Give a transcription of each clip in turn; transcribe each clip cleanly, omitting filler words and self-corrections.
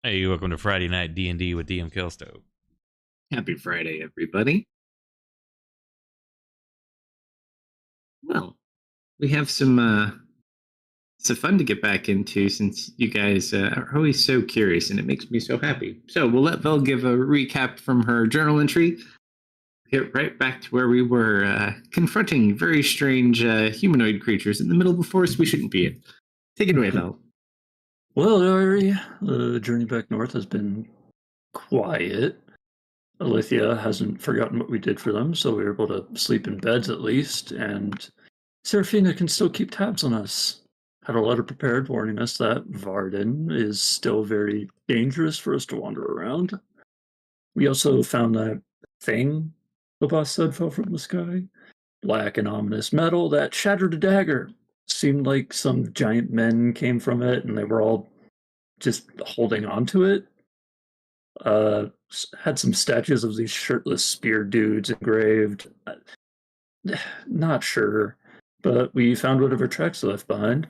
Hey, welcome to Friday Night D&D with DM Kalsto. Happy Friday, everybody. Well, we have some fun to get back into since you guys are always so curious, and it makes me so happy. So we'll let Vel give a recap from her journal entry. Get right back to where we were confronting very strange humanoid creatures in the middle of a forest we shouldn't be in. Take it away, Vel. Well, Ari, the journey back north has been quiet. Alithia hasn't forgotten what we did for them, so we were able to sleep in beds at least, and Serafina can still keep tabs on us. Had a letter prepared warning us that Varden is still very dangerous for us to wander around. We also found that thing the boss said fell from the sky. Black and ominous metal that shattered a dagger. Seemed like some giant men came from it, and they were all just holding on to it. Had some statues of these shirtless spear dudes engraved. Not sure, but we found whatever tracks left behind.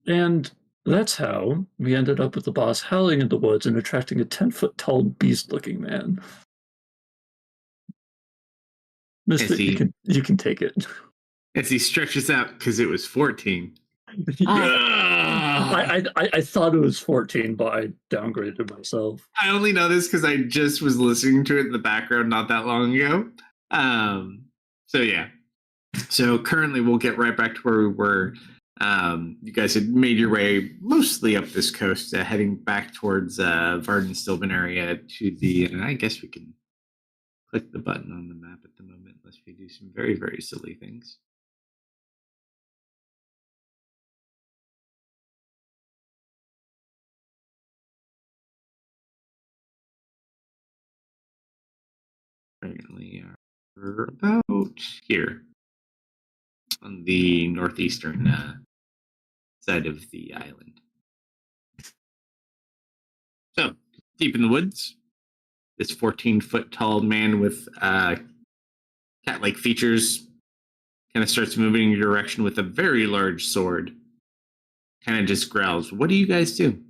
And that's how we ended up with the boss howling in the woods and attracting a 10-foot tall beast-looking man. Misfit, you can take it. As he stretches out, because it was 14. I thought it was 14, but I downgraded myself. I only know this because I just was listening to it in the background not that long ago. So yeah. So currently we'll get right back to where we were. You guys had made your way mostly up this coast, heading back towards Varden Stillman area to the, I guess we can click the button on the map at the moment, unless we do some very, very silly things. Currently are about here on the northeastern side of the island. So, deep in the woods, this 14-foot tall man with cat-like features kind of starts moving in your direction with a very large sword. Kind of just growls. What do you guys do?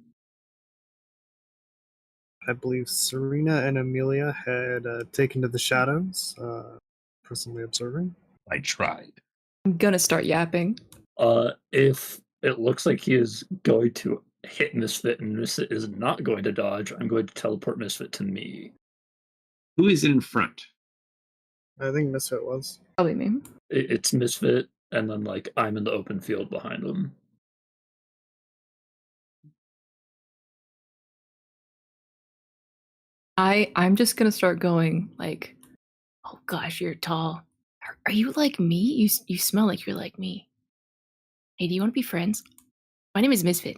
I believe Serena and Amelia had taken to the shadows, presently observing. I tried. I'm gonna start yapping. If it looks like he is going to hit Misfit and Misfit is not going to dodge, I'm going to teleport Misfit to me. Who is in front? I think Misfit was. Probably me. It's Misfit, and then like I'm in the open field behind him. I'm just gonna start going like, oh gosh, you're tall. Are you like me? You smell like you're like me. Hey, do you want to be friends? My name is Misfit.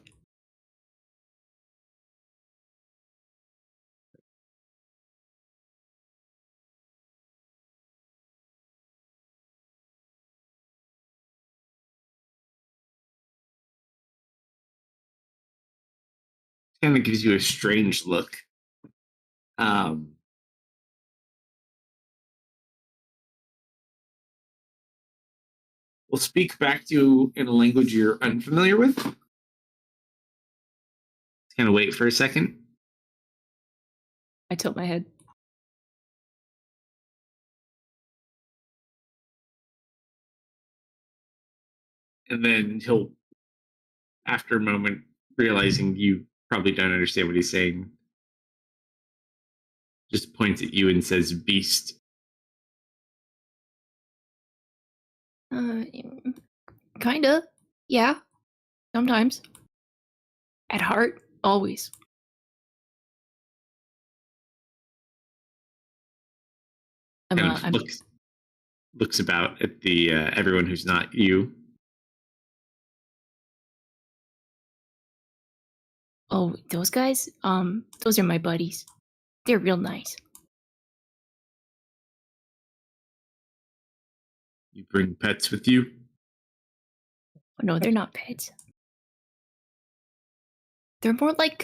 Kind of gives you a strange look. We'll speak back to you in a language you're unfamiliar with. Kind of wait for a second. I tilt my head. And then he'll, after a moment, realizing you probably don't understand what he's saying, just points at you and says, beast. Kinda. Yeah. Sometimes. At heart, always. I'm Looks about at the everyone who's not you. Oh, those guys? Those are my buddies. They're real nice. You bring pets with you? Oh, no, they're not pets. They're more like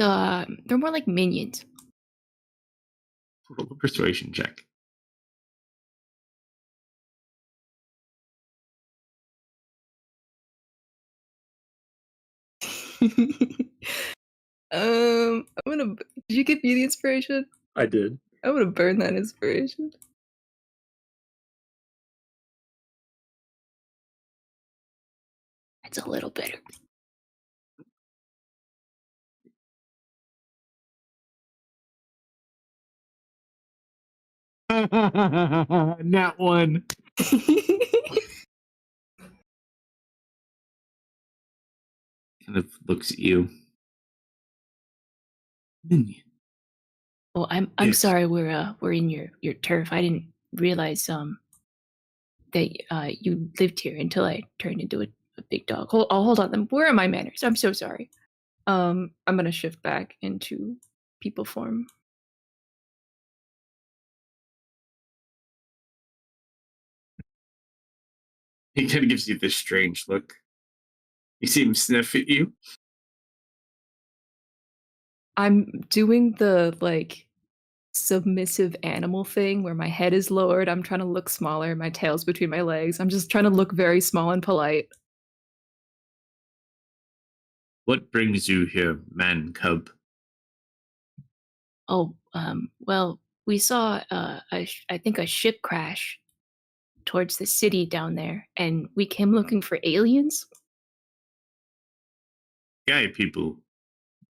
minions. Roll a persuasion check. I'm gonna. Did you give me the inspiration? I did. I'm gonna burn that inspiration. It's a little bitter. Nat one. Kind of looks at you. Minion. Oh, I'm Yes. sorry. We're in your turf. I didn't realize that you lived here until I turned into a big dog. Hold on. Where are my manners? I'm so sorry. I'm gonna shift back into people form. He kind of gives you this strange look. You see him sniff at you. I'm doing the like submissive animal thing where my head is lowered. I'm trying to look smaller. My tail's between my legs. I'm just trying to look very small and polite. What brings you here, man cub? Oh, well, we saw I think a ship crash towards the city down there, and we came looking for aliens. Guy people.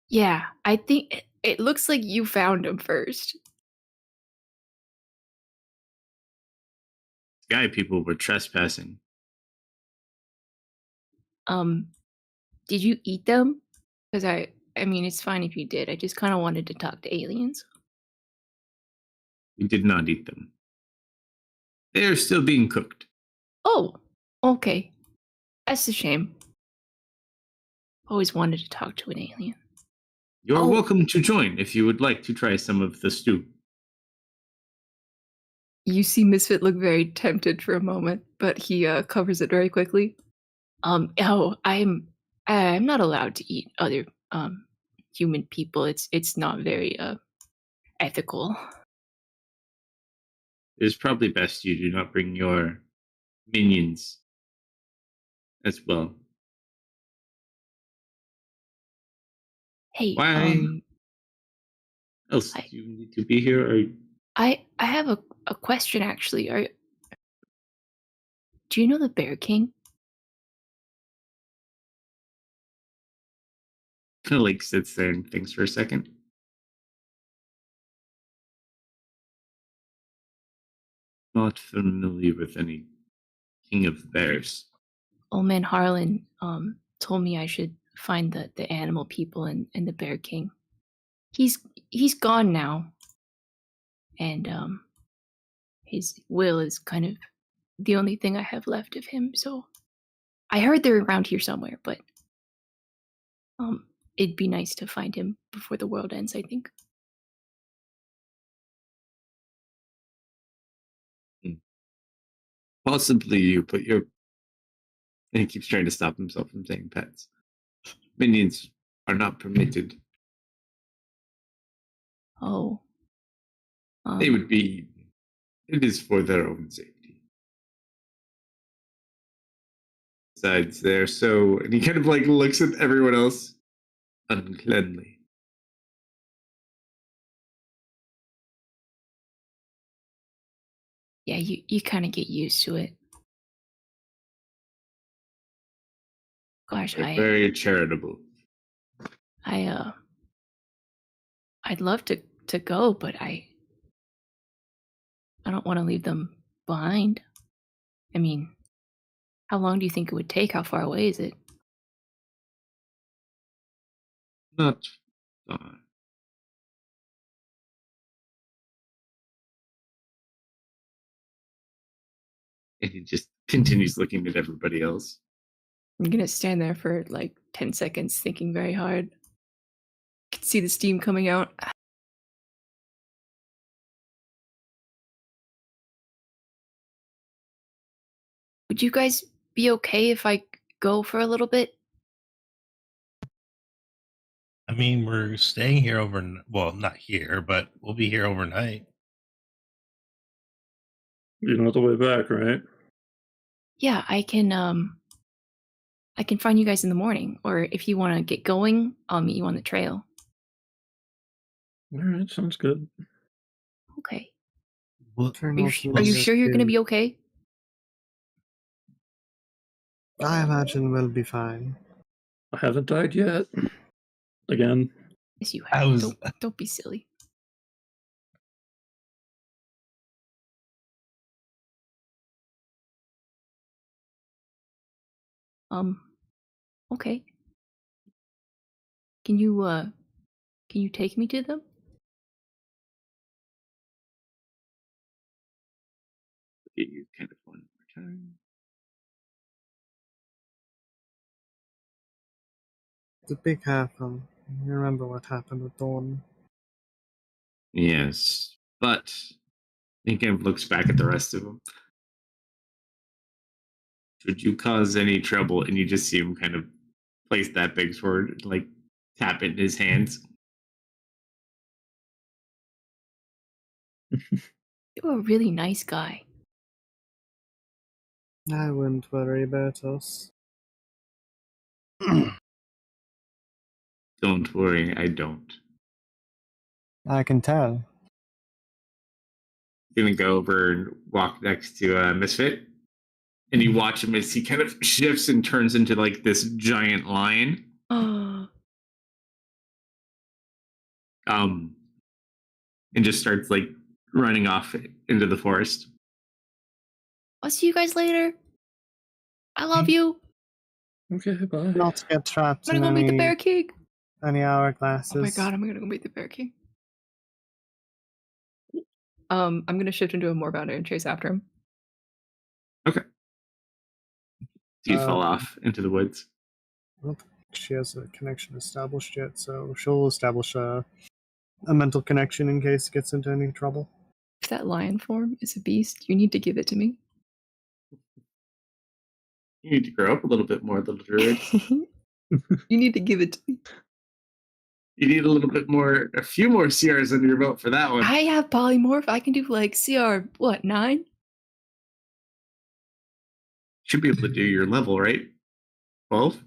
Yeah, I think it looks like you found them first. Guy people were trespassing. Did you eat them? Because I mean, it's fine if you did. I just kind of wanted to talk to aliens. We did not eat them. They are still being cooked. Oh, okay. That's a shame. Always wanted to talk to an alien. You're Oh. welcome to join if you would like to try some of the stew. You see Misfit look very tempted for a moment, but he covers it very quickly. Oh, I'm not allowed to eat other human people. It's not very ethical. It is probably best you do not bring your minions as well. Hey, Why else do you need to be here? Or I have a question actually. Do you know the Bear King? kind of like sits there and thinks for a second. Not familiar with any king of bears. Old man Harlan told me I should find the animal people and the Bear King. He's gone now, and his will is kind of the only thing I have left of him. So I heard they're around here somewhere, but it'd be nice to find him before the world ends, I think. Possibly you, but you're. And he keeps trying to stop himself from saying pets. Minions are not permitted. Oh. They would be. It is for their own safety. Besides, they're so. And he kind of like looks at everyone else. Uncleanly. Yeah, you kind of get used to it. Gosh, They're very charitable. I'd love to go, but I don't want to leave them behind. I mean, how long do you think it would take? How far away is it? Not far. And he just continues looking at everybody else. I'm gonna stand there for like 10 seconds thinking very hard. I can see the steam coming out. Would you guys be okay if I go for a little bit? I mean, we're staying here well, not here, but we'll be here overnight. You know the way back, right? Yeah, I can find you guys in the morning, or if you want to get going, I'll meet you on the trail. All right, sounds good. Okay. Well, Are you sure you're gonna be okay? I imagine we'll be fine. I haven't died yet. Again. Yes, you I have. was- Don't be silly. Okay. Can you take me to them? Get you kind of one more time. Just be careful. You remember what happened with Dawn. Yes, but he kind of looks back at the rest of them. Should you cause any trouble, and you just see him kind of place that big sword, like tap it in his hands. You're a really nice guy. I wouldn't worry about us. Don't worry, I don't. I can tell. Gonna go over and walk next to Misfit, and you watch him as he kind of shifts and turns into like this giant lion. And just starts like running off into the forest. I'll see you guys later. I love you. Okay, bye. Not get trapped I'm in gonna go meet the Bear King. any hourglasses. Oh my god, I'm gonna go meet the Bear King. I'm gonna shift into a Moorbounder and chase after him. Okay. So you fall Uh, off into the woods. I don't think she has a connection established yet, so she'll establish a mental connection in case it gets into any trouble. If that lion form is a beast, you need to give it to me. You need to grow up a little bit more, little druid. You need to give it to me. You need a little bit more, a few more CRs under your belt for that one. I have polymorph. I can do like CR, what, 9? Should be able to do your level, right? 12?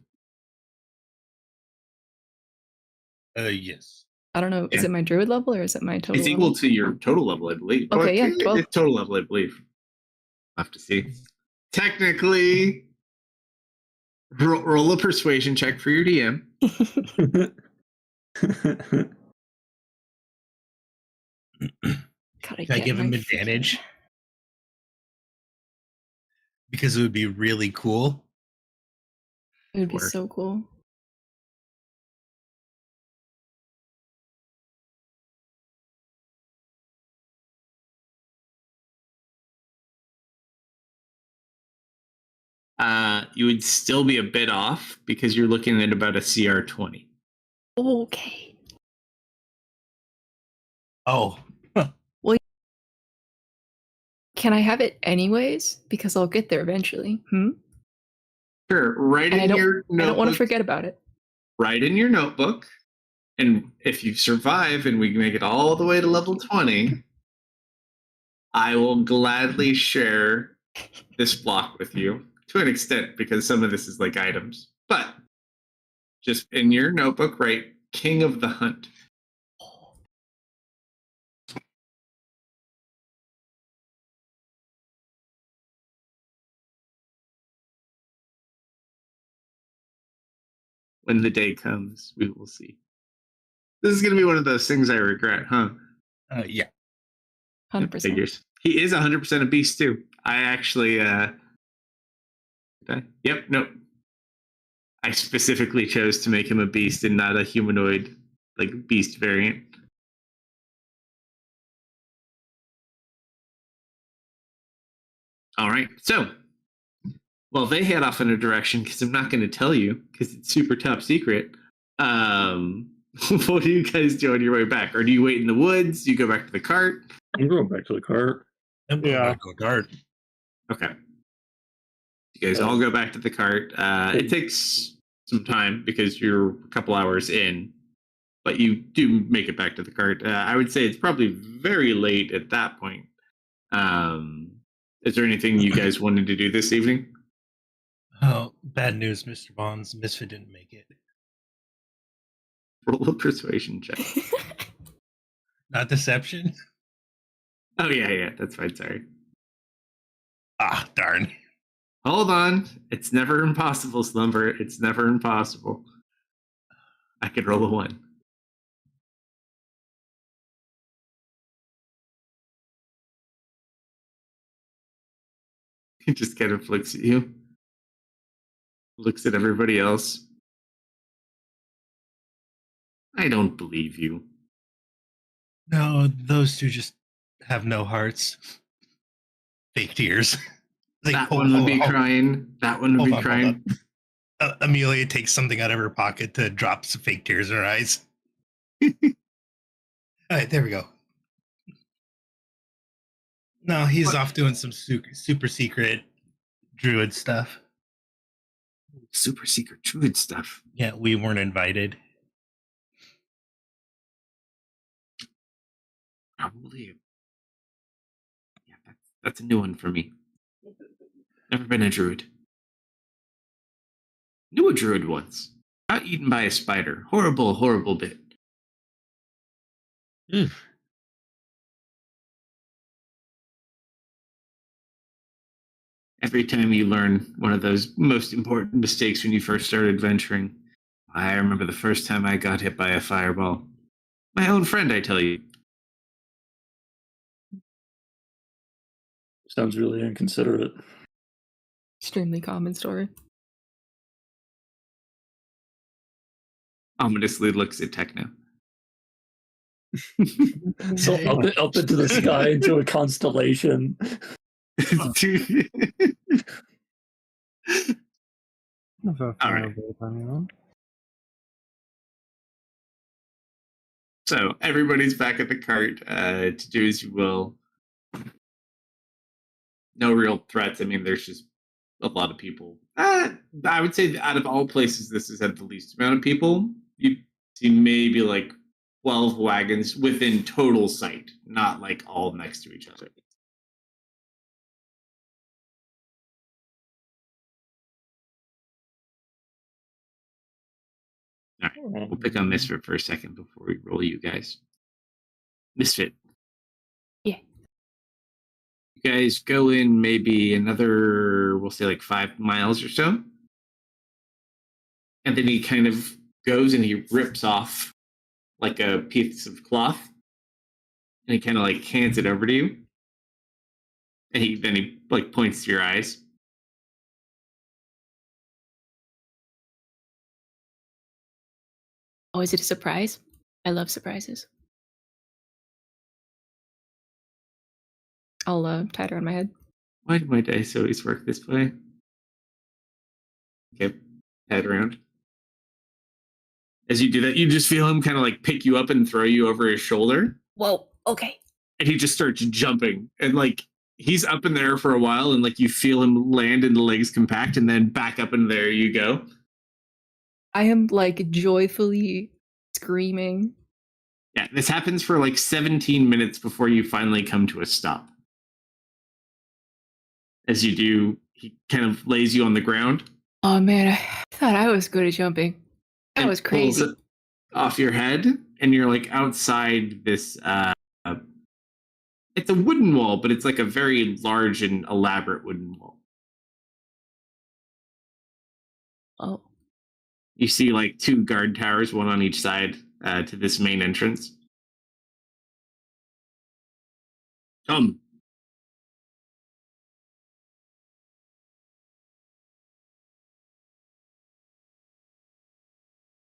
Yes. I don't know. Is Yeah. it my druid level or is it my total It's equal level? to your total level, I believe. Okay, yeah, 12. It's total level, I believe. I'll have to see. Technically, roll a persuasion check for your DM. Gotta Can I get give him my advantage? freaking- Because it would be really cool. It would be Sure. so cool. You would still be a bit off because you're looking at about a CR 20. Okay. Oh, Can I have it anyways? Because I'll get there eventually. Sure, write And in your I don't want notebook. to forget about it. Write in your notebook, and if you survive and we make it all the way to level 20, I will gladly share this block with you to an extent because some of this is like items. But just in your notebook, write King of the Hunt. When the day comes, we will see. This is going to be one of those things I regret, huh? yeah. 100%. Figures. He is 100% a beast too. I actually, yep, nope. I specifically chose to make him a beast and not a humanoid, like beast variant. All right, so, well, they head off in a direction because I'm not going to tell you because it's super top secret. What do you guys do on your way back? Or do you wait in the woods? Do you go back to the cart? I'm going back to the cart. I'm going Yeah. back to the guard. Okay. You guys all go back to the cart. It takes some time because you're a couple hours in, but you do make it back to the cart. I would say it's probably very late at that point. Is there anything you guys wanted to do this evening? Oh, bad news, Mr. Bonds. Misfit didn't make it. Roll a persuasion check. Not deception? Oh yeah, that's fine. Sorry. Ah, darn. Hold on. It's never impossible, Slumber. It's never impossible. I could roll a 1. He just kind of looks at you, looks at everybody else. I don't believe you. No, those two just have no hearts. Fake tears. Like, That one would be crying. That one would be crying. Amelia takes something out of her pocket to drop some fake tears in her eyes. All right, there we go. No, he's off doing some super secret druid stuff. Super secret druid stuff. Yeah, we weren't invited. Probably. Yeah, that's a new one for me. Never been a druid. Knew a druid once. Got eaten by a spider. Horrible, horrible bit. Oof. Every time you learn one of those most important mistakes when you first started adventuring. I remember the first time I got hit by a fireball. My own friend, I tell you. Sounds really inconsiderate. Extremely common story. Ominously looks at Techno. So up into the sky, into a constellation. All right. So everybody's back at the cart. To do as you will. No real threats. I mean, there's just a lot of people. I would say out of all places, this has had the least amount of people. You see maybe like 12 wagons within total sight, not like all next to each other. All right, we'll pick on Misfit for a second before we roll you guys. Misfit. Yeah. You guys go in maybe another, we'll say like 5 miles or so. And then he kind of goes and he rips off like a piece of cloth. And he kind of like hands it over to you. And he like points to your eyes. Oh, is it a surprise? I love surprises. I'll tie it around my head. Why do my dice always work this way? Okay, head around. As you do that, you just feel him kind of like pick you up and throw you over his shoulder. Whoa, okay. And he just starts jumping. And like he's up in there for a while, and like you feel him land and the legs compact, and then back up and there you go. I am like joyfully screaming. Yeah, this happens for like 17 minutes before you finally come to a stop. As you do, he kind of lays you on the ground. Oh man, I thought I was good at jumping. That was crazy. Pulls it off your head, and you're like outside this. It's a wooden wall, but it's like a very large and elaborate wooden wall. Oh. You see like 2 guard towers, one on each side to this main entrance. Come.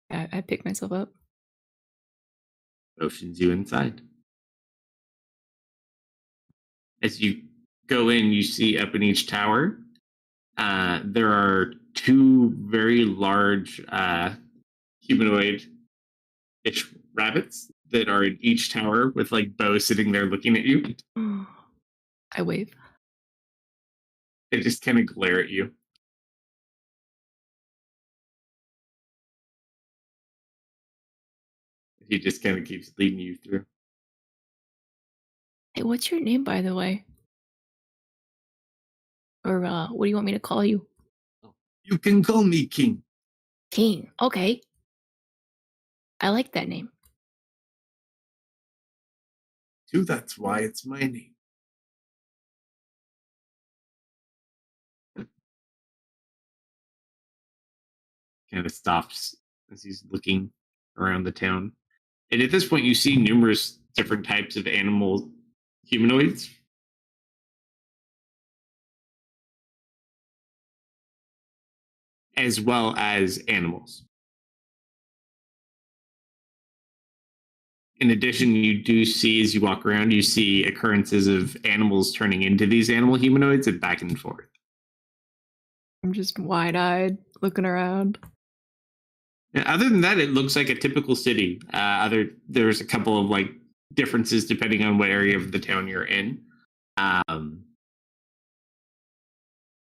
I pick myself up. Motions you inside. As you go in, you see up in each tower, there are 2 very large humanoid-ish rabbits that are in each tower with like Bo sitting there looking at you. I wave. They just kind of glare at you. He just kind of keeps leading you through. Hey, what's your name, by the way? Or what do you want me to call you? You can call me King. King. Okay. I like that name. too. That's why it's my name. Kind of stops as he's looking around the town. And at this point, you see numerous different types of animal humanoids. As well as animals. In addition, you do see, as you walk around, you see occurrences of animals turning into these animal humanoids and back and forth. I'm just wide-eyed looking around. And other than that, it looks like a typical city. There's a couple of like differences depending on what area of the town you're in.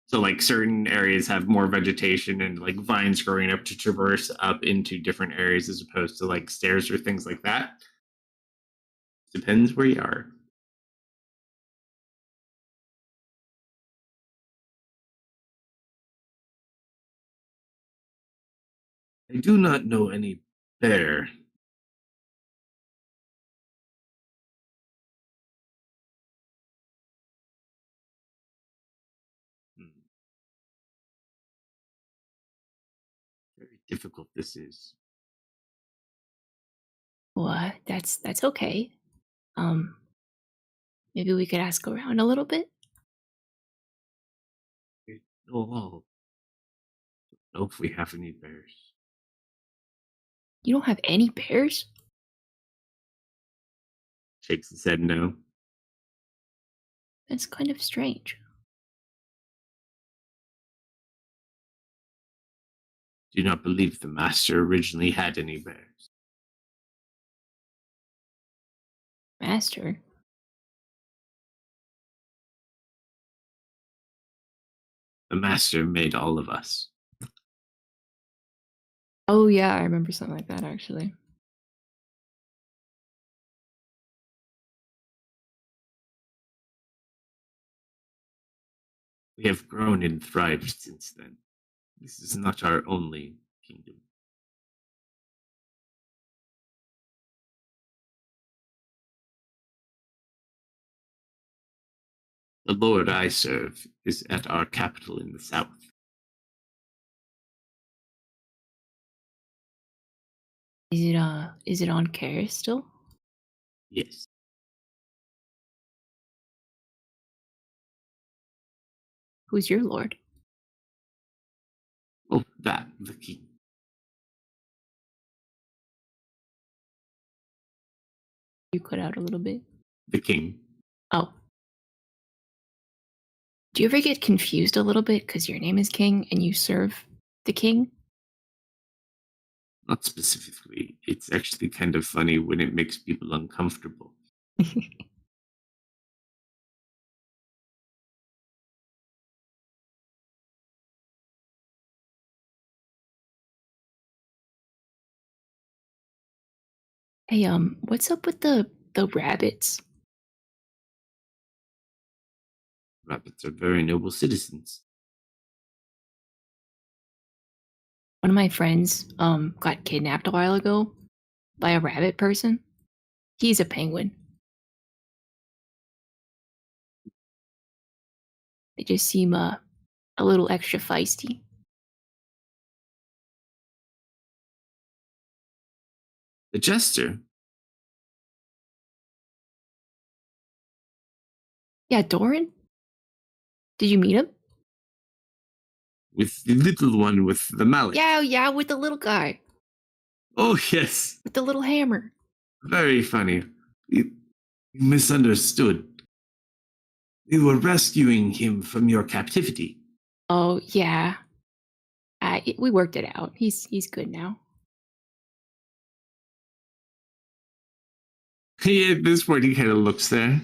So like certain areas have more vegetation and like vines growing up to traverse up into different areas as opposed to like stairs or things like that. Depends where you are. I do not know any bear. Very difficult this is. Well, that's okay. Maybe we could ask around a little bit. Oh, know if we have any bears. You don't have any bears? Shakes his head no. That's kind of strange. Do not believe the master originally had any bears. Master? The master made all of us. Oh yeah, I remember something like that actually. We have grown and thrived since then. This is not our only kingdom. The lord I serve is at our capital in the south. Is it on Karis still? Yes. Who's your lord? Oh, the king. You cut out a little bit. The king. Oh. Do you ever get confused a little bit because your name is King and you serve the king? Not specifically. It's actually kind of funny when it makes people uncomfortable. Hey, what's up with the rabbits? Rabbits are very noble citizens. One of my friends got kidnapped a while ago by a rabbit person. He's a penguin. They just seem a little extra feisty. The jester. Yeah, Doran? Did you meet him? With the little one with the mallet. Yeah, with the little guy. Oh, yes. With the little hammer. Very funny. You misunderstood. We were rescuing him from your captivity. Oh, yeah. We worked it out. He's good now. At this point, he kind of looks there.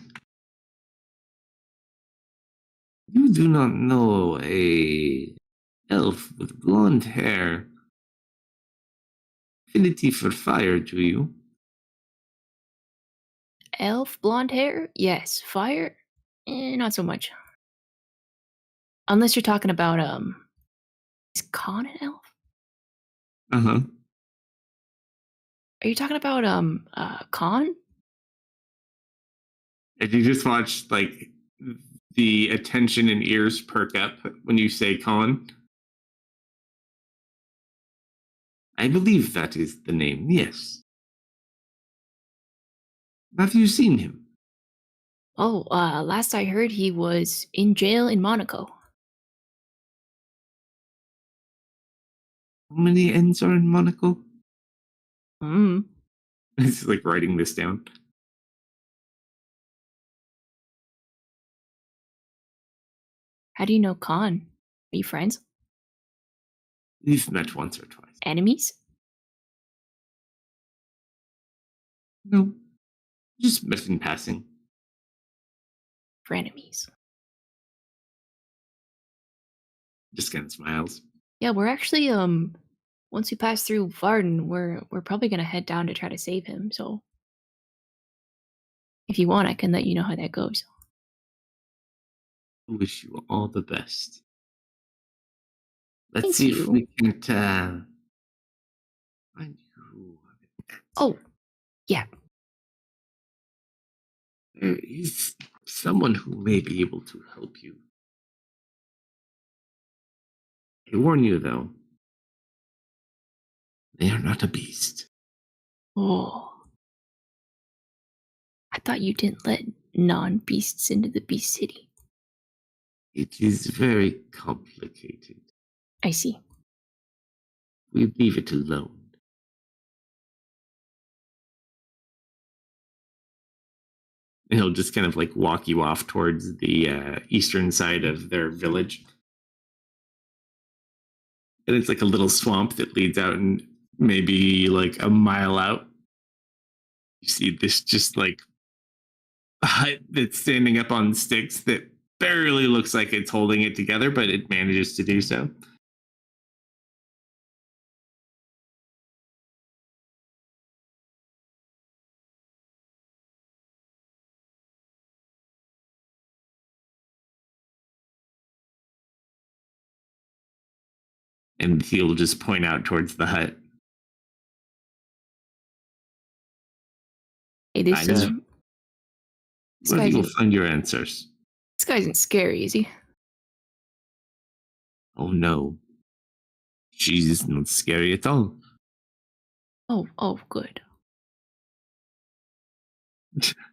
You do not know a elf with blonde hair. Affinity for fire, do you? Elf, blonde hair? Yes. Fire? Not so much. Unless you're talking about, is Khan an elf? Uh-huh. Are you talking about, Khan? And you just watch like the attention and ears perk up when you say Colin. I believe that is the name, yes. Have you seen him? Oh, last I heard he was in jail in Monaco. How many N's are in Monaco? Hmm. It's like writing this down. How do you know Khan? Are you friends? We've met once or twice. Enemies? No, just met in passing. Frenemies. Just kind of smiles. Yeah, we're actually once we pass through Varden, we're probably gonna head down to try to save him, so if you want I can let you know how that goes. I wish you all the best. Let's Thank see if you. we can find you. Oh, yeah. There is someone who may be able to help you. I warn you, though, they are not a beast. Oh. I thought you didn't let non-beasts into the beast city. It is very complicated. I see. We leave it alone. And he'll just kind of like walk you off towards the eastern side of their village. And it's like a little swamp that leads out, and maybe like a mile out, you see this just like a hut that's standing up on sticks that barely looks like it's holding it together, but it manages to do so. And he'll just point out towards the hut. Hey, this Nice. this Where guy you will isn't, find your answers. this guy isn't scary, is he? Oh no. She's not scary at all. Oh, good.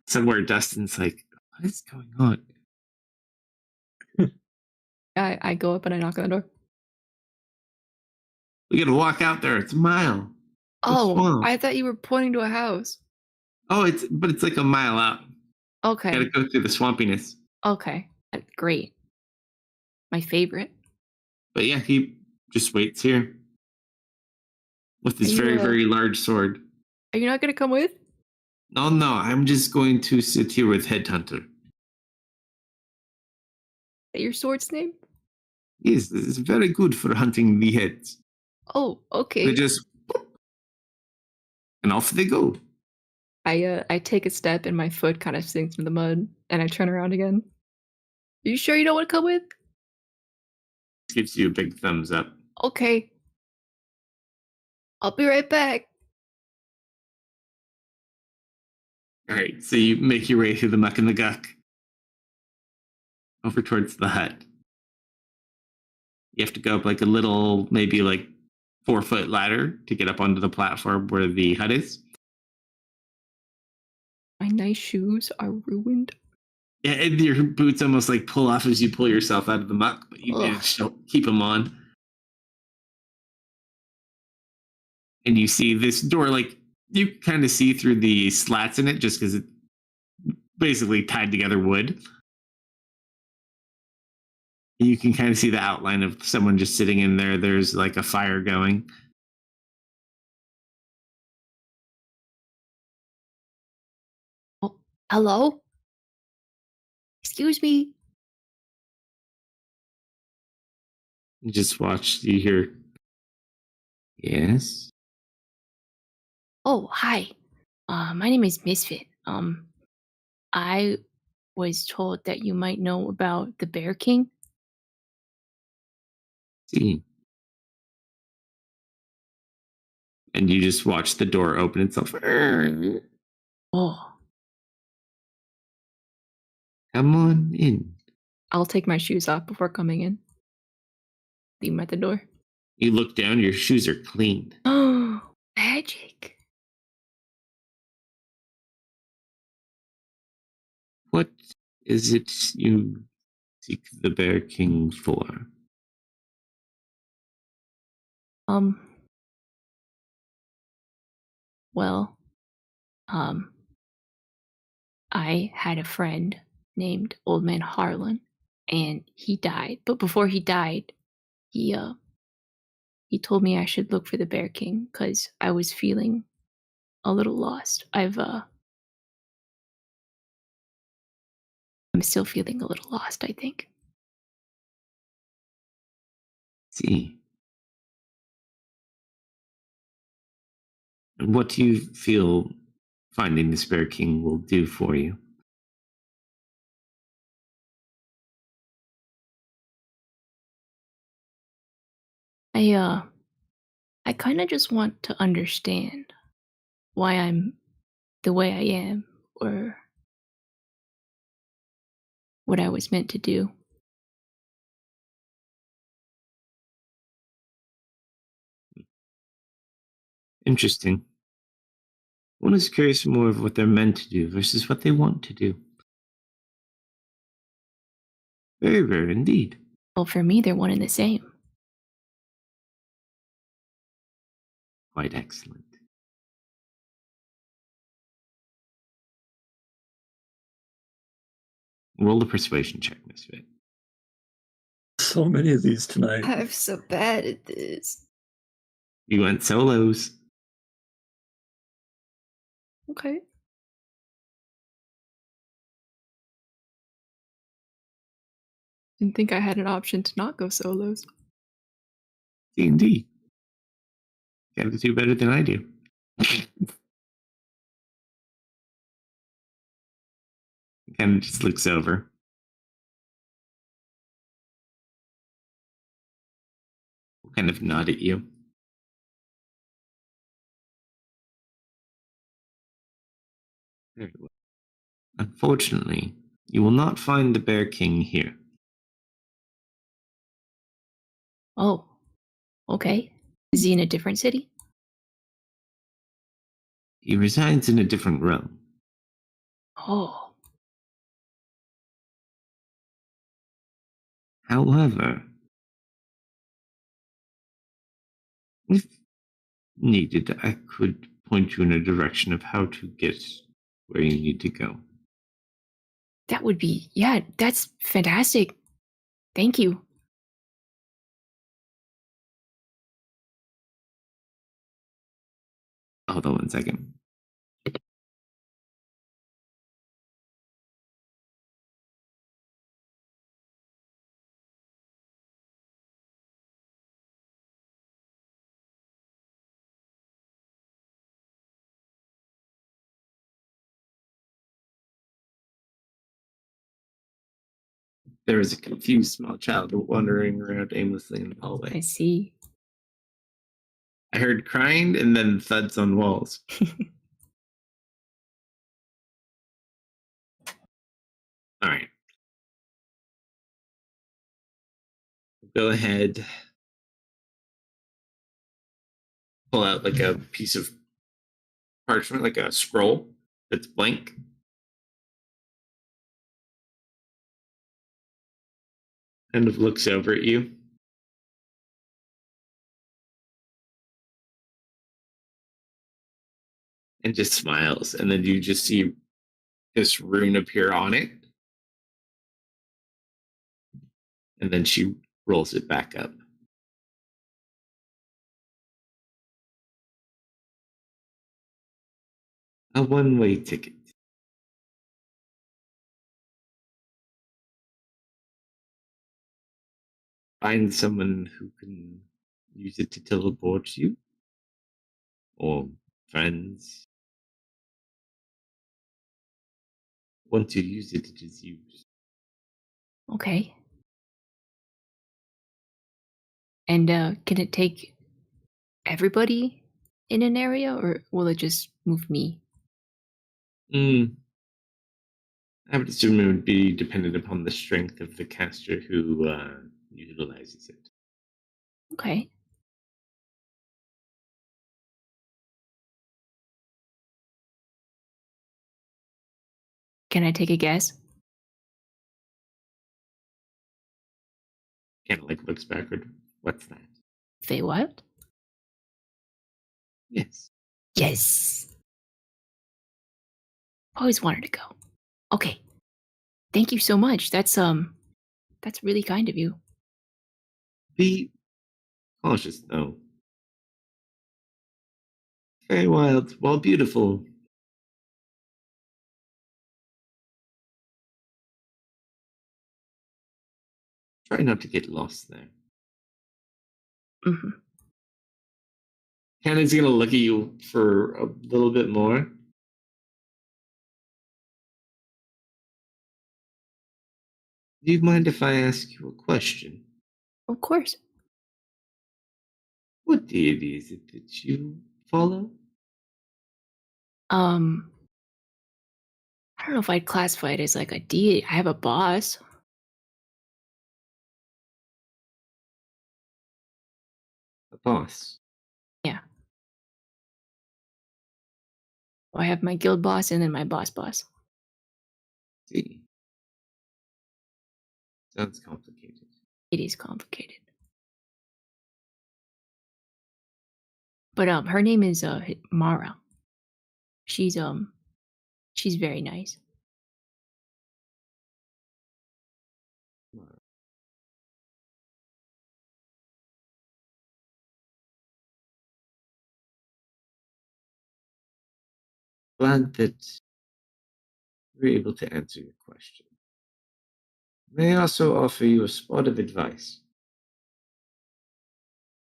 Somewhere Dustin's like, what is going on? I go up and I knock on the door. We gotta walk out there. It's a mile. Oh, swamp. I thought you were pointing to a house. Oh, it's like a mile out. Okay. Gotta go through the swampiness. Okay. Great. My favorite. But yeah, he just waits here with his Are you, very, very large sword. Are you not gonna come with? Oh no, I'm just going to sit here with Headhunter. Is that your sword's name? Yes, this is very good for hunting the heads. Oh, okay. They just and off they go. I take a step and my foot kind of sinks in the mud and I turn around again. Are you sure you don't want to come with? Gives you a big thumbs up. Okay. I'll be right back. All right, so you make your way through the muck and the guck over towards the hut. You have to go up like a little, maybe like 4-foot ladder to get up onto the platform where the hut is. My nice shoes are ruined. Yeah, and your boots almost like pull off as you pull yourself out of the muck, but you manage to keep them on. And you see this door, like you kind of see through the slats in it just because it's basically tied together wood. You can kind of see the outline of someone just sitting in there. There's like a fire going. Oh, hello? Excuse me? You just watch, you hear, yes. Oh, hi. My name is Misfit. I was told that you might know about the Bear King. See. And you just watch the door open itself. Oh. Come on in. I'll take my shoes off before coming in. Leave them at the door. You look down, your shoes are clean. Oh, magic. What is it you seek the Bear King for? Um, well, I had a friend named Old Man Harlan, and he died. But before he died, he told me I should look for the Bear King because I was feeling a little lost. I'm still feeling a little lost, I think. See. And what do you feel finding the Bear King will do for you? I kind of just want to understand why I'm the way I am, or what I was meant to do. Interesting. One is curious more of what they're meant to do versus what they want to do. Very rare indeed. Well, for me, they're one and the same. Quite excellent. Roll a persuasion check, Misfit. So many of these tonight. I'm so bad at this. You went solos. Okay. Didn't think I had an option to not go solos. D&D. You have to do better than I do. He kind of just looks over. We'll kind of nod at you. Very well. Unfortunately, you will not find the Bear King here. Oh, okay. Is he in a different city? He resides in a different realm. Oh, However, if needed, I could point you in a direction of how to get where you need to go. that would be, yeah, that's fantastic. Thank you. Hold on one second. There was a confused small child wandering around aimlessly in the I hallway. see. I heard crying and then thuds on walls. All right. Go ahead. Pull out like a piece of parchment, like a scroll that's blank. Kind of looks over at you. And just smiles. And then you just see this rune appear on it. And then she rolls it back up. A one-way ticket. Find someone who can use it to teleport you. Or friends. Once you use it, it is used. Okay. And can it take everybody in an area, or will it just move me? I would assume it would be dependent upon the strength of the caster who utilizes it. Okay. Can I take a guess? Kind of like looks backward. What's that? They what? Yes. Yes. Always wanted to go. Okay. Thank you so much. That's really kind of you. Be cautious, though. Very wild, while beautiful. Try not to get lost there. Mm-hmm. Hannah's gonna look at you for a little bit more. Do you mind if I ask you a question? Of course. What deity is it that you follow? I don't know if I'd classify it as like a deity. I have a boss. A boss. Yeah. I have my guild boss and then my boss. See. Sounds complicated. It is complicated. But her name is Mara. She's very nice. Glad that we're able to answer your question. May I also offer you a spot of advice?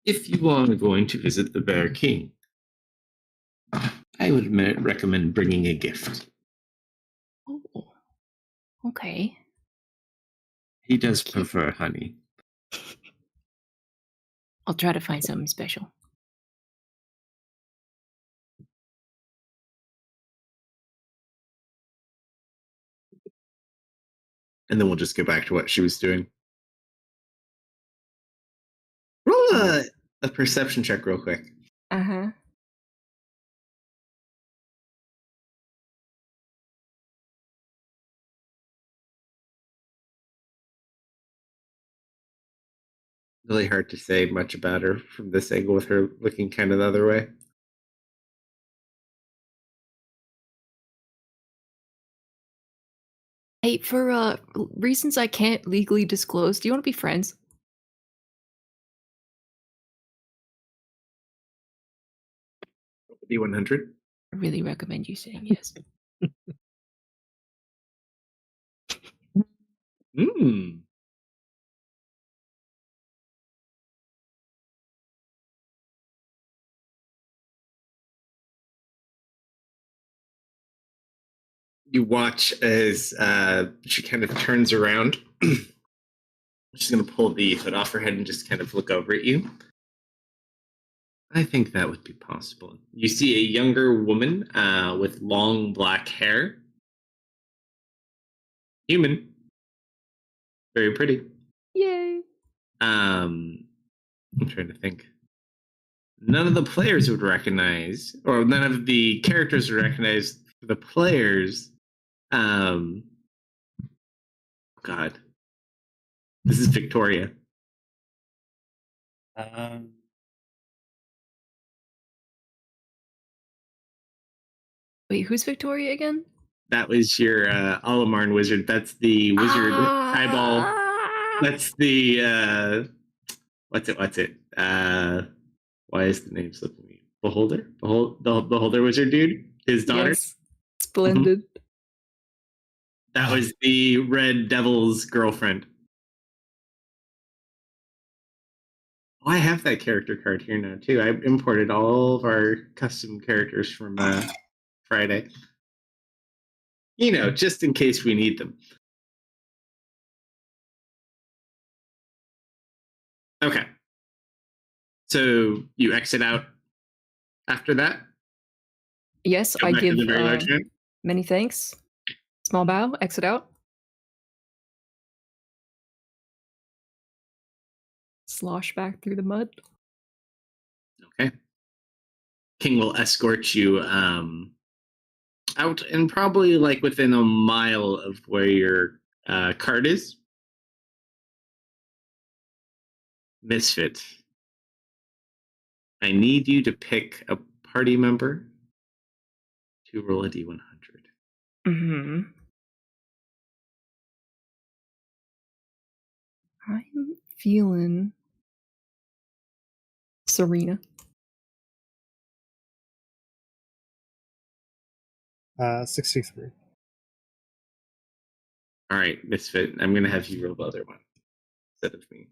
If you are going to visit the Bear King, I would recommend bringing a gift. Oh. Okay. He does prefer honey. I'll try to find something special. And then we'll just go back to what she was doing. Roll a perception check real quick. Uh-huh. Really hard to say much about her from this angle with her looking kind of the other way. Hey, for reasons I can't legally disclose, do you want to be friends? D100. I really recommend you saying yes. Hmm. You watch as she kind of turns around. She's going to pull the hood off her head and just kind of look over at you. I think that would be possible. You see a younger woman with long black hair. Human. Very pretty. Yay. I'm trying to think. None of the players would recognize, or none of the characters would recognize the players. God. This is Victoria. Wait, who's Victoria again? That was your Alamarn wizard. That's the wizard eyeball. That's the what's it? Why is the name slipping me? Beholder? The Beholder wizard dude? His daughter? Yes. Splendid. That was the Red Devil's girlfriend. Oh, I have that character card here now too. I imported all of our custom characters from Friday. You know, just in case we need them. Okay. So you exit out after that? Yes, Go I back to give the very large room? many thanks. Small bow, exit out. Slosh back through the mud. Okay. King will escort you out and probably like within a mile of where your cart is. Misfit, I need you to pick a party member to roll a d100. Mm-hmm. I'm feeling Serena. 63. All right, Misfit, I'm going to have you roll the other one instead of me.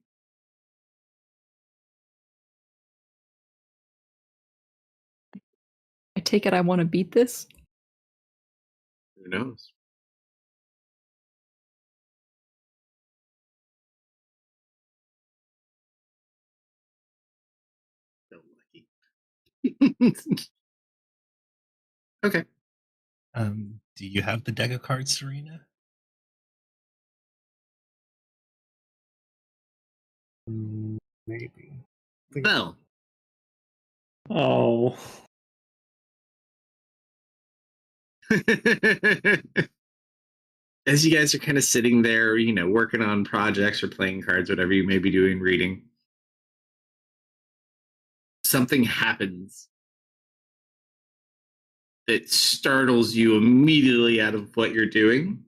I take it I want to beat this. Who knows? So lucky. Okay. Do you have the deck of cards, Serena? Maybe. I think Well, Oh, as you guys are kind of sitting there, working on projects or playing cards, whatever you may be doing, reading, something happens that startles you immediately out of what you're doing,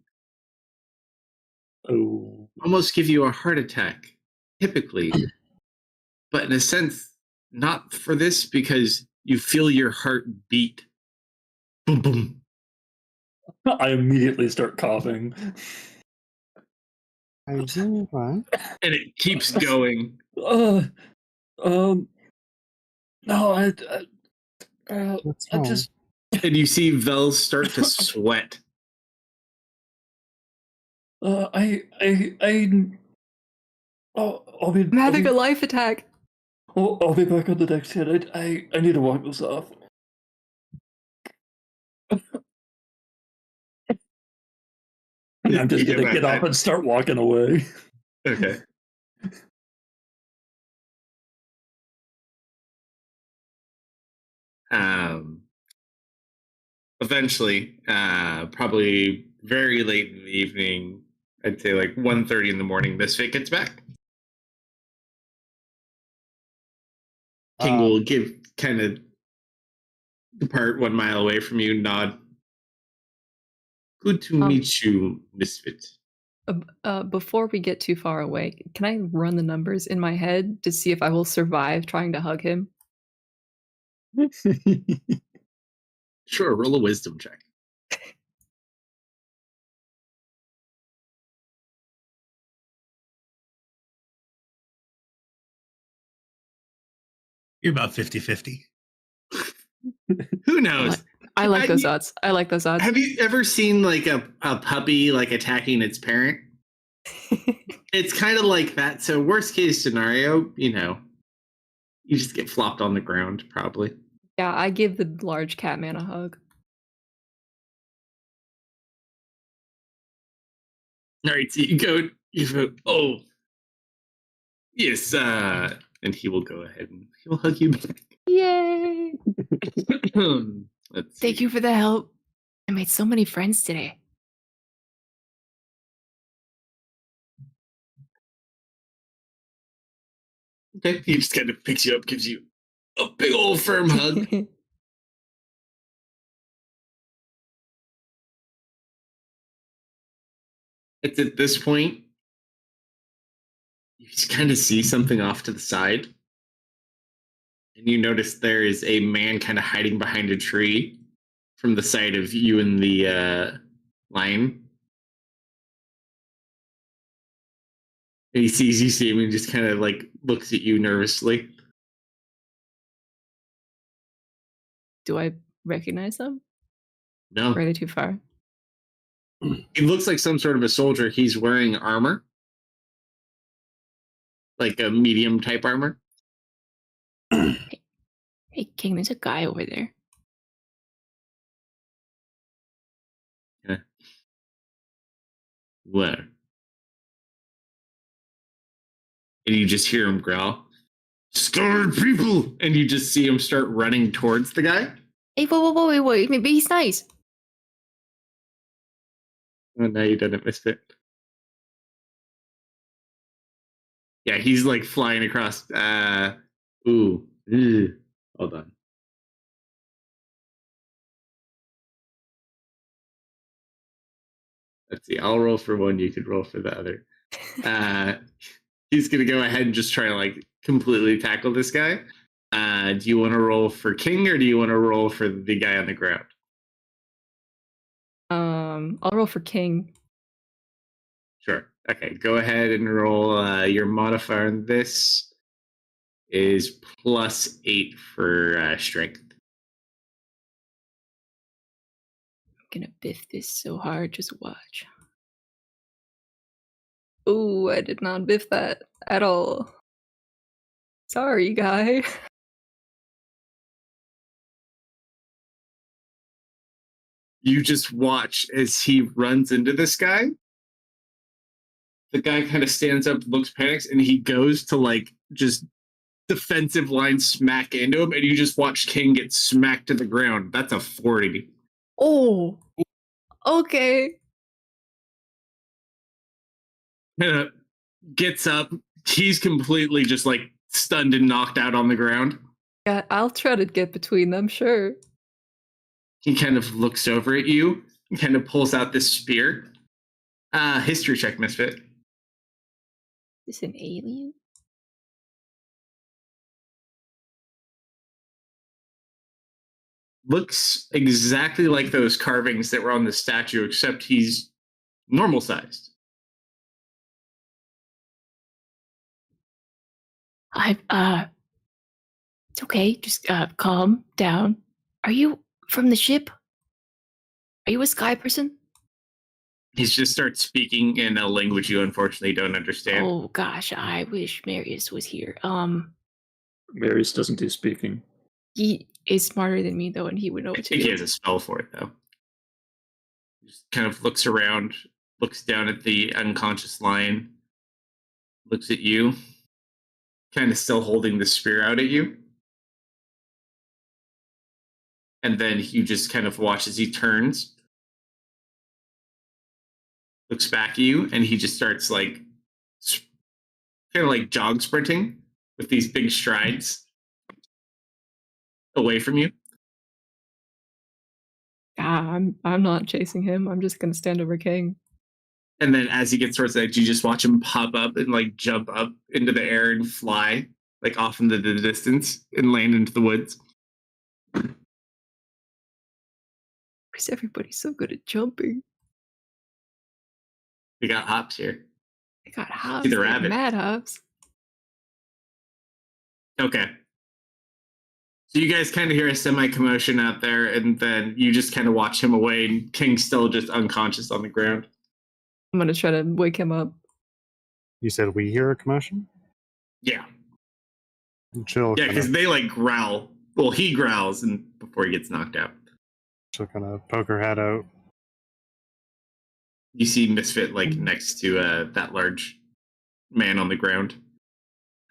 oh, almost give you a heart attack, typically. But in a sense, not for this, because you feel your heart beat. Boom, boom. I immediately start coughing. I do fine. And it keeps going. No, What's I wrong? just, And you see Vel start to sweat. I'll be, I'm having a life attack. I'll be back on the next hit. I need to walk this off. And I'm just You gonna get get back up and start walking away. Okay. Eventually, probably very late in the evening, I'd say like 1:30 in the morning, Misfit gets back. King will give kind of depart 1 mile away from you, nod. Good to meet you, Misfit. Before we get too far away, can I run the numbers in my head to see if I will survive trying to hug him? Sure, roll a wisdom check. You're about 50-50. Who knows? I like those odds. I like those odds. Have you ever seen like a puppy like attacking its parent? It's kind of like that. So worst case scenario, you just get flopped on the ground, probably. Yeah, I give the large cat man a hug. All right, so you go, oh, yes, and he will go ahead and he'll hug you back. Yay! Let's Thank see. you for the help. I made so many friends today. Okay, he just kind of picks you up, gives you a big old firm hug. It's at this point, you just kind of see something off to the side. And you notice there is a man kind of hiding behind a tree from the side of you and the lion. And he sees you see him and just kind of like looks at you nervously. Do I recognize them? No. Or are they too far? He looks like some sort of a soldier. He's wearing armor. Like a medium type armor. Hey, King, there's a guy over there. Yeah. Where? And you just hear him growl, "Scarred people!" And you just see him start running towards the guy. Hey, wait. Maybe he's nice. Oh, no, you didn't miss it. Yeah, he's like flying across. Ugh. Hold on. Let's see. I'll roll for one. You could roll for the other. He's gonna go ahead and just try to like completely tackle this guy. Do you want to roll for King or do you want to roll for the guy on the ground? I'll roll for King. Sure. Okay, go ahead and roll. Your modifier on this is +8 for strength. I'm gonna biff this so hard. Just watch. Ooh, I did not biff that at all. Sorry, guy. You just watch as he runs into this guy. The guy kind of stands up, looks panics, and he goes to like just defensive line smack into him, and you just watch King get smacked to the ground. That's a 40. Oh, okay. Gets up. He's completely just like stunned and knocked out on the ground. Yeah, I'll try to get between them, sure. He kind of looks over at you and kind of pulls out this spear. History check, Misfit. Is this an alien? Looks exactly like those carvings that were on the statue, except he's normal sized. It's okay. Just calm down. Are you from the ship? Are you a sky person? He just starts speaking in a language you unfortunately don't understand. Oh gosh, I wish Marius was here. Marius doesn't do speaking. He is smarter than me though, and he would know I what to think he do. has a spell for it though. He just kind of looks around, looks down at the unconscious lion, looks at you, kind of still holding the spear out at you. And then you just kind of watch as he turns, looks back at you, and he just starts like kind of like jog sprinting with these big strides away from you. I'm not chasing him. I'm just gonna stand over King. And then as he gets towards the edge, you just watch him pop up and like jump up into the air and fly like off into the distance and land into the woods. Why is everybody so good at jumping? We got hops here. I got hops. See the like rabbit. Mad hops. Okay. So you guys kind of hear a semi-commotion out there, and then you just kind of watch him away, and King's still just unconscious on the ground. I'm gonna try to wake him up. You said we hear a commotion? Yeah. She'll Yeah, kind because of, they like growl. Well, he growls and before he gets knocked out. she'll kind of poke her head out. You see Misfit like next to that large man on the ground.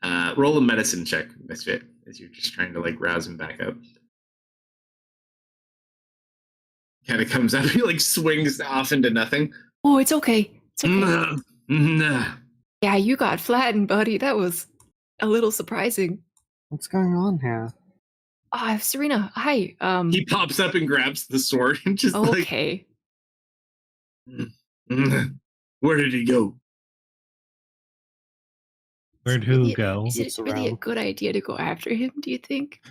Roll a medicine check, Misfit, as you're just trying to like rouse him back up. Kind of comes up, he like swings off into nothing. Oh, it's okay. It's okay. Nah. Yeah, you got flattened, buddy. That was a little surprising. What's going on here? Serena, hi. He pops up and grabs the sword and just Okay. like, where did he go? Where'd who go? Is it Looks really a around. good idea to go after him, do you think?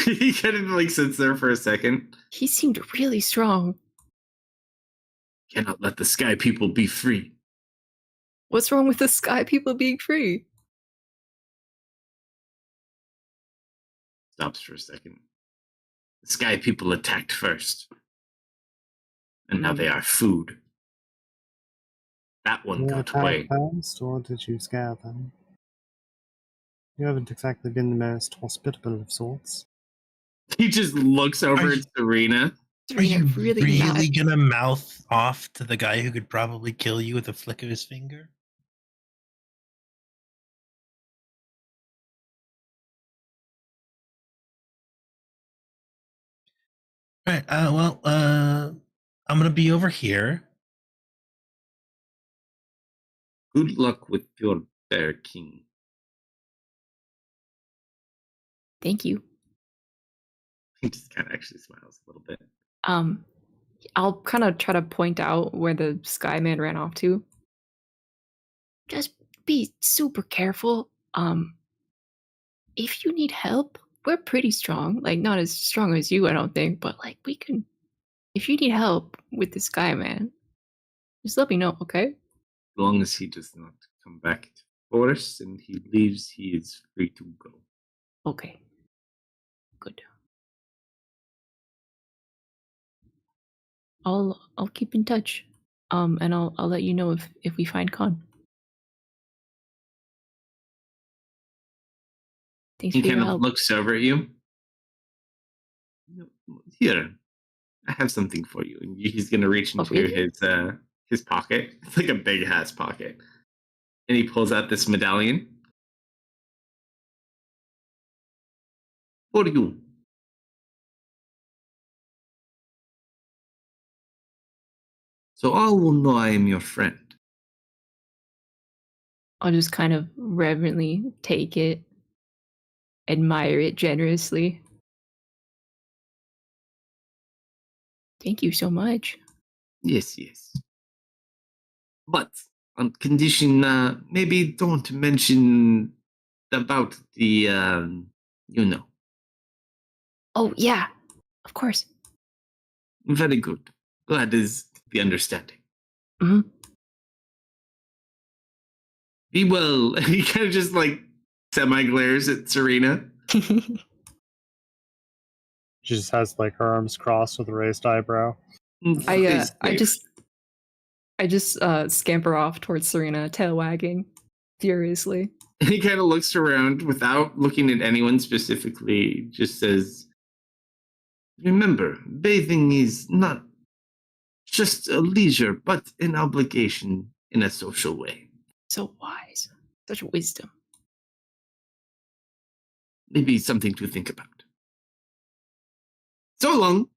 He kind of like sits there for a second. He seemed really strong. Cannot let the sky people be free. What's wrong with the sky people being free? Stops for a second. The sky people attacked first. And now they are food. That one You got away. attacked first, or did you scare them? You haven't exactly been the most hospitable of sorts. He just looks over at Serena Are you really really not. gonna mouth off to the guy who could probably kill you with a flick of his finger? All right. I'm gonna be over here. Good luck with your Bear King. Thank you. He just kind of actually smiles a little bit. I'll kind of try to point out where the Skyman ran off to. Just be super careful. If you need help, we're pretty strong. Like, not as strong as you, I don't think, but like, we can. If you need help with this guy, man, just let me know, okay? As long as he does not come back to the forest and he leaves, he is free to go. Okay. Good. I'll keep in touch. And I'll let you know if we find Khan. Thanks He for your kind of help. looks over at you. Here, I have something for you. And he's going to reach into really? his pocket. It's like a big ass pocket. And he pulls out this medallion. For you. So all will know I am your friend. I'll just kind of reverently take it, admire it generously. Thank you so much. Yes, yes. But on condition, maybe don't mention about the, you know. Oh, yeah, of course. Very good. Glad is the understanding. Hmm. Be well. He kind of just like semi glares at Serena. She just has like her arms crossed with a raised eyebrow. I just scamper off towards Serena, tail wagging furiously. He kind of looks around without looking at anyone specifically, just says, remember, bathing is not just a leisure, but an obligation in a social way. So wise. Such wisdom. Maybe something to think about. So long.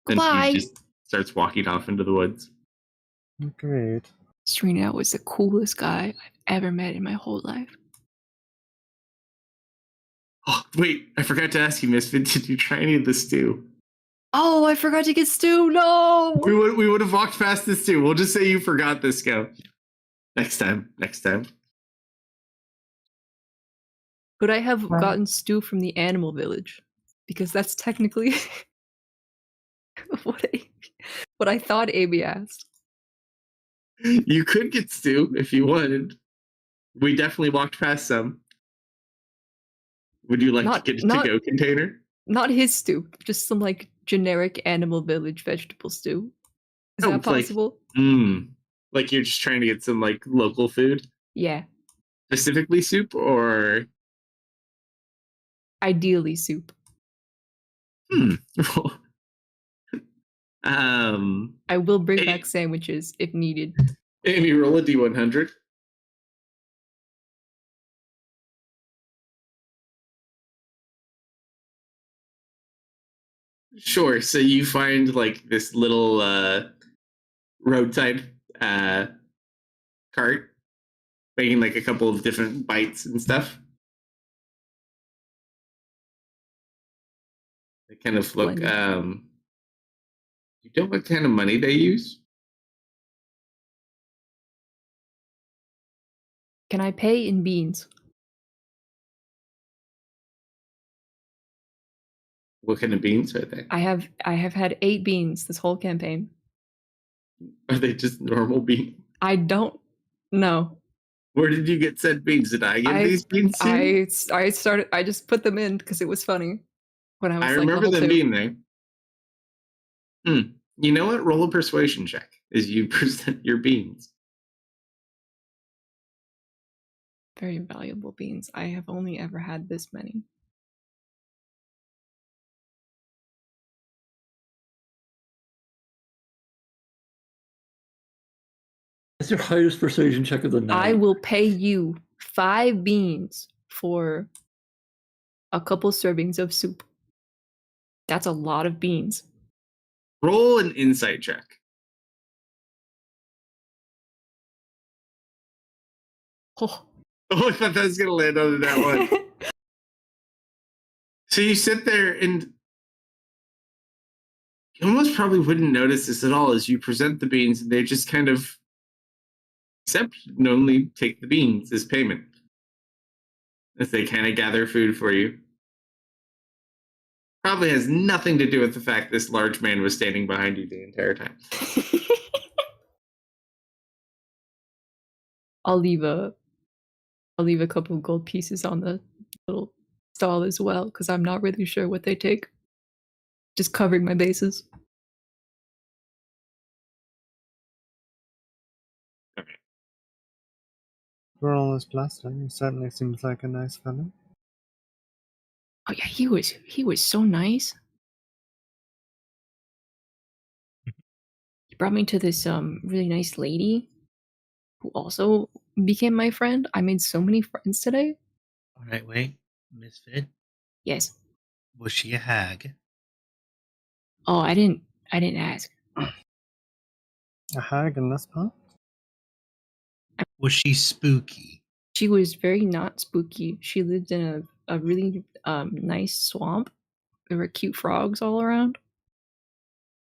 Goodbye. And he just starts walking off into the woods. Great. Serena was the coolest guy I've ever met in my whole life. Oh, wait, I forgot to ask you, Misfit, did you try any of the stew? Oh, I forgot to get stew. No. We would have walked past this too. We'll just say you forgot this, go. Next time. Could I have gotten stew from the animal village? Because that's technically what I thought Amy asked. You could get stew if you wanted. We definitely walked past some. Would you like to get a to-go container? Not his stew, just some like generic animal village vegetable stew. Is that possible? Like you're just trying to get some like local food? Yeah. Specifically soup or ideally soup? I will bring back sandwiches if needed. Amy, roll a D100. Sure. So you find like this little roadside cart, making like a couple of different bites and stuff. They kind of look. You know what kind of money they use? Can I pay in beans? What kind of beans are they? I have had 8 beans this whole campaign. Are they just normal beans? I don't know. Where did you get said beans? Did I get these beans too? I just put them in because it was funny when I was I like remember them 2. being there. You know what? Roll a persuasion check as you present your beans. Very valuable beans. I have only ever had this many. That's your highest persuasion check of the night. I will pay you 5 beans for a couple servings of soup. That's a lot of beans. Roll an insight check. Oh. Oh, I thought that was going to land on that one. So you sit there and you almost probably wouldn't notice this at all as you present the beans and they just kind of accept and only take the beans as payment. As they kind of gather food for you. Probably has nothing to do with the fact this large man was standing behind you the entire time. I'll leave a couple of gold pieces on the little stall as well, because I'm not really sure what they take. Just covering my bases. For all his bluster, he certainly seems like a nice fellow. Oh yeah, he was so nice. He brought me to this really nice lady who also became my friend. I made so many friends today. All right, wait. Misfit, Yes. was she a hag? Oh, I didn't ask. A hag in this part? Was she spooky? She was very not spooky. She lived in a really nice swamp. There were cute frogs all around.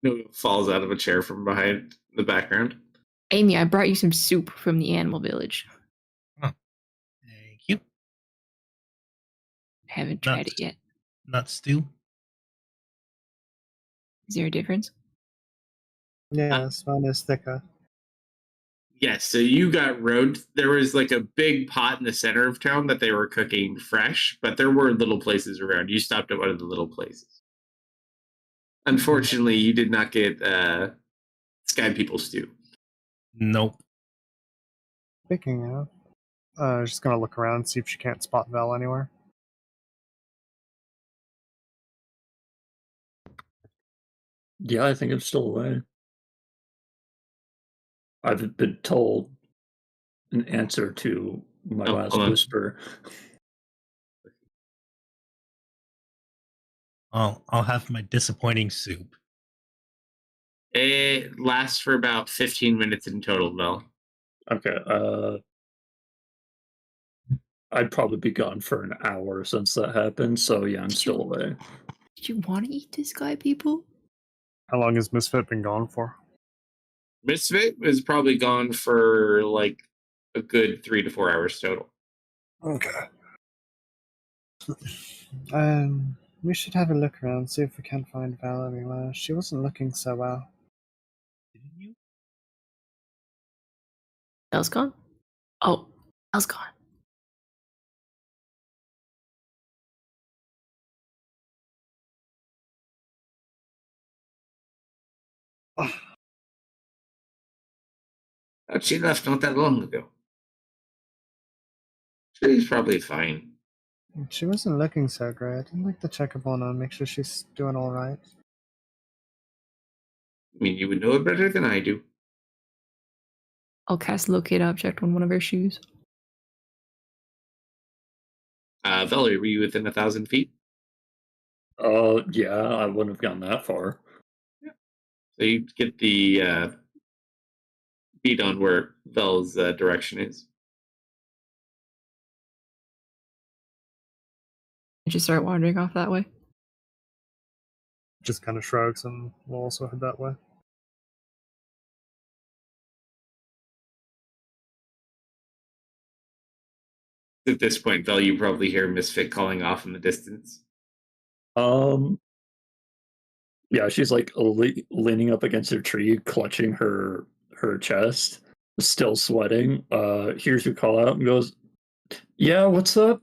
No, falls out of a chair from behind the background. Amy, I brought you some soup from the animal village. Oh, thank you. Haven't tried it yet. Nut stew. Is there a difference? Yes, one is thicker. Yes, so you got road. There was like a big pot in the center of town that they were cooking fresh, but there were little places around. You stopped at one of the little places. Unfortunately, you did not get Sky People stew. Nope. Speaking of, just gonna look around, see if she can't spot Vel anywhere. Yeah, I think I'm still away. I've been told an answer to my last hold on. whisper. I'll have my disappointing soup. It lasts for about 15 minutes in total, Mel. Okay, I'd probably be gone for an hour since that happened, so yeah, I'm still away. Did you want to eat this guy, people? How long has Misfit been gone for? Misfit is probably gone for like a good 3 to 4 hours total. Okay. We should have a look around, see if we can find Val anywhere. She wasn't looking so well. Didn't you? Elle's gone? Oh, Elle's gone. She left not that long ago. She's probably fine. She wasn't looking so great. I'd like to check up on her and make sure she's doing alright. I mean, you would know it better than I do. I'll cast locate object on one of her shoes. Valerie, were you within 1,000 feet? Yeah, I wouldn't have gone that far. So you get the beat on where Vel's direction is. And just start wandering off that way. Just kind of shrugs and will also head that way. At this point, Vel, you probably hear Misfit calling off in the distance. Yeah, she's like leaning up against a tree, clutching her chest, still sweating. Hears you call out and goes, "Yeah, what's up?"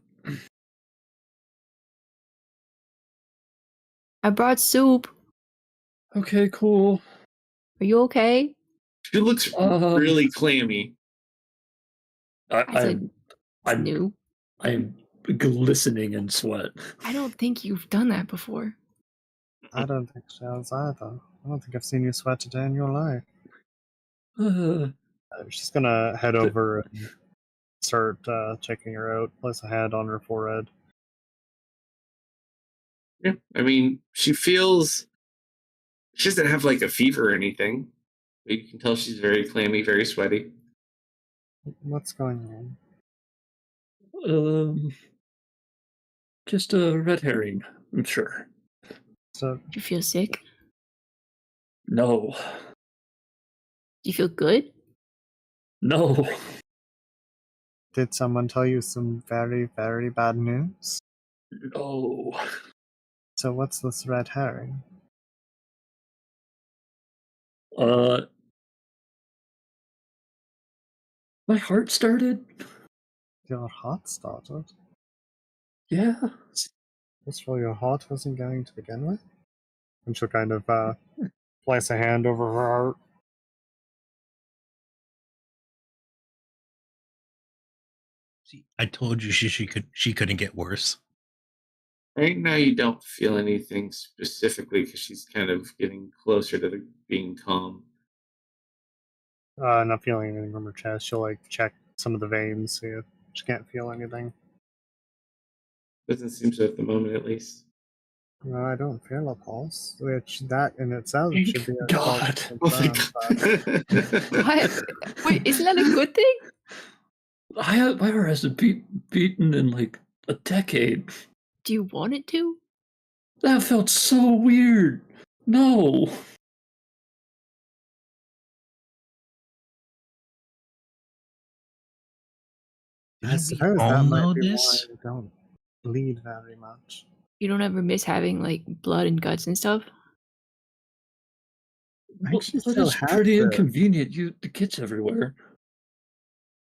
I brought soup. Okay, cool. Are you okay? She looks really clammy. I'm new. I'm glistening in sweat. I don't think you've done that before. I don't think she has either. I don't think I've seen you sweat a day in your life. She's gonna head over and start checking her out. Place a hand on her forehead. Yeah, I mean, she doesn't have like a fever or anything. But you can tell she's very clammy, very sweaty. What's going on? Just a red herring, I'm sure. So Do you feel sick? No. Do you feel good? No. did someone tell you some very, very bad news? No. So what's this red herring? My heart started? Your heart started? Yeah. First of all, your heart wasn't going to begin with? And she'll kind of place a hand over her heart. See, I told you she couldn't get worse. Right now, you don't feel anything specifically because she's kind of getting closer to being calm. Not feeling anything from her chest. She'll like check some of the veins, see if she can't feel anything. Doesn't seem so at the moment, at least. No, I don't feel a pulse, which that in itself Thank should be a God. cause of concern, but What? Wait, isn't that a good thing? My heart hasn't beaten in like a decade. Do you want it to? That felt so weird. No. I suppose all that know might be this? why I don't bleed very much. You don't ever miss having like blood and guts and stuff? Actually, Blood still is have pretty the- inconvenient. It gets everywhere.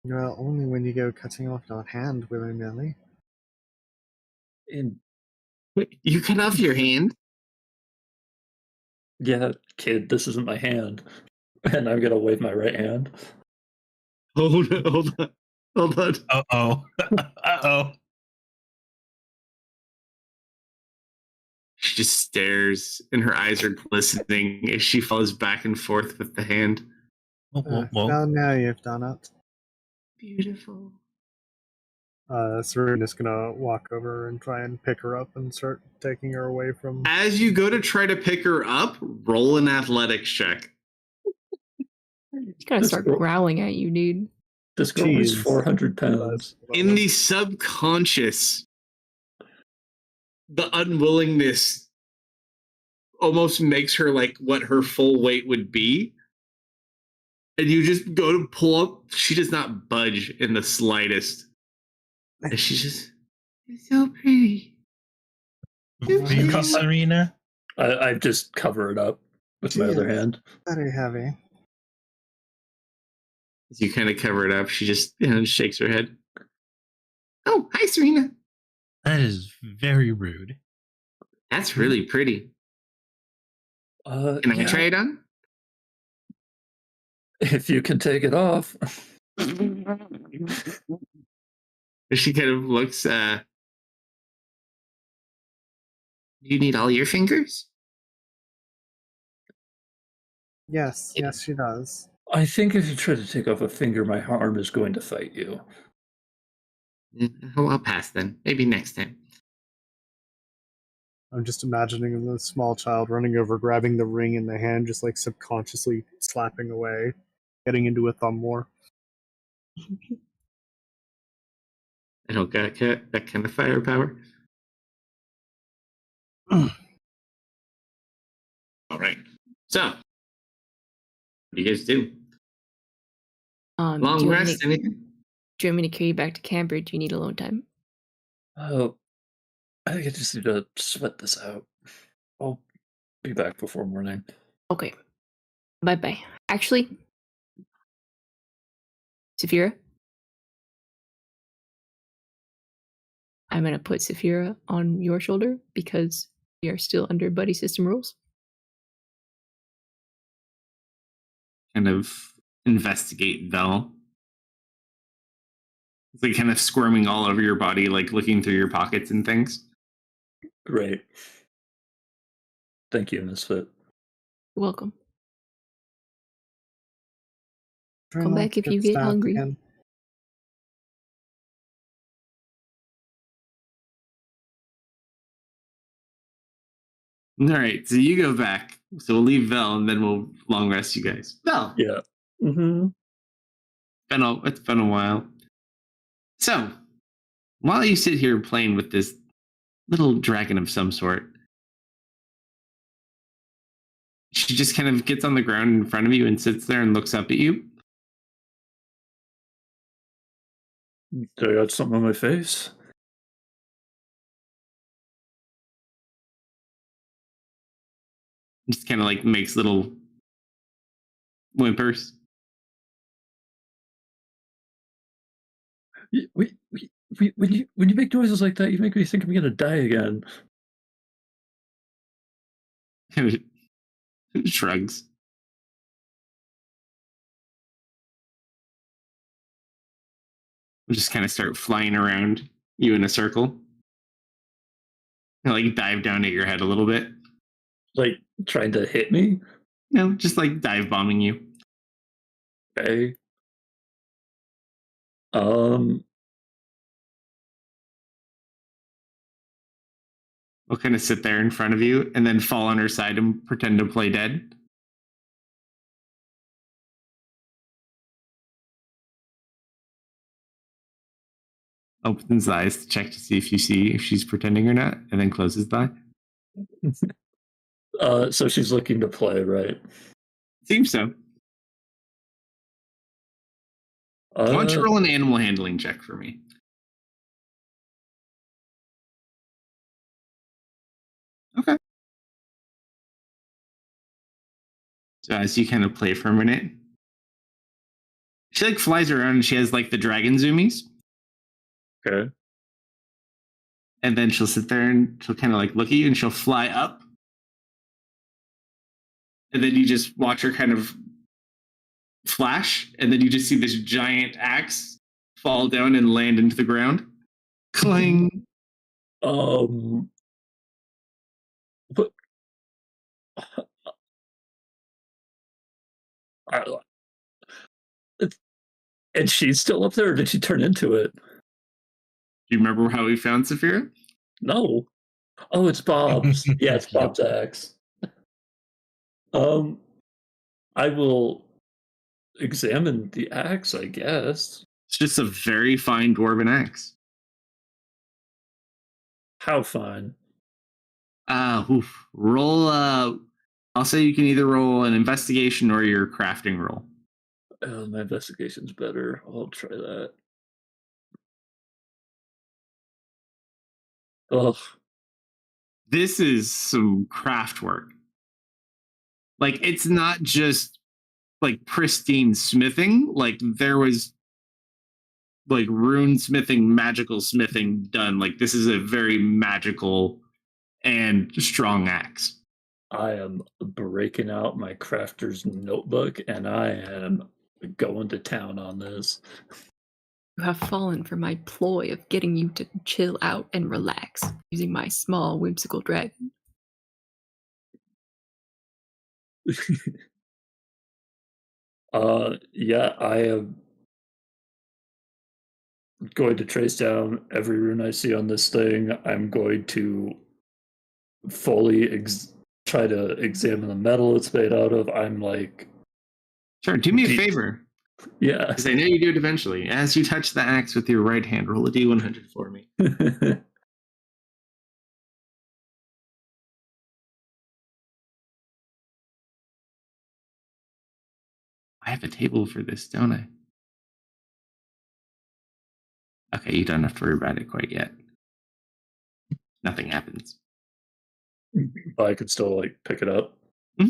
Well, only when you go cutting off your hand willy-nilly. And Wait, you cut off your hand? yeah, kid, this isn't my hand. And I'm gonna wave my right hand. Hold on. Hold on. Uh-oh. Uh-oh. She just stares, and her eyes are glistening as she follows back and forth with the hand. Whoa. Well, now you've done it. Beautiful. Serena's gonna walk over and try and pick her up and start taking her away from. As you go to try to pick her up, roll an athletics check. He's gonna This start girl- growling at you, dude. This girl weighs Jeez. 400 pounds. In the subconscious, the unwillingness almost makes her like what her full weight would be. And you just go to pull up. She does not budge in the slightest. And she's just, you're so pretty. Really, Serena? I just cover it up with my other Jeez. hand. Very heavy. As you kind of cover it up, she just shakes her head. Oh, hi, Serena. That is very rude. That's really pretty. Can I Yeah, try it on? if you can take it off. She kind of looks, do you need all your fingers? Yes, yes, she does. I think if you try to take off a finger, my arm is going to fight you. Oh, I'll pass then. Maybe next time. I'm just imagining the small child running over, grabbing the ring in the hand, just like subconsciously slapping away, getting into a thumb war. I don't got that kind of firepower. Mm. All right. So, what do you guys do? Do Long you want me rest, to, anything? do you want me to carry you back to camp, or do you need alone time? Oh, I think I just need to sweat this out. I'll be back before morning. Okay. Bye-bye. Actually, Saphira, I'm gonna put Saphira on your shoulder because we are still under buddy system rules. Kind of investigate Vel. It's like kind of squirming all over your body, like looking through your pockets and things. Great. Thank you, Misfit. You're welcome. Try Come not back to if you get stabbed hungry. again. All right, so you go back. So we'll leave Vel, and then we'll long rest you guys. Vel, Yeah. Mm-hmm. it's been a while. So while you sit here playing with this little dragon of some sort, she just kind of gets on the ground in front of you and sits there and looks up at you. Do I got something on my face? Just kind of like makes little whimpers. When you make noises like that, you make me think I'm gonna die again. Shrugs. We'll just kind of start flying around you in a circle. And like dive down at your head a little bit. Like trying to hit me. No, just like dive bombing you. Okay. We'll kind of sit there in front of you and then fall on her side and pretend to play dead. Opens the eyes to check to see if she's pretending or not, and then closes the eye. So she's looking to play, right? Seems so. Why don't you roll an animal handling check for me? Okay. So as you kind of play for a minute, she like flies around and she has like the dragon zoomies. Okay. And then she'll sit there and she'll kind of like look at you and she'll fly up. And then you just watch her kind of flash. And then you just see this giant axe fall down and land into the ground. Cling. But and she's still up there, or did she turn into it? Do you remember how we found Saphira? No. Oh, it's Bob's. Yeah, it's Bob's axe. I will examine the axe, I guess. It's just a very fine dwarven axe. How fine? Roll. I'll say you can either roll an investigation or your crafting roll. My investigation's better. I'll try that. Ugh. This is some craft work. Like, it's not just like pristine smithing. Like, there was like rune smithing, magical smithing done. Like, this is a very magical and strong axe. I am breaking out my crafter's notebook and I am going to town on this. You have fallen for my ploy of getting you to chill out and relax using my small, whimsical dragon. Yeah, I am going to trace down every rune I see on this thing. I'm going to fully try to examine the metal it's made out of. I'm like, Sure, do me a favor. Yeah. Because I know you do it eventually. As you touch the axe with your right hand, roll a d100 for me. I have a table for this, don't I? Okay, you don't have to worry about it quite yet. Nothing happens. But I could still like pick it up. Mm-hmm.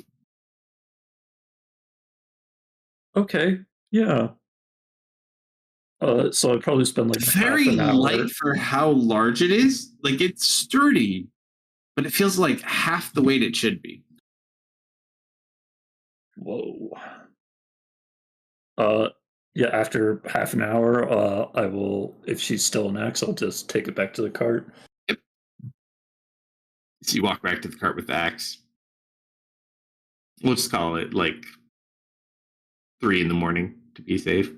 Okay, yeah. So I'd probably spend like Very half an hour. light for how large it is. Like, it's sturdy, but it feels like half the weight it should be. Whoa. Yeah, after half an hour, I will, if she's still an axe, I'll just take it back to the cart. Yep. So you walk back to the cart with the axe. We'll just call it like 3 in the morning to be safe.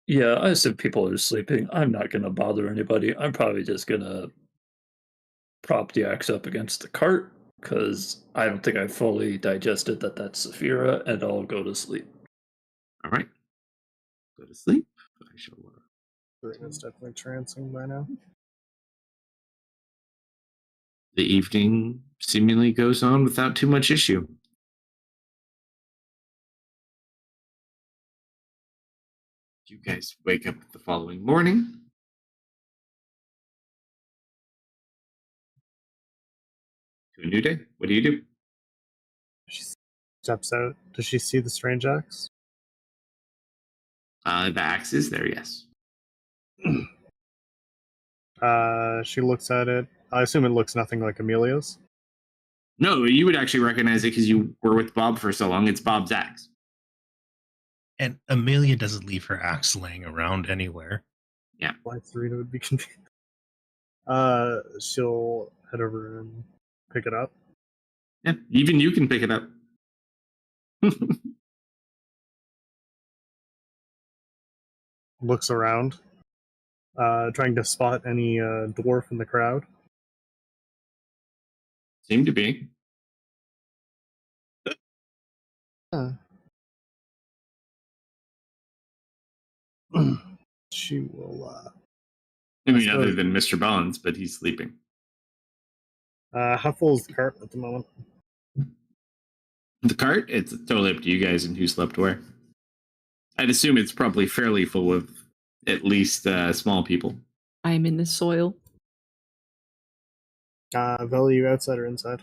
Yeah, I assume people are sleeping. I'm not going to bother anybody. I'm probably just going to prop the axe up against the cart because I don't think I fully digested that that's Saphira, and I'll go to sleep. All right. Go to sleep. I shall. Serena's definitely trancing by now. The evening seemingly goes on without too much issue. You guys wake up the following morning. To a new day. What do you do? She steps out. Does she see the strange axe? The axe is there, yes. She looks at it. I assume it looks nothing like Amelia's. No, you would actually recognize it because you were with Bob for so long. It's Bob's axe. And Amelia doesn't leave her axe laying around anywhere. Why Serena would be confused. She'll head over and pick it up. Yeah, even you can pick it up. Looks around, trying to spot any dwarf in the crowd. Seem to be. She will. I mean, suppose- other than Mr. Bonds, but he's sleeping. How full is the cart at the moment? The cart, it's totally up to you guys and who slept where. I'd assume it's probably fairly full of at least small people. I'm in the soil. Vel, you outside or inside?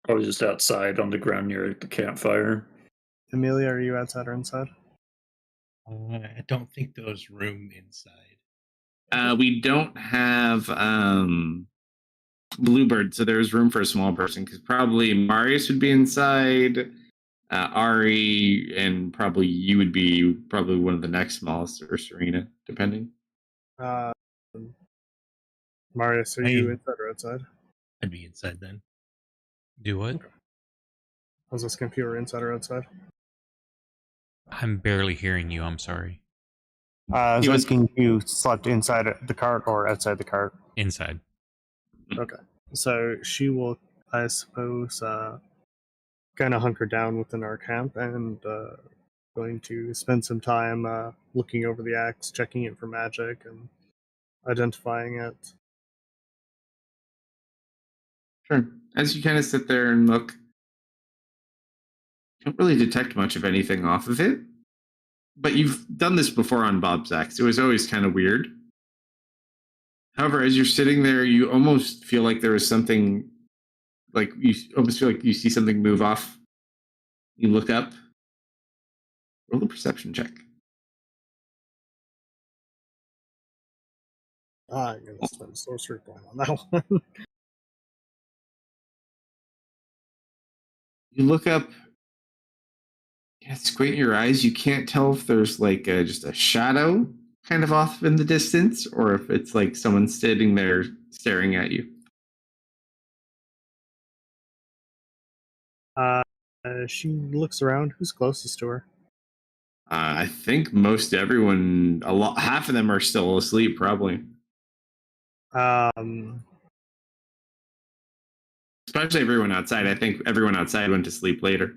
I was just outside on the ground near the campfire. Amelia, are you outside or inside? I don't think there's room inside. We don't have Bluebird, so there's room for a small person because probably Marius would be inside, Ari, and probably you would be probably one of the next smallest, or Serena, depending. Marius, are you inside or outside? I'd be inside then. Do what? Okay. I was asking if you were inside or outside. I'm barely hearing you. I'm sorry. I was He was- asking if you slept inside the cart or outside the cart. Inside. Okay. So she will, I suppose, kind of hunker down within our camp and going to spend some time looking over the axe, checking it for magic, and identifying it. Sure. As you kind of sit there and look, you don't really detect much of anything off of it. But you've done this before on Bob's axe. It was always kind of weird. However, as you're sitting there, you almost feel like there was something, like you almost feel like you see something move off. You look up. Roll a perception check. I'm going to spend a sorcery point on that one. You look up. Yeah, squint your eyes. You can't tell if there's like just a shadow kind of off in the distance, or if it's like someone sitting there staring at you. She looks around. Who's closest to her? I think most everyone, half of them are still asleep, probably. Especially everyone outside. I think everyone outside went to sleep later.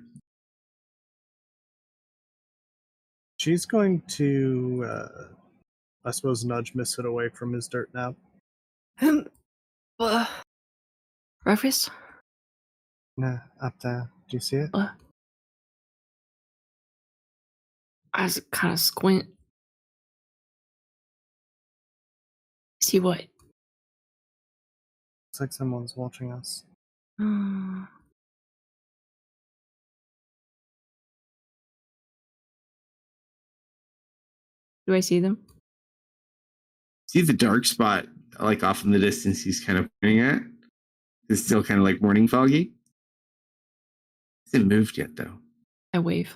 She's going to, I suppose, nudge Misfit away from his dirt nap. Breakfast? Nah, up there. Do you see it? I was kind of squint. See what? It's like someone's watching us. Uh, Do I see them? See the dark spot, like off in the distance he's kind of pointing at? It's still kind of like morning foggy. Hasn't moved yet, though. I wave.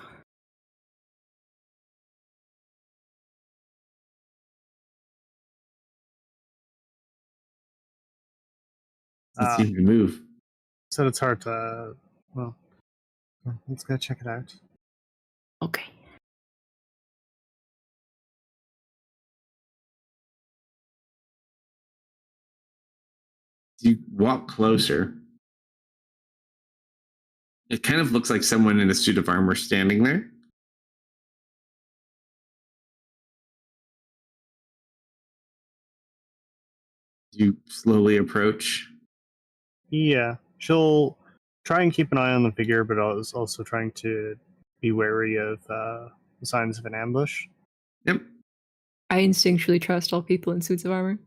Doesn't seem to move. So it's hard to, well, let's go check it out. Okay. You walk closer. It kind of looks like someone in a suit of armor standing there. You slowly approach. Yeah, she'll try and keep an eye on the figure, but also trying to be wary of signs of an ambush. Yep. I instinctually trust all people in suits of armor.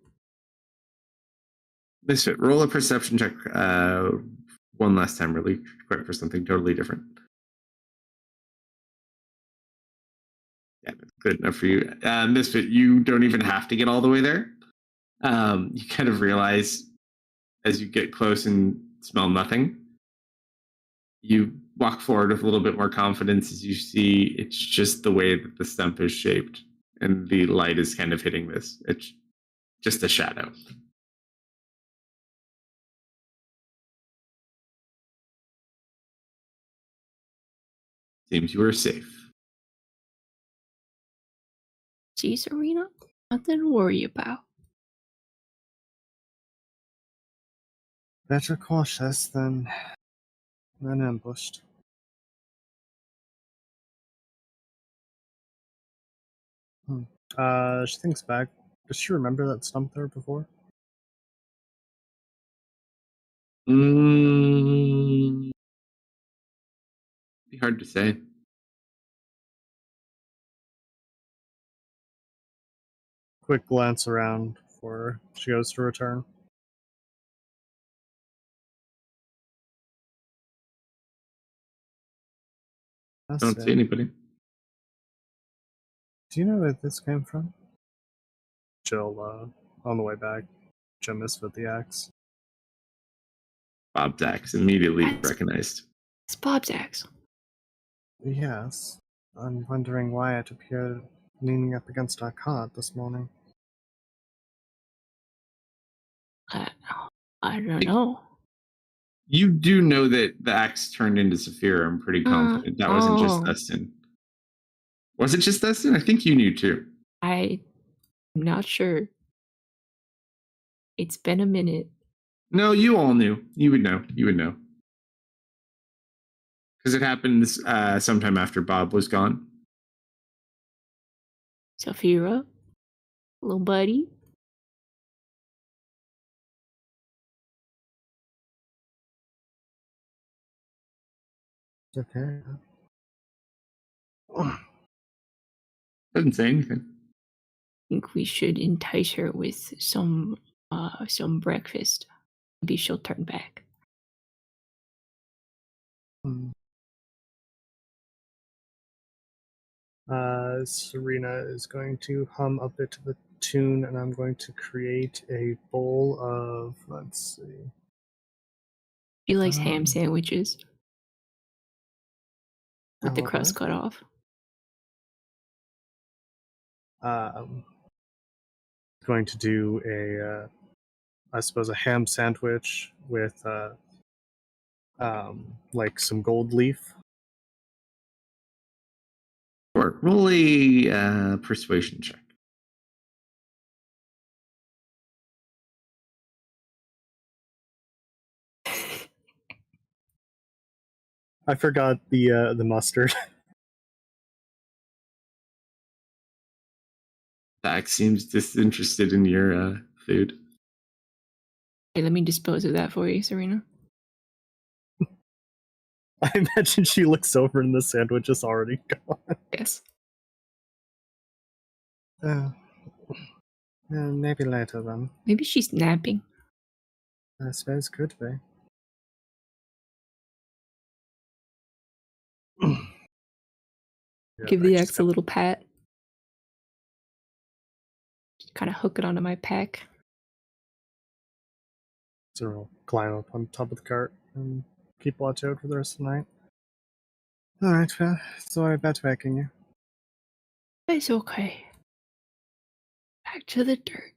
Misfit, roll a perception check one last time, really quick for something totally different. Yeah, that's good enough for you. Misfit, you don't even have to get all the way there. You kind of realize as you get close and smell nothing, you walk forward with a little bit more confidence as you see it's just the way that the stump is shaped and the light is kind of hitting this. It's just a shadow. Seems you are safe. See, Serena? Nothing to worry about. Better cautious than ambushed. She thinks back. Does she remember that stump there before? Be hard to say. Quick glance around before she goes to return. Don't see anybody. Do you know where this came from? She'll, on the way back, she'll misfit the axe. Bob's axe immediately That's- recognized. It's Bob's axe. Yes. I'm wondering why it appeared leaning up against our cart this morning. I don't know. You do know that the axe turned into Saphira. I'm pretty confident that wasn't just oh. Dustin. Was it just Dustin? I think you knew too. I'm not sure. It's been a minute. No, you all knew. You would know. You would know. Because it happened sometime after Bob was gone. Safira? Little buddy? It's okay. Doesn't say anything. I think we should entice her with some breakfast. Maybe she'll turn back. Serena is going to hum a bit of a tune, and I'm going to create a bowl of, let's see. She likes ham sandwiches with the Oh, crust cut off. Going to do I suppose a ham sandwich with like some gold leaf. Or roll a persuasion check. I forgot the mustard. Zach seems disinterested in your food. Hey, let me dispose of that for you, Serena. I imagine she looks over and the sandwich is already gone. Yes. Maybe later then. Maybe she's napping. I suppose could be. Give the axe a little pat. Kind of hook it onto my pack. So we'll climb up on top of the cart and keep watch out for the rest of the night. Alright, well, sorry about waking you. It's okay. Back to the dirt.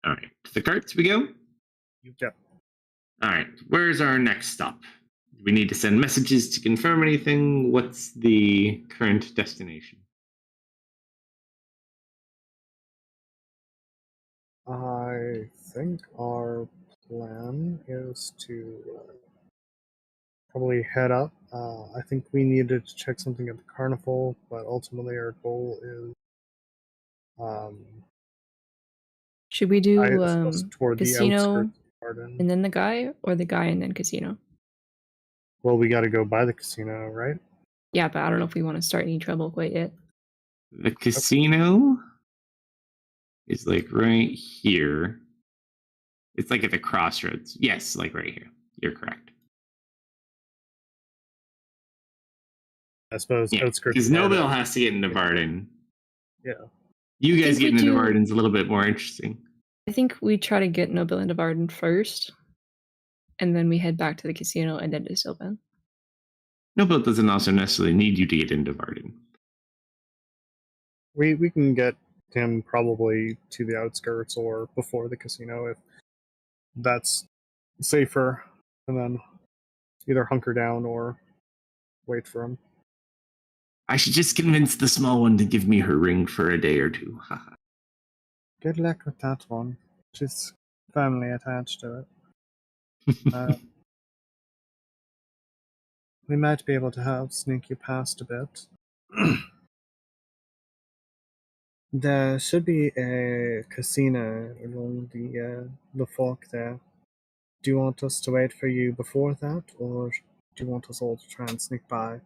All right. To the carts we go? You go. All right. Where's our next stop? Do we need to send messages to confirm anything? What's the current destination? I think our plan is to probably head up. I think we needed to check something at the carnival, but ultimately our goal is, Should we I do suppose, toward the outskirts casino of Arden. and then the guy, or the guy and then casino? Well, we got to go by the casino, right? Yeah, but I don't know if we want to start any trouble quite yet. The casino is like right here. It's like at the crossroads. Yes, like right here. You're correct. I suppose Yeah, outskirts because of Nobel Arden. has to get into Varden. Yeah. You guys think we getting into do- Varden's a little bit more interesting. I think we try to get Noble into Varden first, and then we head back to the casino and then to Sylvan. Nobel doesn't also necessarily need you to get into Varden. We can get him probably to the outskirts or before the casino if that's safer, and then either hunker down or wait for him. I should just convince the small one to give me her ring for a day or two. Good luck with that one. She's firmly attached to it. We might be able to help sneak you past a bit. There should be a casino along the fork there. Do you want us to wait for you before that, or do you want us all to try and sneak by,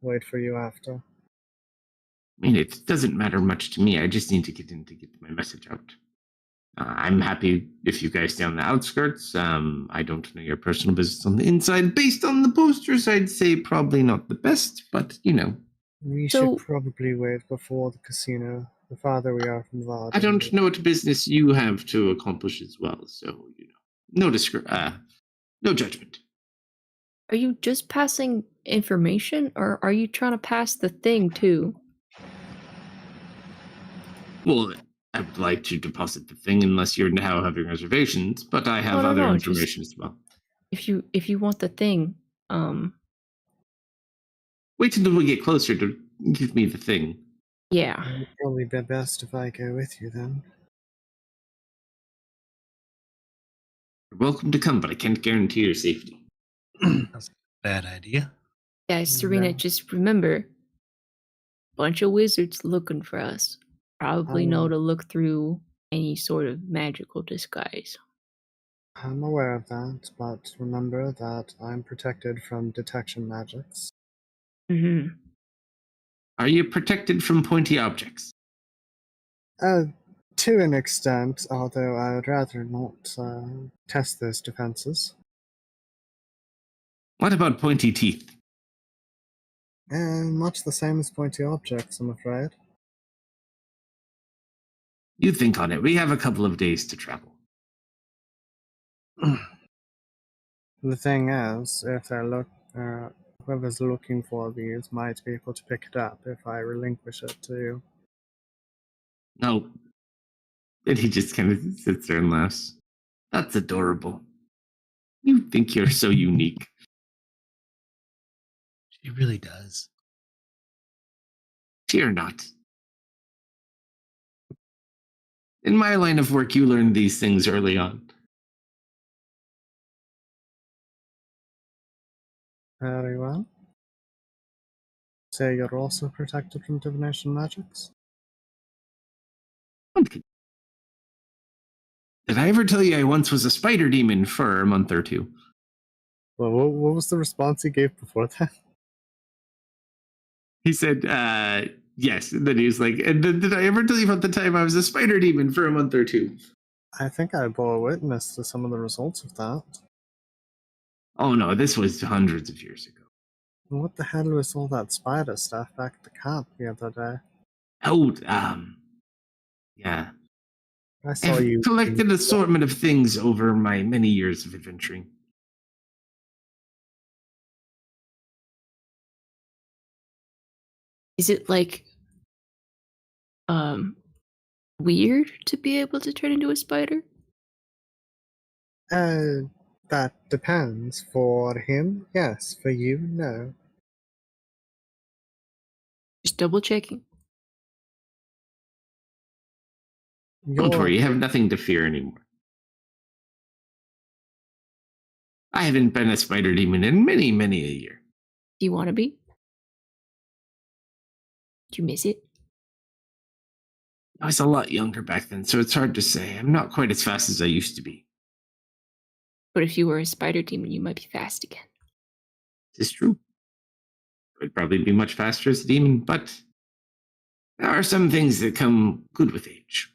wait for you after? I mean, it doesn't matter much to me. I just need to get in to get my message out. I'm happy if you guys stay on the outskirts. I don't know your personal business on the inside. Based on the posters, I'd say probably not the best, but you know. We So- should probably wait before the casino. The farther we are from Varden. I don't know what business you have to accomplish as well, so you know, no judgment. Are you just passing information, or are you trying to pass the thing too? Well, I would like to deposit the thing unless you're now having reservations, but I have No, other just- information as well. If you want the thing, Wait until we get closer to give me the thing. yeah. It would probably be best if I go with you then. You're welcome to come, but I can't guarantee your safety. Bad idea. Guys, Serena, Yeah. just remember, bunch of wizards looking for us. Probably know to look through any sort of magical disguise. I'm aware of that, but remember that I'm protected from detection magics. Mm-hmm. Are you protected from pointy objects? To an extent, although I would rather not test those defenses. What about pointy teeth? Much the same as pointy objects, I'm afraid. You think on it. We have a couple of days to travel. The thing is, if whoever's looking for these might be able to pick it up if I relinquish it to you. No. And he just kind of sits there and laughs. That's adorable. You think you're so unique. She really does. Fear not. In my line of work, you learn these things early on. Very well. So you're also protected from divination magics? Did I ever tell you I once was a spider demon for a month or two? Well, what was the response he gave before that? He said, yes. And then he was like, and did I ever tell you about the time I was a spider demon for a month or two? I think I bore witness to some of the results of that. Oh no, this was hundreds of years ago. What the hell was all that spider stuff back at the camp the other day? Oh, yeah. I saw I've you collected an assortment of things over my many years of adventuring. Is it like weird to be able to turn into a spider? That depends. For him, yes. For you, no. Just double checking. Don't You're worry, you have nothing to fear anymore. I haven't been a spider demon in many, many a year. Do you want to be? Do you miss it? I was a lot younger back then, so it's hard to say. I'm not quite as fast as I used to be. But if you were a spider demon, you might be fast again. It's true. I'd probably be much faster as a demon, but there are some things that come good with age.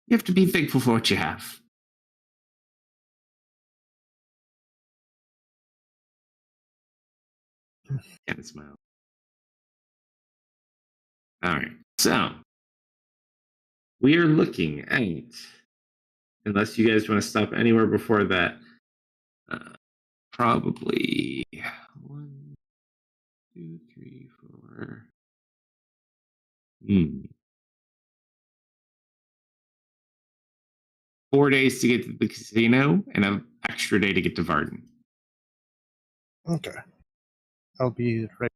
You have to be thankful for what you have. Kind of smile. All right, so we are looking at, unless you guys want to stop anywhere before that, probably 1, 2, 3, 4. 4 days to get to the casino and an extra day to get to Varden. okay. I'll be right.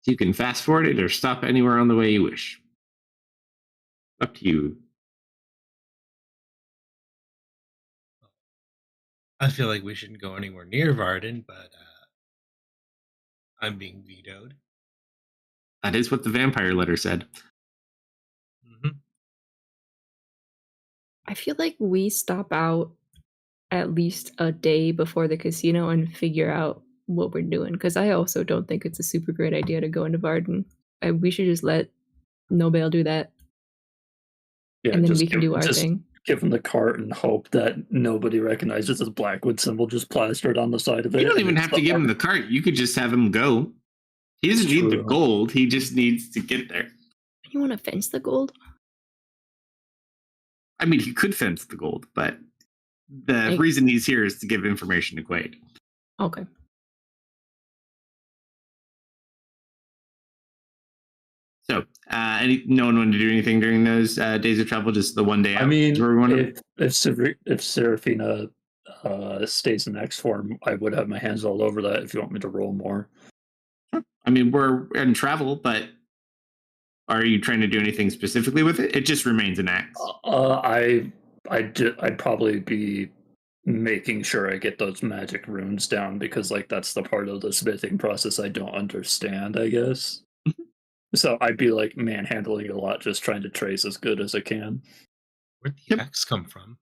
So you can fast forward it or stop anywhere on the way you wish. Up to you. I feel like we shouldn't go anywhere near Varden, but I'm being vetoed. That is what the vampire letter said. I feel like we stop out at least a day before the casino and figure out what we're doing. Because I also don't think it's a super great idea to go into Varden. We should just let Nobel do that, Yeah, and then just we can do our just thing. give him the cart and hope that nobody recognizes his Blackwood symbol just plastered on the side of it. You don't and even it's have to give him the cart. You could just have him go. He doesn't It's need the true. gold. He just needs to get there. You want to fence the gold? I mean, he could fence the gold, but the reason he's here is to give information to Quaid. Okay. So, no one wanted to do anything during those days of travel, just the one day out? I mean, is where we wanted- if Seraphina stays in X form, I would have my hands all over that if you want me to roll more. I mean, we're in travel, but are you trying to do anything specifically with it? It just remains an axe. I'd probably be making sure I get those magic runes down because, like, that's the part of the smithing process I don't understand, I guess. So I'd be like manhandling it a lot, just trying to trace as good as I can. Where'd the X come from?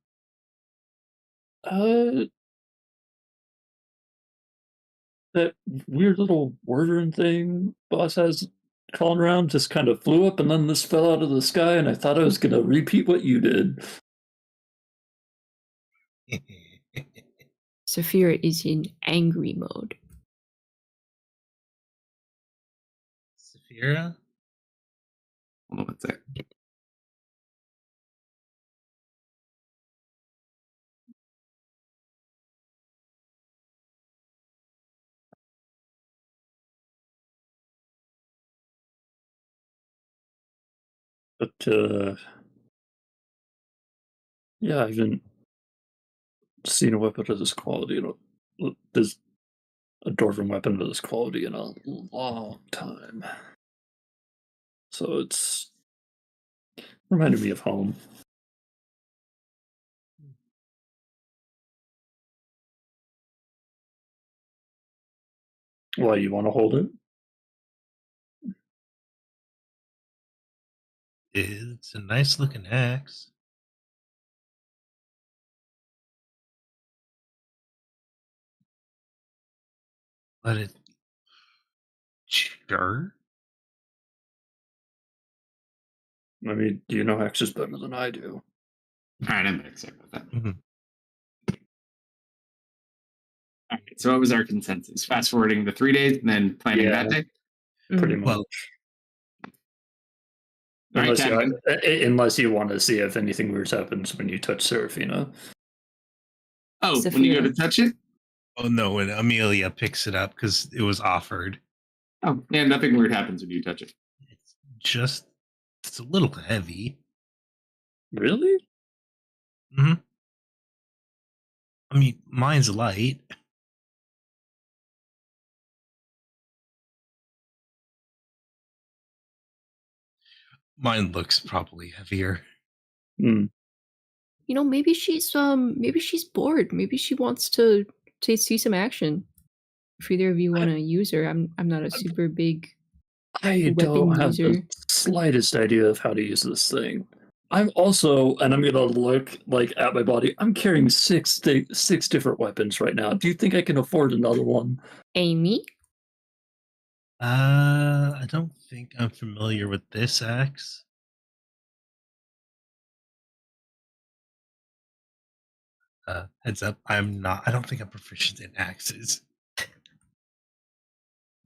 That weird little wyvern thing boss has crawling around just kind of flew up, and then this fell out of the sky, and I thought I was gonna repeat what you did. Saphira is in angry mode. Saphira? Hold on one sec. But yeah, I haven't seen a weapon of this quality there's a dwarven weapon of this quality in a long time. So it's reminded me of home. Why, you want to hold it? It's a nice looking axe. But it. Sure. I mean, do you know axes better than I do? All right, I'm excited about that. Mm-hmm. All right, so what was our consensus? Fast forwarding the 3 days and then planning that day? Pretty Mhm. much. Well, All right, Unless you want to see if anything weird happens when you touch Seraphina. Oh, when you go to Saphira. touch it? oh no, when Amelia picks it up because it was offered. Oh, yeah, nothing weird happens when you touch it. It's a little heavy. Really? Mm-hmm. I mean, mine's light. Mine looks probably heavier. Hmm. You know, maybe she's bored. Maybe she wants to see some action. If either of you want to use her, I'm not a super big I weapon don't have the user. slightest idea of how to use this thing. I'm also, and I'm gonna look like at my body. I'm carrying six different weapons right now. Do you think I can afford another one? Amy, I don't think I'm familiar with this axe. Heads up, I'm not. I don't think I'm proficient in axes.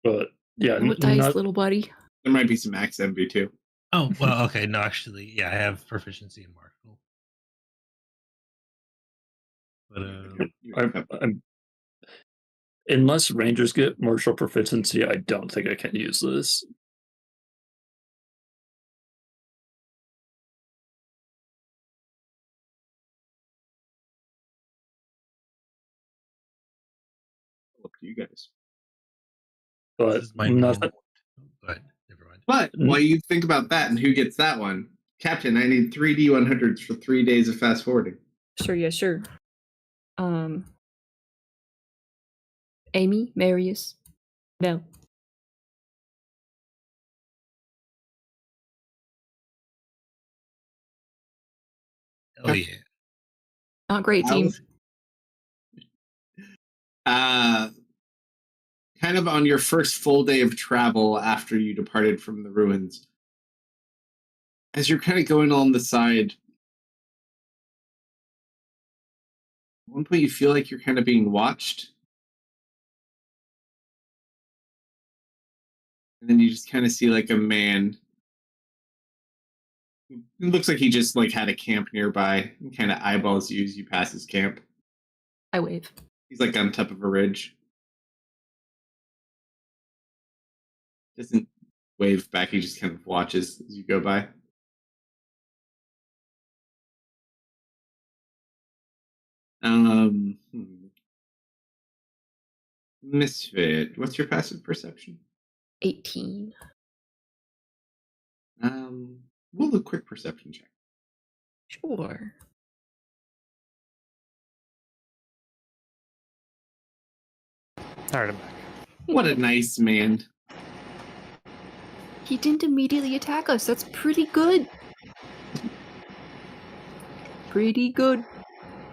But yeah, roll with dice, not. little buddy. There might be some axe envy too. Oh well, okay. No, actually, yeah, I have proficiency in martial. But I'm, unless rangers get martial proficiency, I don't think I can use this. Up to you guys. But this is my nothing. normal. Go ahead. Never mind. But while you think about that and who gets that one, Captain, I need 3D100s for 3 days of fast forwarding. Sure, yeah, sure. Amy, Marius, no. Oh yeah. Not great, team. Kind of on your first full day of travel after you departed from the ruins, as you're kind of going on the side, at one point you feel like you're kind of being watched. And then you just kind of see like a man. It looks like he just like had a camp nearby and kind of eyeballs you as you pass his camp. I wave. He's like on top of a ridge. Doesn't wave back, he just kind of watches as you go by. Misfit, what's your passive perception? 18. We'll do a quick perception check. Sure. All right, I'm back. What a nice man. He didn't immediately attack us. That's pretty good. Pretty good.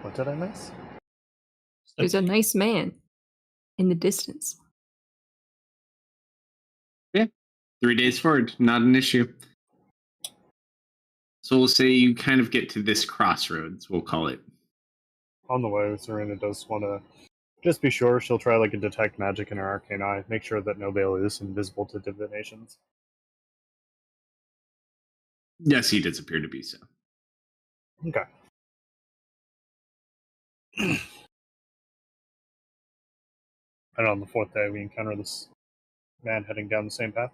What did I miss? There's a nice man in the distance. Yeah. 3 days forward, not an issue. So we'll say you kind of get to this crossroads, we'll call it. On the way, Serena does want to just be sure. She'll try like a detect magic in her arcane eye, make sure that no veil is invisible to divinations. Yes, he does appear to be so. Okay. And on the fourth day, we encounter this man heading down the same path.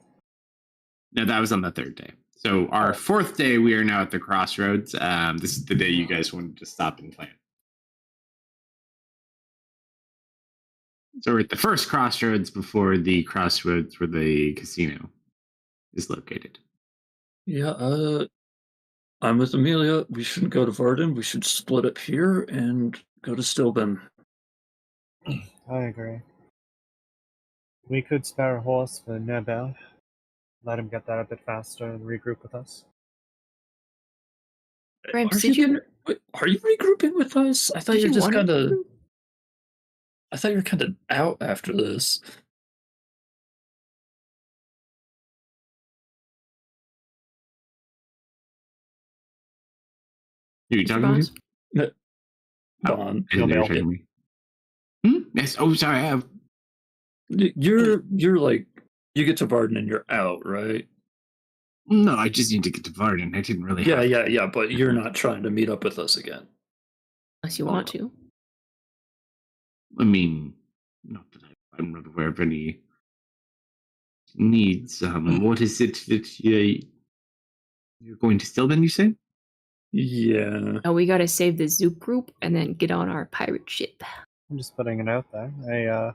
No, that was on the third day. So our fourth day, we are now at the crossroads. This is the day you guys wanted to stop and plan. So we're at the first crossroads before the crossroads where the casino is located. Yeah, I'm with Amelia. We shouldn't go to Varden. We should split up here and go to Stilben. I agree. We could spare a horse for Nebel. Let him get that a bit faster and regroup with us. Gramps, Are you regrouping with us? I thought did you were just wanna kind of. regroup? I thought you were kind of out after this. Who are you Mr. talking Bonds? to? Bon, I didn't Nobel. understand me. Yes. Oh, sorry. you're like you get to Varden and you're out, right? No, I just need to get to Varden. I didn't really. Yeah. But you're not trying to meet up with us again. Unless you want to. I mean, not that I'm not aware of any needs. What is it that you're going to Stilben, you say? Yeah. Oh, we gotta save the Zoop group and then get on our pirate ship. I'm just putting it out there.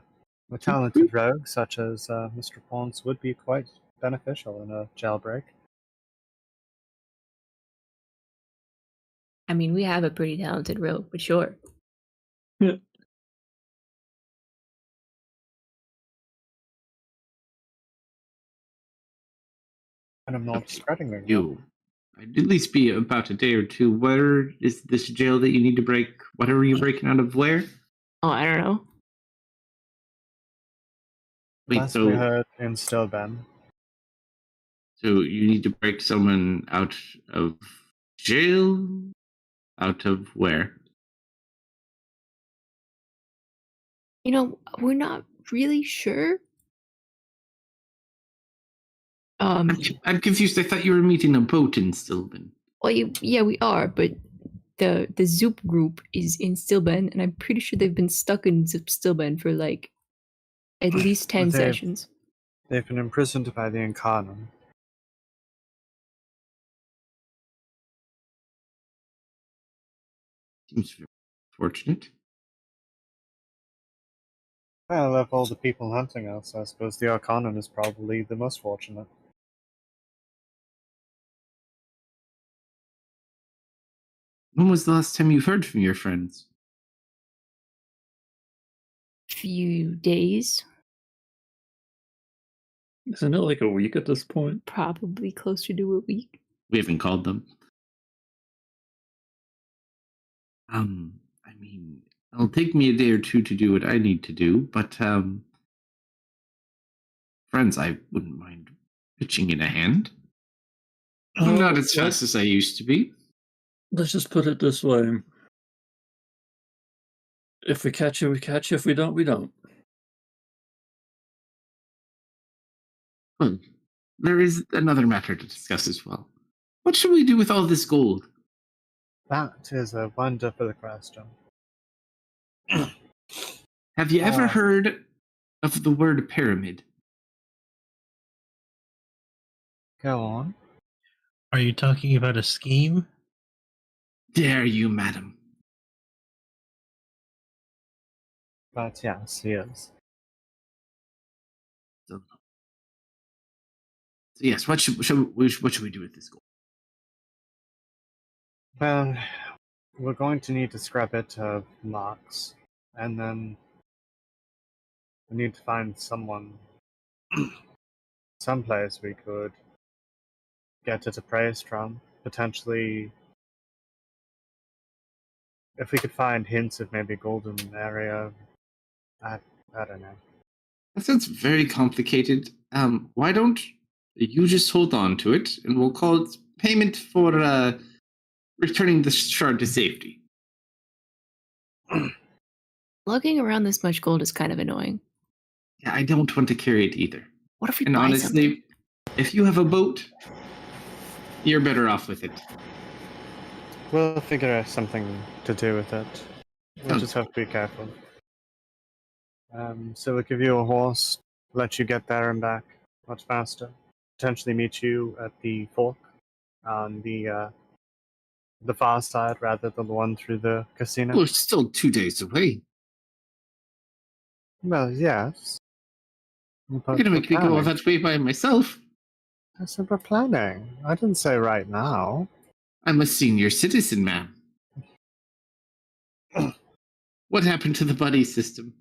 A talented rogue such as Mr. Pons would be quite beneficial in a jailbreak. I mean, we have a pretty talented rogue, but sure. Yeah. And I'm not spreading it. You. I'd at least be about a day or two. Where is this jail that you need to break? What are you breaking out of where? Oh, I don't know. Wait, Last so we heard in Stillben. so you need to break someone out of jail? Out of where? You know, we're not really sure. I'm confused. I thought you were meeting a boat in Stilben. Well, yeah, we are, but the Zoop group is in Stillben, and I'm pretty sure they've been stuck in Stillben for like at least 10 sessions. They've been imprisoned by the Incarnate. Seems very fortunate. Well, of all the people hunting us, I suppose the Arcanon is probably the most fortunate. When was the last time you heard from your friends? Few days, Isn't it like a week at this point? probably closer to a week. We haven't called them. I mean, it'll take me a day or two to do what I need to do, but friends, I wouldn't mind pitching in a hand. I'm not as fast as I used to be. Let's just put it this way. If we catch you, we catch you. If we don't, we don't. Well, there is another matter to discuss as well. What should we do with all this gold? That is a wonderful question. Have you ever heard of the word pyramid? Go on. Are you talking about a scheme? Dare you, madam? But yes, he is. So yes, what should we do with this gold? Well, we're going to need to scrap it to marks, and then we need to find someone, someplace we could get it appraised from. Potentially, if we could find hints of maybe golden area, I don't know. That sounds very complicated. Why don't you just hold on to it, and we'll call it payment for returning the shard to safety. Lugging around this much gold is kind of annoying. Yeah, I don't want to carry it either. What if we And buy honestly, something? if you have a boat, you're better off with it. We'll figure out something to do with it. We'll Oh. just have to be careful. So we'll give you a horse, let you get there and back much faster. Potentially meet you at the fork on the far side rather than the one through the casino. Well, it's still 2 days away. Well, yes. You're gonna make me go all that way by myself. I said we're planning. I didn't say right now. I'm a senior citizen, ma'am. What happened to the buddy system?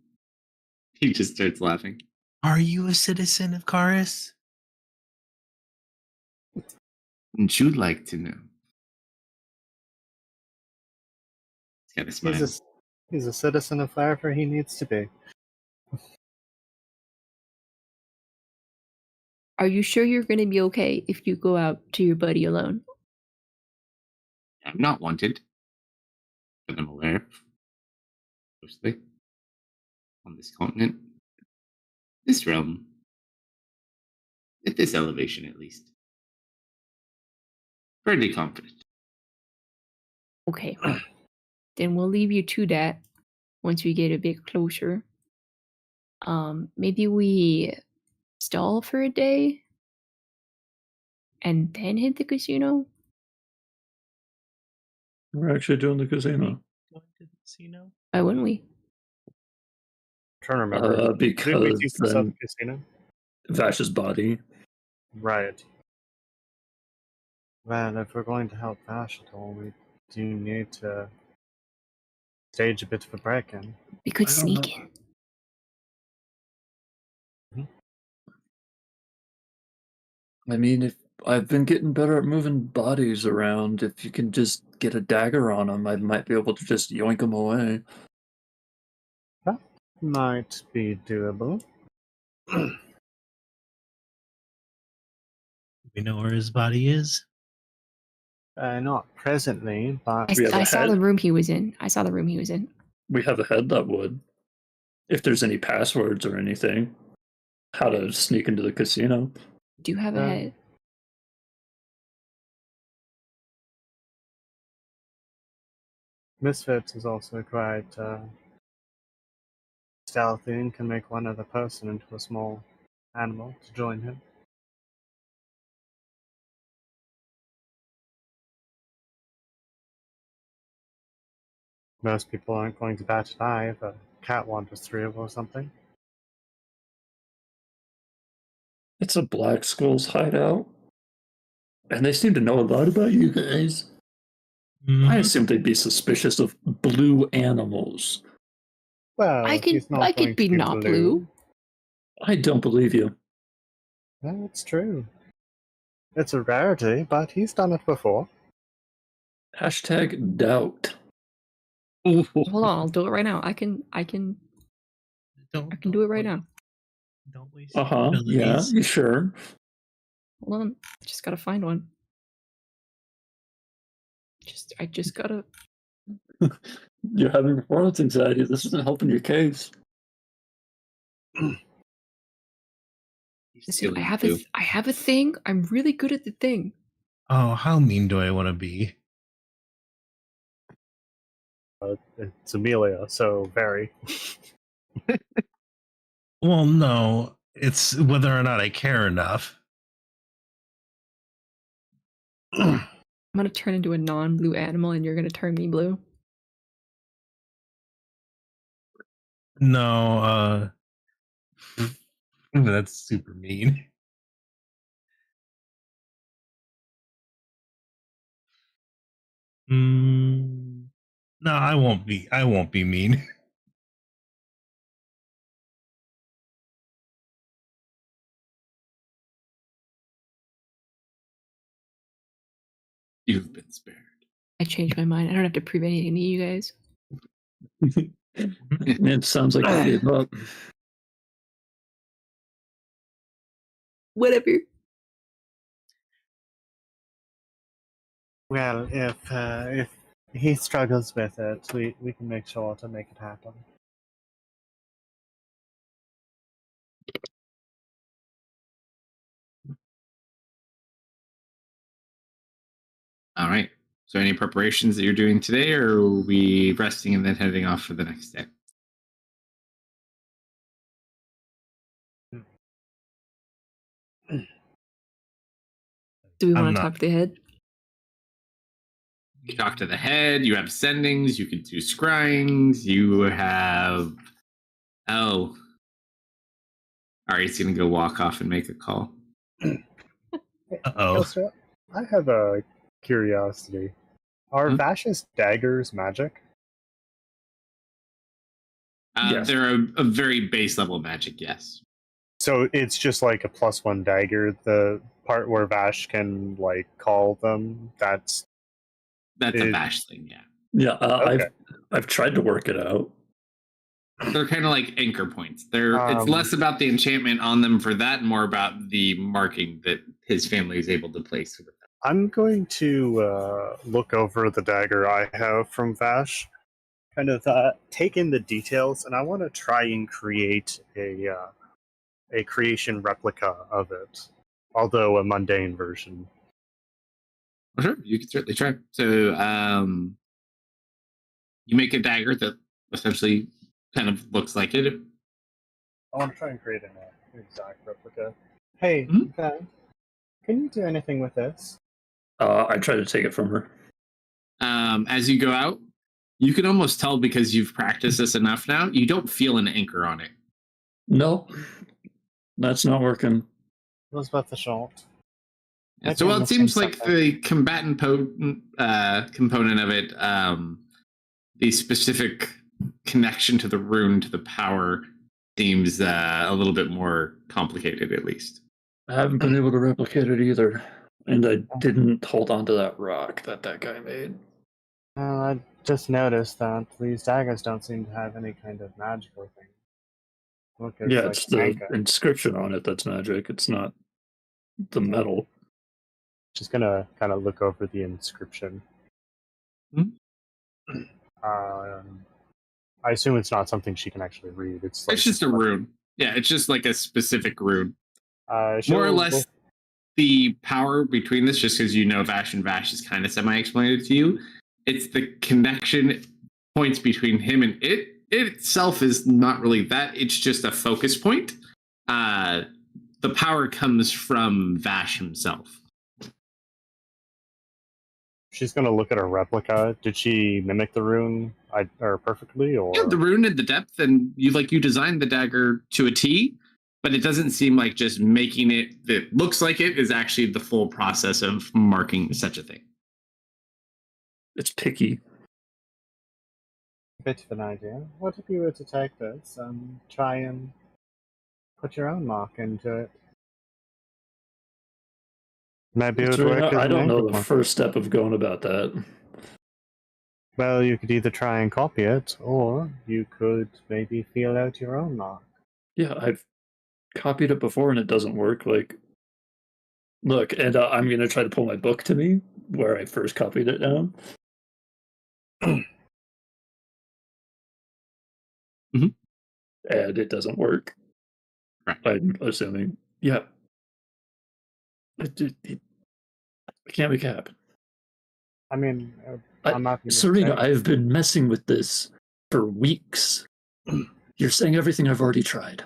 He just starts laughing. Are you a citizen of Karis? Wouldn't you like to know? He's got a smile. He's a citizen of wherever he needs to be. Are you sure you're going to be okay if you go out to your buddy alone? I'm not wanted. But I'm aware of. Mostly. On this continent. This realm. At this elevation, at least. Fairly confident. Okay. Then we'll leave you to that once we get a bit closer. Maybe we stall for a day and then hit the casino. We're actually doing the casino. Going to the casino? Why wouldn't we? trying to remember. Didn't we Because see some stuff then at the casino? Vash's body. Right. Well, if we're going to help Vash at all, we do you need to stage a bit of a break-in? We could I don't know. sneak in. I mean, if I've been getting better at moving bodies around, if you can just get a dagger on them, I might be able to just yoink them away. That might be doable. We know where his body is. Not presently, but We have a I saw head? the room he was in. I saw the room he was in. We have a head that would. If there's any passwords or anything, how to sneak into the casino. Do you have a head? Misfits is also quite stealthy and can make one other person into a small animal to join him. Most people aren't going to bat an eye if a cat wanders through or something. It's a Black Skull's hideout. And they seem to know a lot about you guys. I assumed they'd be suspicious of blue animals. Well, I could he's not I going could be to not blue. I don't believe you. That's true. It's a rarity, but he's done it before. Hashtag doubt. Hold on, I'll do it right now. I can do it right now. Don't waste Uh-huh. your Yeah, abilities. you sure? Hold on. Just gotta find one. I just gotta You're having performance anxiety. This isn't helping your case. Listen, I have a thing. I'm really good at the thing. Oh, how mean do I want to be? It's Amelia, so very. Well, no. It's whether or not I care enough. I'm gonna turn into a non-blue animal and you're gonna turn me blue. No, that's super mean. No, I won't be. I won't be mean. You've been spared. I changed my mind. I don't have to prove anything to you guys. It sounds like you gave up. Whatever. Well, if he struggles with it, we can make sure to make it happen. All right. So, any preparations that you're doing today, or are we resting and then heading off for the next day? Do we I'm want to not- talk to the head? You talk to the head. You have sendings. You can do scryings. You have. Oh. All right. He's going to go walk off and make a call. Uh-oh. Kalsto, I have a curiosity. Are Hmm? Vash's daggers magic? Yes. They're a very base level magic, yes. So it's just like a +1 dagger. The part where Vash can like call them. That's A It- bash thing, yeah. Yeah, Okay. I've tried to work it out. They're kind of like anchor points. It's Um, less about the enchantment on them for that, more about the marking that his family is able to place with them. I'm going to look over the dagger I have from Vash, kind of take in the details, and I want to try and create a creation replica of it, although a mundane version. Well, sure, you can certainly try. So, you make a dagger that essentially kind of looks like it. I want to try and create an exact replica. Hey, Mhm. Ben, can you do anything with this? I tried to take it from her. As you go out, you can almost tell because you've practiced this enough now, you don't feel an anchor on it. No, that's not working. What about the shot? Yeah, Maybe so I'm well, it missing seems like something. the combatant component of it, the specific connection to the rune to the power seems a little bit more complicated, at least. I haven't been able to replicate it either. And I didn't hold on to that rock that guy made. I just noticed that these daggers don't seem to have any kind of magical thing. Look, it's Yeah, like it's an the anchor. inscription on it that's magic. It's not the metal. Just gonna kind of look over the inscription. Hmm? I assume it's not something she can actually read. It's like It's just a rune. Yeah, it's just like a specific rune. More or less, the power between this, just because you know Vash and Vash is kind of semi-explained it to you, it's the connection points between him and it. It itself is not really that. It's just a focus point. The power comes from Vash himself. She's gonna look at her replica. Did she mimic the rune or perfectly, or Yeah, the rune and the depth, and you designed the dagger to a T, but it doesn't seem like just making it that looks like it is actually the full process of marking such a thing. It's picky. a bit of an idea? What if you were to take this and try and put your own mark into it? Maybe it would work as I an don't know anchor the point. first step of going about that. Well, you could either try and copy it, or you could maybe feel out your own mark. Yeah, I've copied it before and it doesn't work. Like, look, and I'm going to try to pull my book to me where I first copied it down. Mhm. And it doesn't work. Right. I'm assuming. Yeah. It can't make it happen. I mean, I'm not. Serena, I've been messing with this for weeks. You're saying everything I've already tried.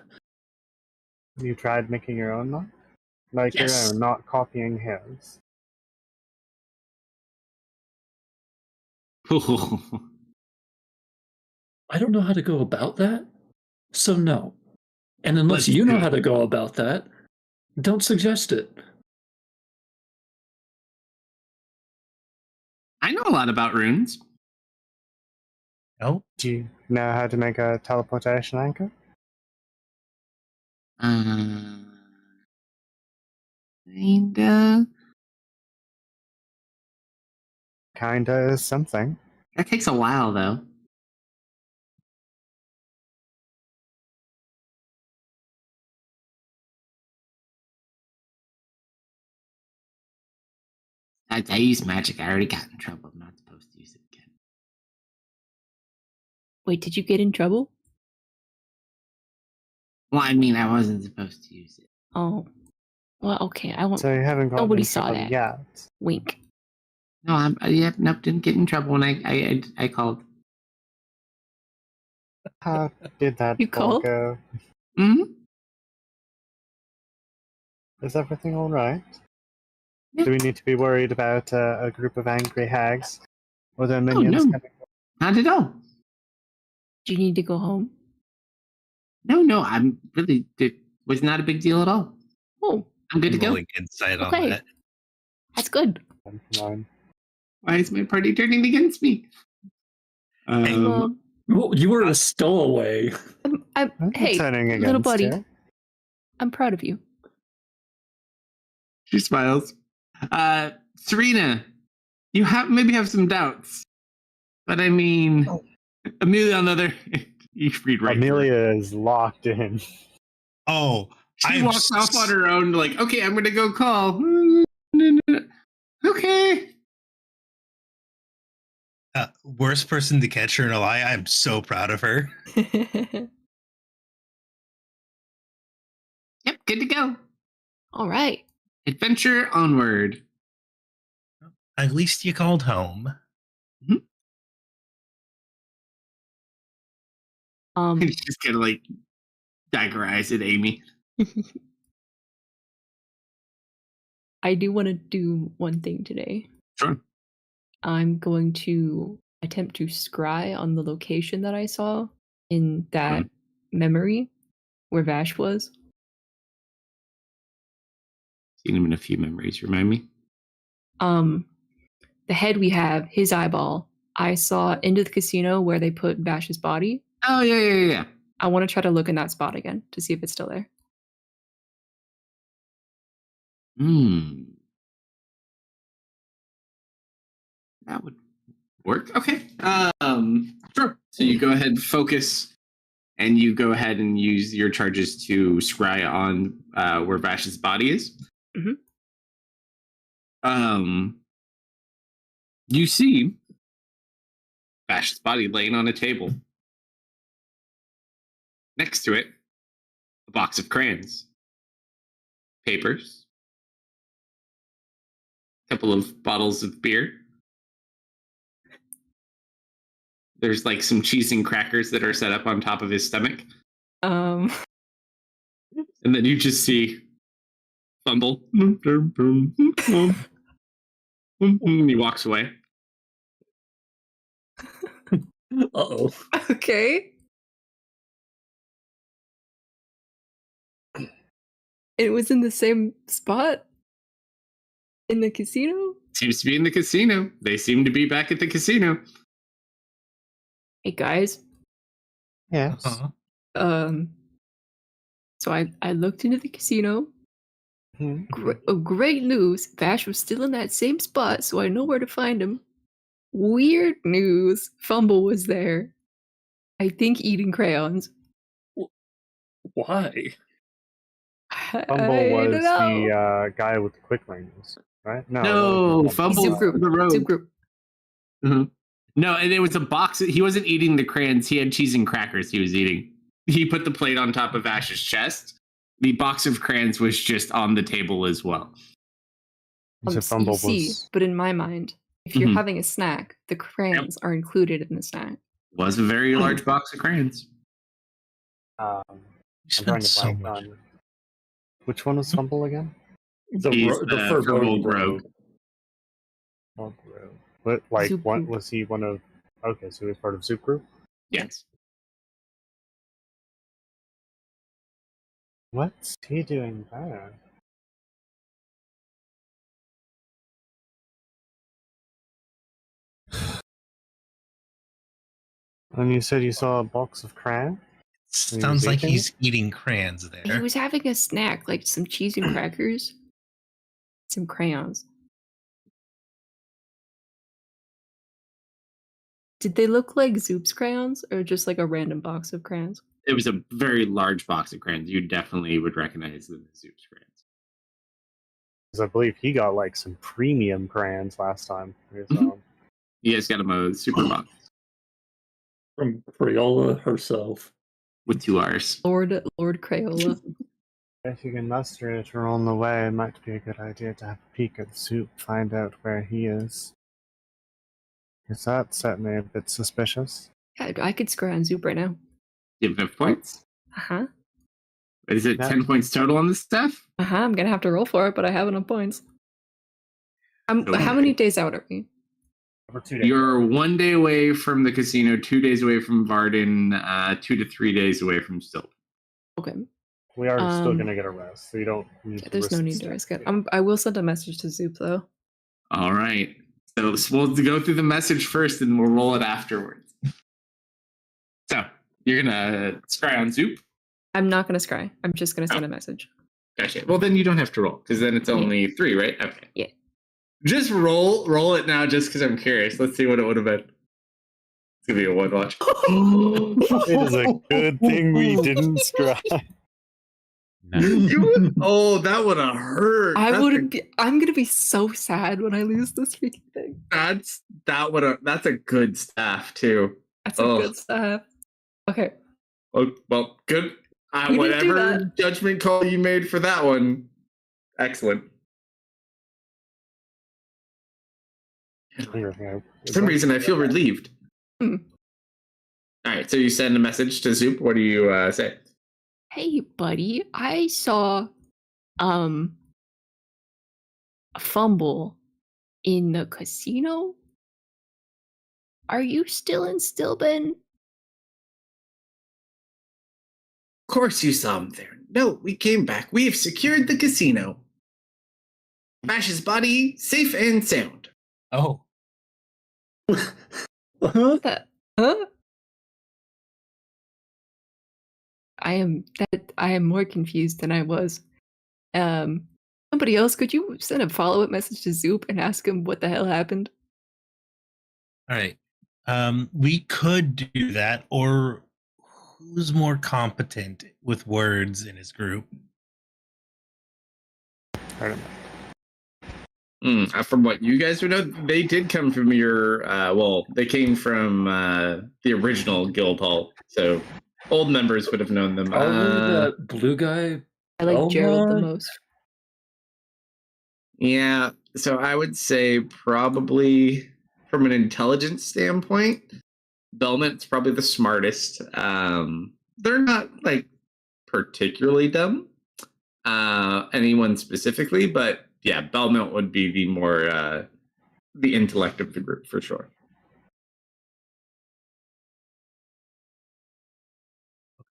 You tried making your own mark? Like Yes. your own, not copying his. I don't know how to go about that, so no. And unless Let's you know do how it. to go about that, don't suggest it. I know a lot about runes. No, Do you know how to make a teleportation anchor? Kinda. Kinda is something. That takes a while, though. I use magic. I already got in trouble. I'm not supposed to use it again. Wait, did you get in trouble? Well, I mean, I wasn't supposed to use it. Oh, well, okay. I won't. So you haven't gotten Nobody in saw trouble that. yet. Wink. No, nope, didn't get in trouble when I called. How did that You all called? go? Mm-hmm. Is everything all right? Yeah. Do we need to be worried about a group of angry hags or their Oh, minions no. coming? Not at all. Do you need to go home? No, I'm really, it was not a big deal at all. Oh, I'm good to go. rolling insight on okay. that. That's good. Mine. Why is my party turning against me? Well, Well, you were a stowaway. I'm hey, turning little against buddy. you. I'm proud of you. She smiles. Serena, you maybe have some doubts, but I mean, Amelia on the other, you read right through it. Amelia is locked in. Oh, She I'm walks off on her own, like, okay, I'm gonna go call. Okay. Worst person to catch her in a lie. I'm so proud of her. Yep, good to go. All right. Adventure onward. At least you called home. He's just gonna like daggerize at Amy. I do want to do one thing today. Sure. I'm going to attempt to scry on the location that I saw in that memory where Vash was. Seen him in a few memories. Remind me. The head we have, his eyeball, I saw into the casino where they put Vash's body. Oh, yeah. I want to try to look in that spot again to see if it's still there. That would work. Okay. Sure. So you go ahead and focus, and you go ahead and use your charges to scry on where Vash's body is. Mhm. You see Vash's body laying on a table. Next to it, a box of crayons, papers, a couple of bottles of beer. There's like some cheese and crackers that are set up on top of his stomach. Um, And then you just see Fumble. And he walks away. Uh-oh. okay. It was in the same spot in the casino. Seems to be in the casino. They seem to be back at the casino. Hey guys. Yes. Uh-huh. So I looked into the casino. Hmm. Great news. Vash was still in that same spot, so I know where to find him. Weird news. Fumble was there. I think eating crayons. Why? Fumble was the guy with the quick rings, right? No, Fumble Soup group. the road. Soup group. Mm-hmm. No, and it was a box. He wasn't eating the crayons. He had cheese and crackers he was eating. He put the plate on top of Ash's chest. The box of crayons was just on the table as well. So Fumble was. But in my mind, if you're having a snack, the crayons are included in the snack. Was a very large box of crayons. I'm spent trying to so blank much. on. Which one was Fumble again? He's The Fumble Rogue. Oh, Rogue. What? Like, Zoop what group. was he? One of? Okay, so he was part of Soup Group. Yes. What's he doing there? And you said you saw a box of crayon? Sounds like eating he's eating crayons He there. was having a snack, like some cheese and crackers, some crayons. Did they look like Zoop's crayons, or just like a random box of crayons? It was a very large box of crayons. You definitely would recognize them as Zoop's crayons. Because I believe he got like some premium crayons last time. You guys got him a super box From Crayola herself. with 2 R's. Lord Crayola. If you can muster it or on the way, it might be a good idea to have a peek at the soup, find out where he is. Because that set me a bit suspicious. Yeah, I could scry on Zoop right now. Give him points. Uh-huh. Is it Yeah. 10 points total on this stuff? I'm gonna have to roll for it, but I have enough points. How many days out are we? For 2 days. You're 1 day away from the casino, 2 days away from Varden, 2 to 3 days away from Stilp. Okay. We are still Um, going to get a rest, so you don't need to There's no risk need to the risk it. step. I will send a message to Zoop though. All right. So we'll go through the message first and we'll roll it afterwards. So you're going to scry on Zoop. I'm not gonna scry. I'm just gonna send a message. Gotcha. Well, then you don't have to roll because then it's only 3, right? Okay. Yeah. Just roll it now just because I'm curious. Let's see what it would have been. It's going to be a 1 watch. It is a good thing we didn't scry. Oh, that would have hurt. I'm gonna be so sad when I lose this freaking thing. That's a good staff too. That's a good stuff. Okay. Oh, well, good. We didn't do Whatever that. judgment call you made for that one, excellent. For some reason, I feel relieved. Hmm. All right, so you send a message to Zoop. What do you say? Hey, buddy, I saw a fumble in the casino. Are you still in Stillben? Of course you saw him there. No, we came back. We have secured the casino. Bash's body safe and sound. Oh, Huh? That, huh? I am more confused than I was. Somebody else, could you send a follow-up message to Zoop and ask him what the hell happened? all right. We could do that, or who's more competent with words in his group? I don't know. From what you guys would know, they did come from your. They came from the original guild hall, so old members would have known them. Probably that blue guy. I like Gerald the Belmar? most. Yeah, so I would say probably from an intelligence standpoint, Belmont's probably the smartest. They're not like particularly dumb, anyone specifically, but yeah, Belmont would be the more the intellect of the group for sure.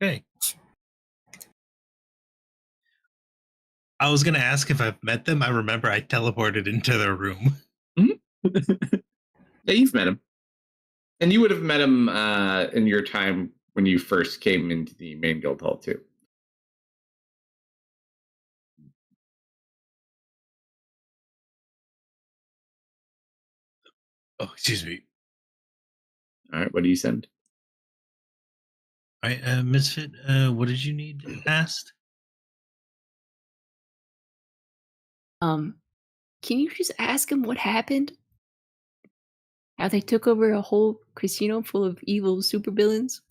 Okay. I was gonna ask if I've met them. I remember I teleported into their room. Yeah, you've met him, and you would have met him in your time when you first came into the main guild hall too. Oh, excuse me. All right, what do you send? All right, Misfit, what did you need asked? Can you just ask him what happened? How they took over a whole casino full of evil supervillains?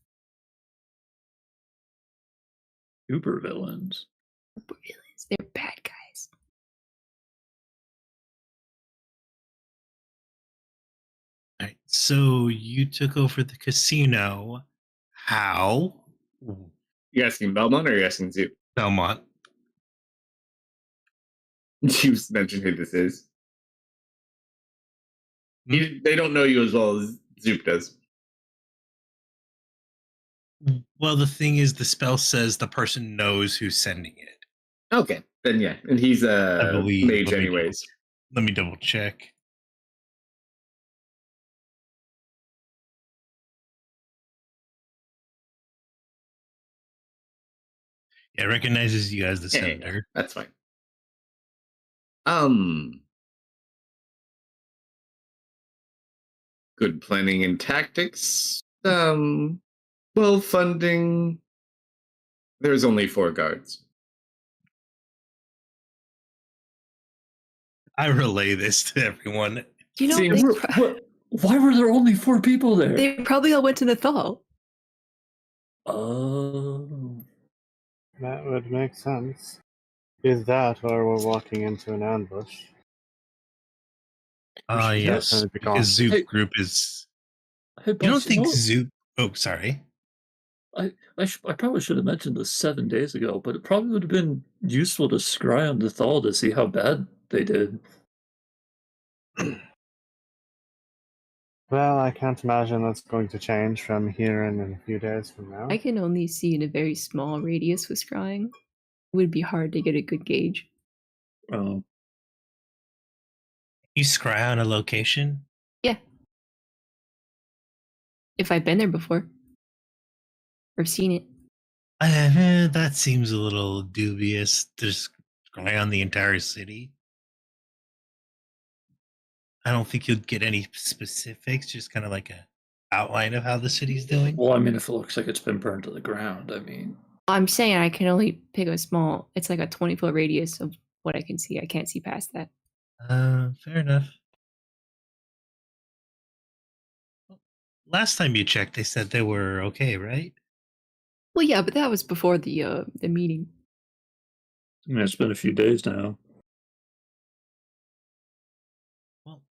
Super villains. Supervillains, they're bad guys. All right, so you took over the casino. How? You asking Belmont or you asking Zoop? Belmont. You mentioned who this is. They don't know you as well as Zoop does. Well, the thing is, the spell says the person knows who's sending it. Okay, then yeah, and he's I a believe. mage anyways. Let me double check. Yeah, it recognizes you as the Yeah, sender. that's fine. Good planning and tactics. Well, funding. There's only 4 guards. I relay this to everyone. You know, Seems- Why were there only 4 people there? They probably all went to Nathal. Oh. That would make sense. Is that or we're walking into an ambush? Yes, definitely be because gone. Zoop Hey. group is. Hey, You don't boss, think know, Zoop? Oh, sorry. I probably should have mentioned this 7 days ago, but it probably would have been useful to scry on the Thal to see how bad they did. Well, I can't imagine that's going to change from here and in a few days from now. I can only see in a very small radius with scrying. It would be hard to get a good gauge. Oh. You scry on a location? Yeah. If I've been there before. Or seen it. That seems a little dubious. To scry on the entire city. I don't think you'll get any specifics, just kind of like a outline of how the city's doing. Well, I mean, if it looks like it's been burned to the ground, I mean. I'm saying I can only pick a small, it's like a 20-foot radius of what I can see. I can't see past that. Fair enough. Last time you checked, they said they were okay, right? Well, yeah, but that was before the meeting. I mean, it's been a few days now. Well,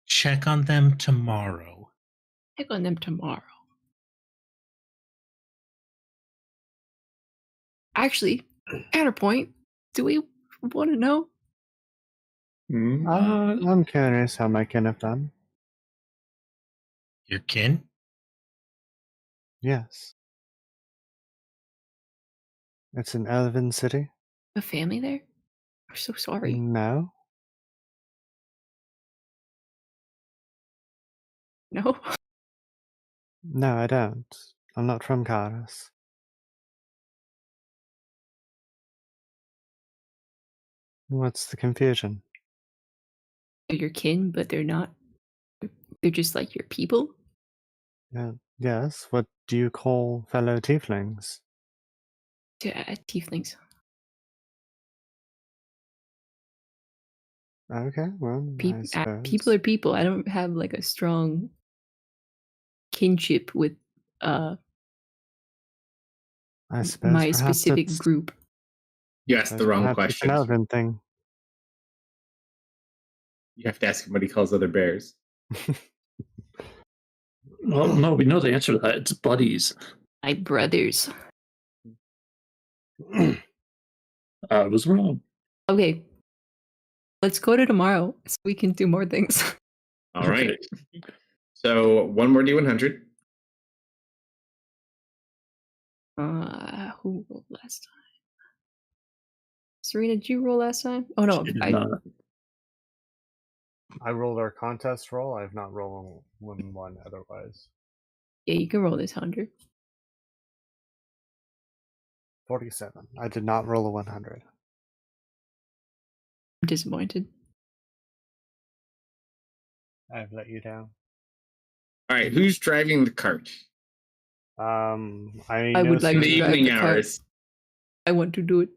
check on them tomorrow. Check on them tomorrow. Actually, counterpoint. Do we want to know? I'm curious how my kin have done. Your kin? Yes. It's an elven city. A family there? I'm so sorry. No. No. No, I don't. I'm not from Karis. What's the confusion? They're your kin, but they're not. They're just like your people. Yes, what do you call fellow tieflings? Yeah, tieflings. Okay, well, I suppose. People are people. I don't have like a strong kinship with I suppose my perhaps specific it's, group. You asked the wrong perhaps it's an question. elven thing. You have to ask him what he calls other bears. Well, no, we know the answer to that. It's buddies. My brothers. I was wrong. Okay. Let's go to tomorrow so we can do more things. All right. Okay. So one more D100. Who rolled last time? Serena, did you roll last time? Oh no, She did not. I rolled our contest roll. I've not rolled one otherwise. Yeah, you can roll this 100. 47. I did not roll a 100. I'm disappointed. I've let you down. All right. Who's driving the cart? I know would like In to the drive evening the cart. hours. I want to do it.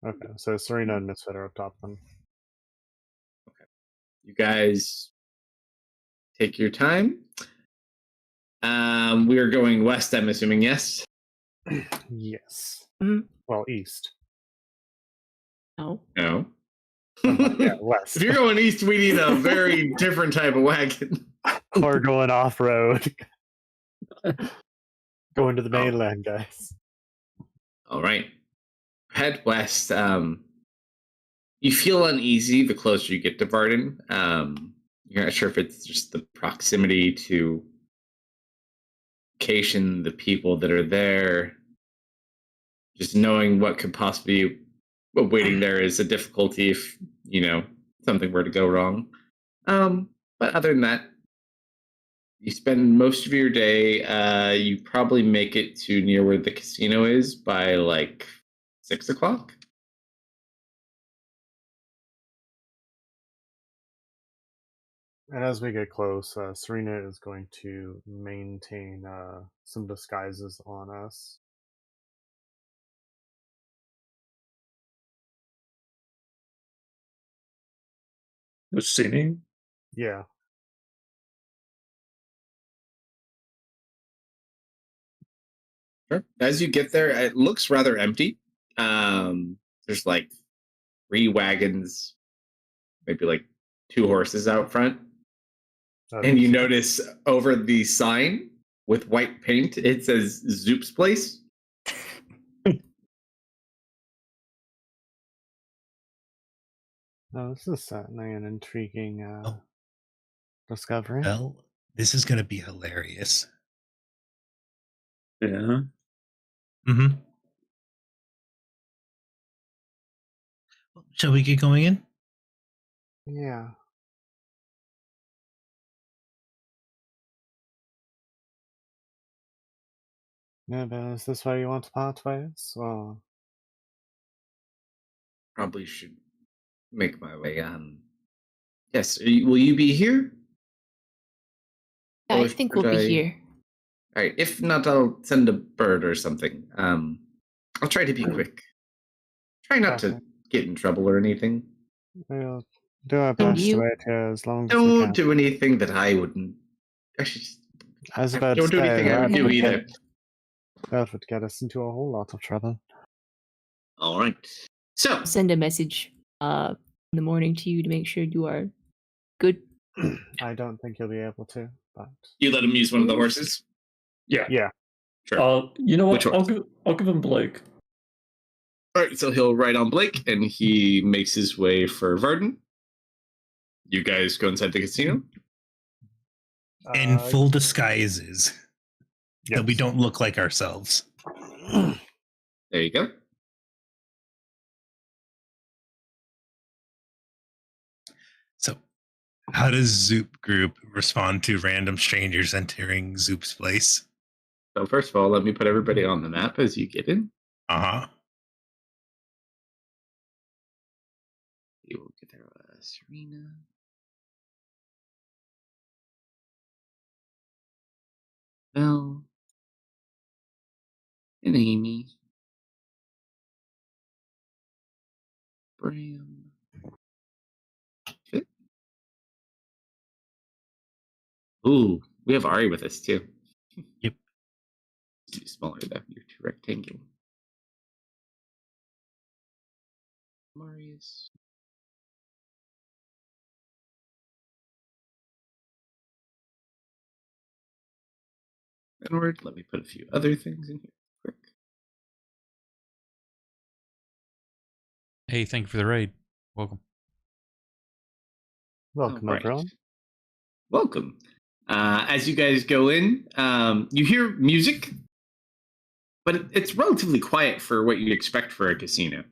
Okay, so Serena and Misfit are up top then. You guys take your time. We are going west, I'm assuming, yes? Yes. Mhm. Well, east. No. No. Yeah, west. If you're going east, we need a very different type of wagon. We're going off road. Going to the Oh. mainland, guys. All right. Head west. You feel uneasy the closer you get to Varden. You're not sure if it's just the proximity to location, the people that are there. Just knowing what could possibly be waiting there is a difficulty if, something were to go wrong. But other than that, you spend most of your day, you probably make it to near where the casino is by like 6 o'clock. And as we get close, Serena is going to maintain some disguises on us. Was singing? Yeah. Sure. As you get there, it looks rather empty. There's like 3 wagons, maybe like 2 horses out front. And you notice over the sign with white paint, it says Zoop's Place. Oh, this is certainly an intriguing discovery. Well, this is going to be hilarious. Yeah. Mm-hmm. Shall we get going in? Yeah. Yeah, but is this where you want to part ways? Or Probably should make my way on. Yes, will you be here? Yeah, Or I think should we'll be here. All right. If not, I'll send a bird or something. I'll try to be quick. Try not to get in trouble or anything. we'll do our Don't best to you? wait here as long as we Don't can. do anything that I wouldn't. Actually, I was about don't to do say, anything I would do either. That would get us into a whole lot of trouble. All right. So, I'll send a message in the morning to you to make sure you are good. I don't think you'll be able to, but you let him use one of the horses? Yeah. yeah. Sure. You know Which what? horse? I'll give him Blake. All right, so he'll ride on Blake, and he makes his way for Varden. You guys go inside the casino. In full disguises. Yes. That we don't look like ourselves. There you go. So How does Zoop Group respond to random strangers entering Zoop's place? So first of all, let me put everybody on the map as you get in. Uh-huh. You will get there, Serena. Belle. And Amy. Bram. Okay. Ooh, we have Ari with us too. Yep. Too smaller though. You're too rectangular. Marius. Edward. Let me put a few other things in here quick. Hey, thank you for the raid. Welcome. Welcome, All right. everyone. Welcome. As you guys go in, you hear music, but it's relatively quiet for what you'd expect for a casino.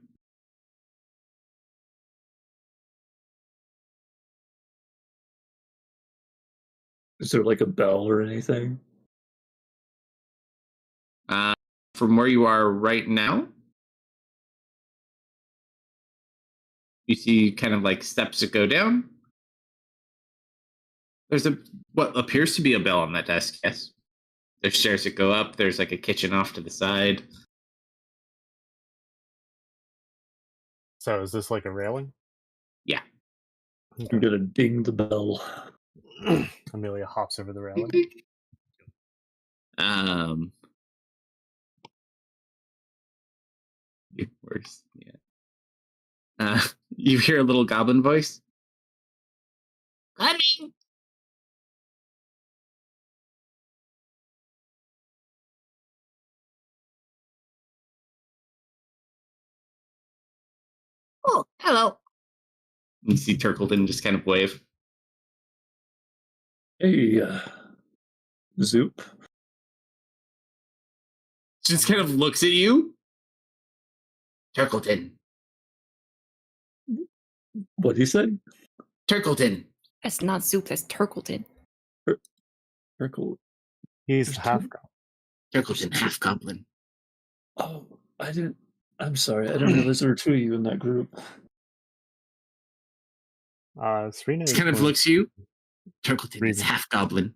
Is there like a bell or anything? From where you are right now, you see kind of like steps that go down. There's what appears to be a bell on that desk, yes. There's stairs that go up. There's like a kitchen off to the side. So is this like a railing? Yeah. I'm gonna ding the bell. Amelia hops over the railing. Worse. Yeah. You hear a little goblin voice. Coming. Oh, hello. You see Turkleton just kind of wave. Hey, Zoop. Just kind of looks at you. Turkleton. What'd he say? Turkleton. That's not Zoop, that's Turkleton. Turkle. He's There's the half two- goblin. Turkleton, half goblin. Oh, I didn't. I'm sorry. I didn't realize there were two of you in that group. Serena Just is kind of going- looks at you. Turkleton is Reading. half goblin.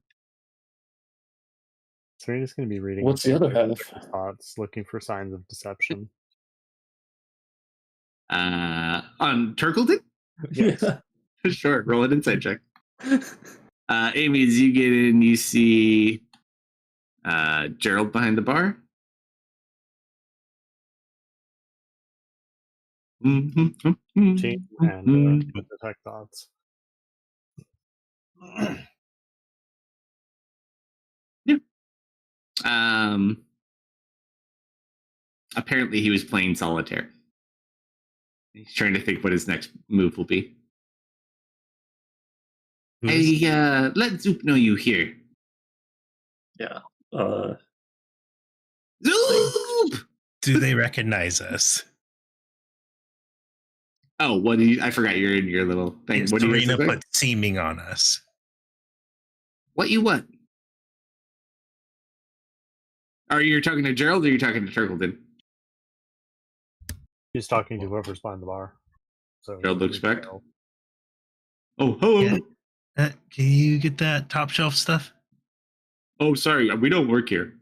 Serena's going to be reading. What's the other half? Thoughts, looking for signs of deception. On Turkleton? Yes. Sure. Roll an insight check. Amy, as you get in, you see Gerald behind the bar. Team and detect thoughts. Apparently he was playing solitaire. He's trying to think what his next move will be. Hey, let Zoop know you here. Yeah. Zoop! Do they recognize us? Oh, what do you? I forgot you're in your little thing. Yes, What do you Serena guys look like? put seeming on us. What you want? Are you talking to Gerald or are you talking to Turkleton? He's talking to whoever's behind the bar. So Gerald looks back. Gerald. Oh, hello. Yeah. Can you get that top shelf stuff? Oh, sorry. We don't work here.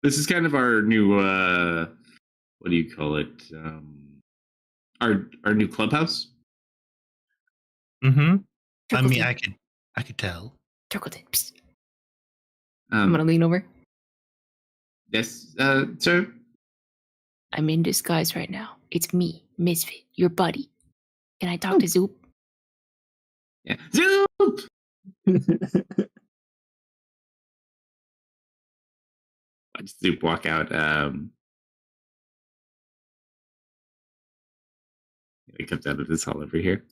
This is kind of our new, what do you call it? Our new clubhouse. Mm-hmm. I mean, Turkleton. I could tell. Turkleton. Psst. I'm gonna Um, lean over. yes, sir. I'm in disguise right now. It's me, Misfit, your buddy. Can I talk to Zoop? Yeah. Zoop! Watch Zoop walk out. He comes out of this hall over here.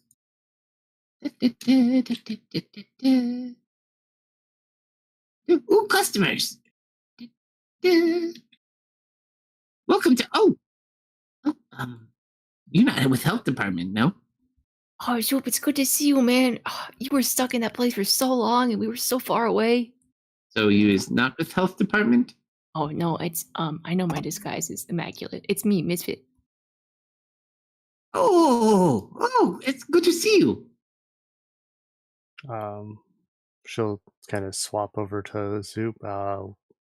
Ooh, customers. Welcome to. You're not with health department, no? Oh, Zoop, it's good to see you, man. You were stuck in that place for so long, and we were so far away. So you is not with health department? Oh no, it's I know my disguise is immaculate. It's me, Misfit. Oh, it's good to see you. She'll kind of swap over to Zoop.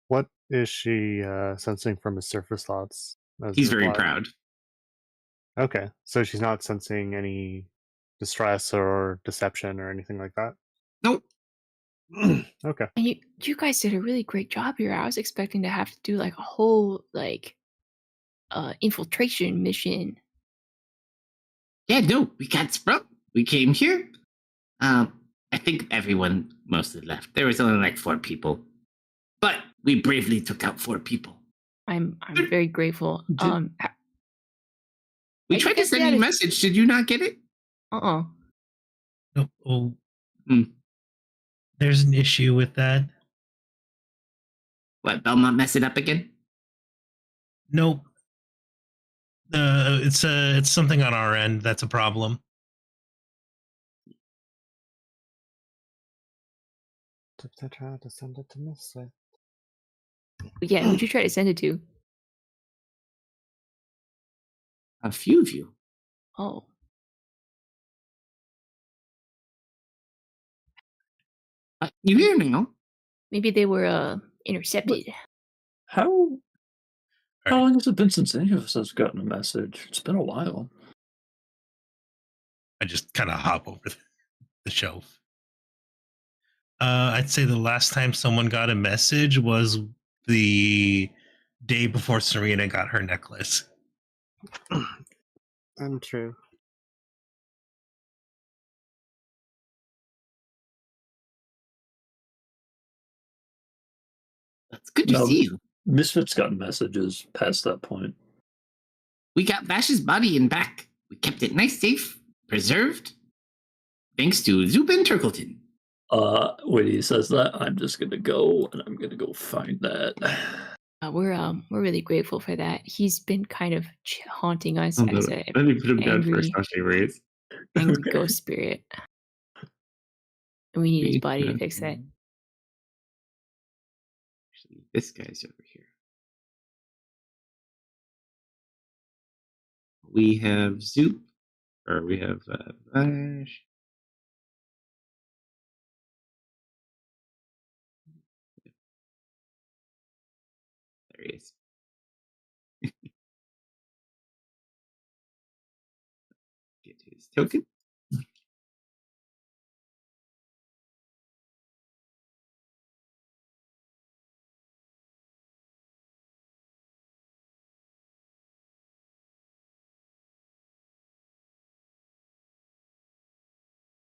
What is she sensing from his surface thoughts? As a He's very reply? proud. Okay, so she's not sensing any distress or deception or anything like that? Nope. Okay. And you guys did a really great job here. I was expecting to have to do like a whole infiltration mission. Yeah, no, we got sprung. We came here. I think everyone mostly left. There was only like 4 people. But we bravely took out 4 people. I'm very grateful. We I tried to guess send that you a is- message. Did you not get it? Oh, Hmm. there's an issue with that. What, Belmont mess it up again? Nope. It's something on our end that's a problem. Did they try to send it to Misfit? Yeah, who'd you try to send it to? A few of you. Oh. You here now? Maybe they were intercepted. How All long right. has it been since any of us has gotten a message? It's been a while. I just kind of hop over the shelf. I'd say the last time someone got a message was the day before Serena got her necklace. Untrue. It's good to No. see you. Misfit's gotten messages past that point. We got Vash's body in back. We kept it nice, safe, preserved. Thanks to Zoop and Turkleton. When he says that, I'm just gonna go and I'm gonna go find that. We're really grateful for that. He's been kind of haunting us Oh, as no. a Let me put him down angry- first. I'll show you where he is. angry ghost spirit. And we need his body to fix that. Actually, this guy's over here. We have Zoop, or we have Vash. There he is. Get his token.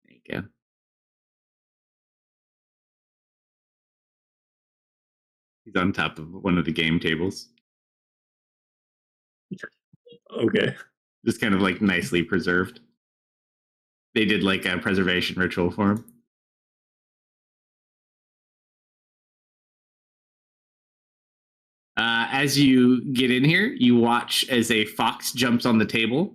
There you go. He's on top of one of the game tables. Okay. Just kind of like nicely preserved. They did like a preservation ritual for him. As you get in here, you watch as a fox jumps on the table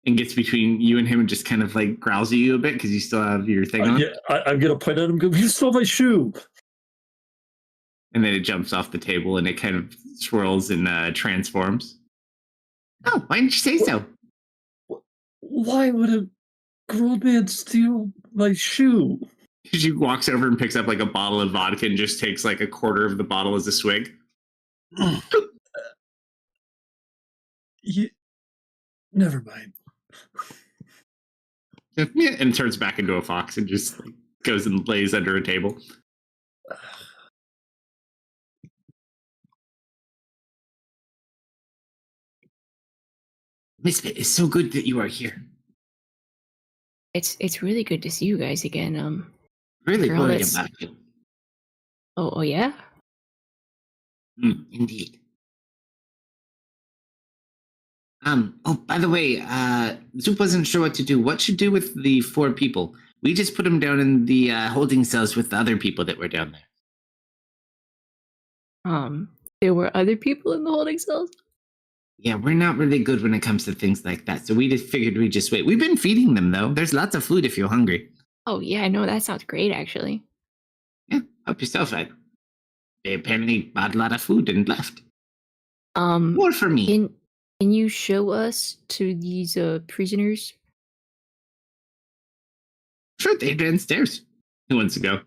and gets between you and him and just kind of like growls at you a bit because you still have your thing on. Yeah, I'm gonna point at him. Go, you stole my shoe. And then it jumps off the table and it kind of swirls and transforms. Oh, why didn't you say so? Why would a grown man steal my shoe? She walks over and picks up like a bottle of vodka and just takes like a quarter of the bottle as a swig. Never mind. And turns back into a fox and just like, goes and lays under a table. Misfit, it's so good that you are here. It's really good to see you guys again. Really Girl, worried that's- about you. Oh yeah? Indeed. Oh, by the way, Zoop wasn't sure what to do. What should do with the 4 people? We just put them down in the holding cells with the other people that were down there. There were other people in the holding cells? Yeah, we're not really good when it comes to things like that. So we just figured we'd just wait. We've been feeding them, though. There's lots of food if you're hungry. Oh yeah, I know that sounds great actually. Yeah, help yourself. They apparently bought a lot of food and left. More for me. Can you show us to these prisoners? Sure, they're downstairs. Who wants to go?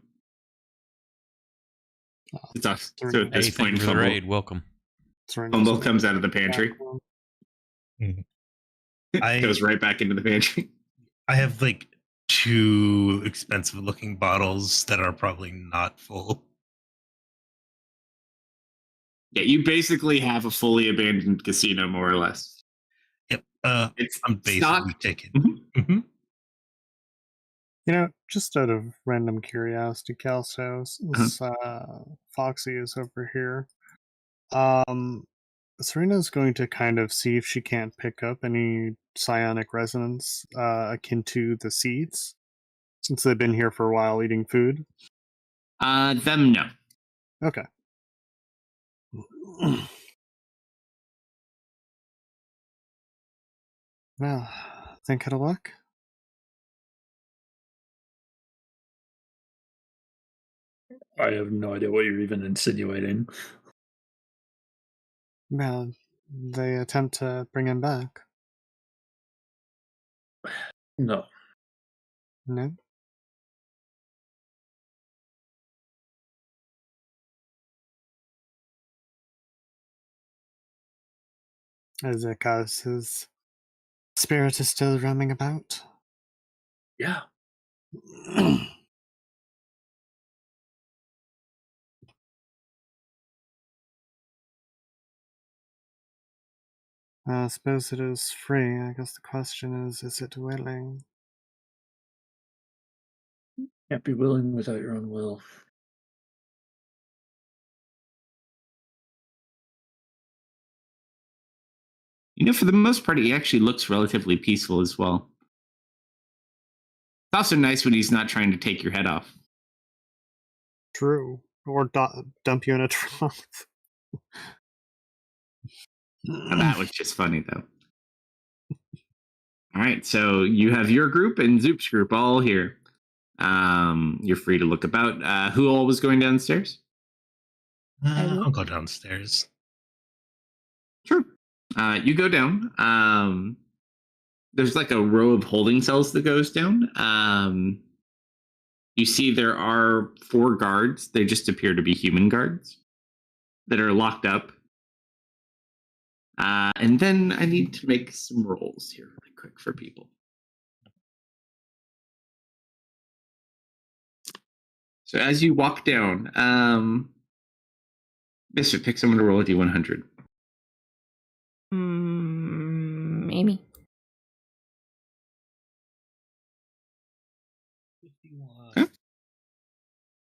It's us. So at Hey, this thank point, you for the raid. Welcome. Fumble comes out of the pantry. Goes right back into the pantry. I have like 2 expensive looking bottles that are probably not full. Yeah, you basically have a fully abandoned casino, more or less. Yep. It's I'm basically stocked. taking. Mhm. Mm-hmm. You know, just out of random curiosity, Kalsto, since Foxy is over here, Serena's going to kind of see if she can't pick up any psionic resonance akin to the seeds, since they've been here for a while eating food. Them, no. Okay. Well, think it'll work? I have no idea what you're even insinuating. Well, they attempt to bring him back. No. No? Is it because his spirit is still roaming about? Yeah. I suppose it is free. I guess the question is it willing? Can't be willing without your own will. You know, for the most part, he actually looks relatively peaceful as well. It's also nice when he's not trying to take your head off. True. Or dump you in a trough. Now, that was just funny, though. All right, so you have your group and Zoop's group all here. You're free to look about. Who all was going downstairs? I'll go downstairs. Sure. You go down. There's like a row of holding cells that goes down. You see there are 4 guards. They just appear to be human guards that are locked up. And then I need to make some rolls here really quick for people. So as you walk down, Mister, pick someone to roll a D100. Amy. 51. Okay.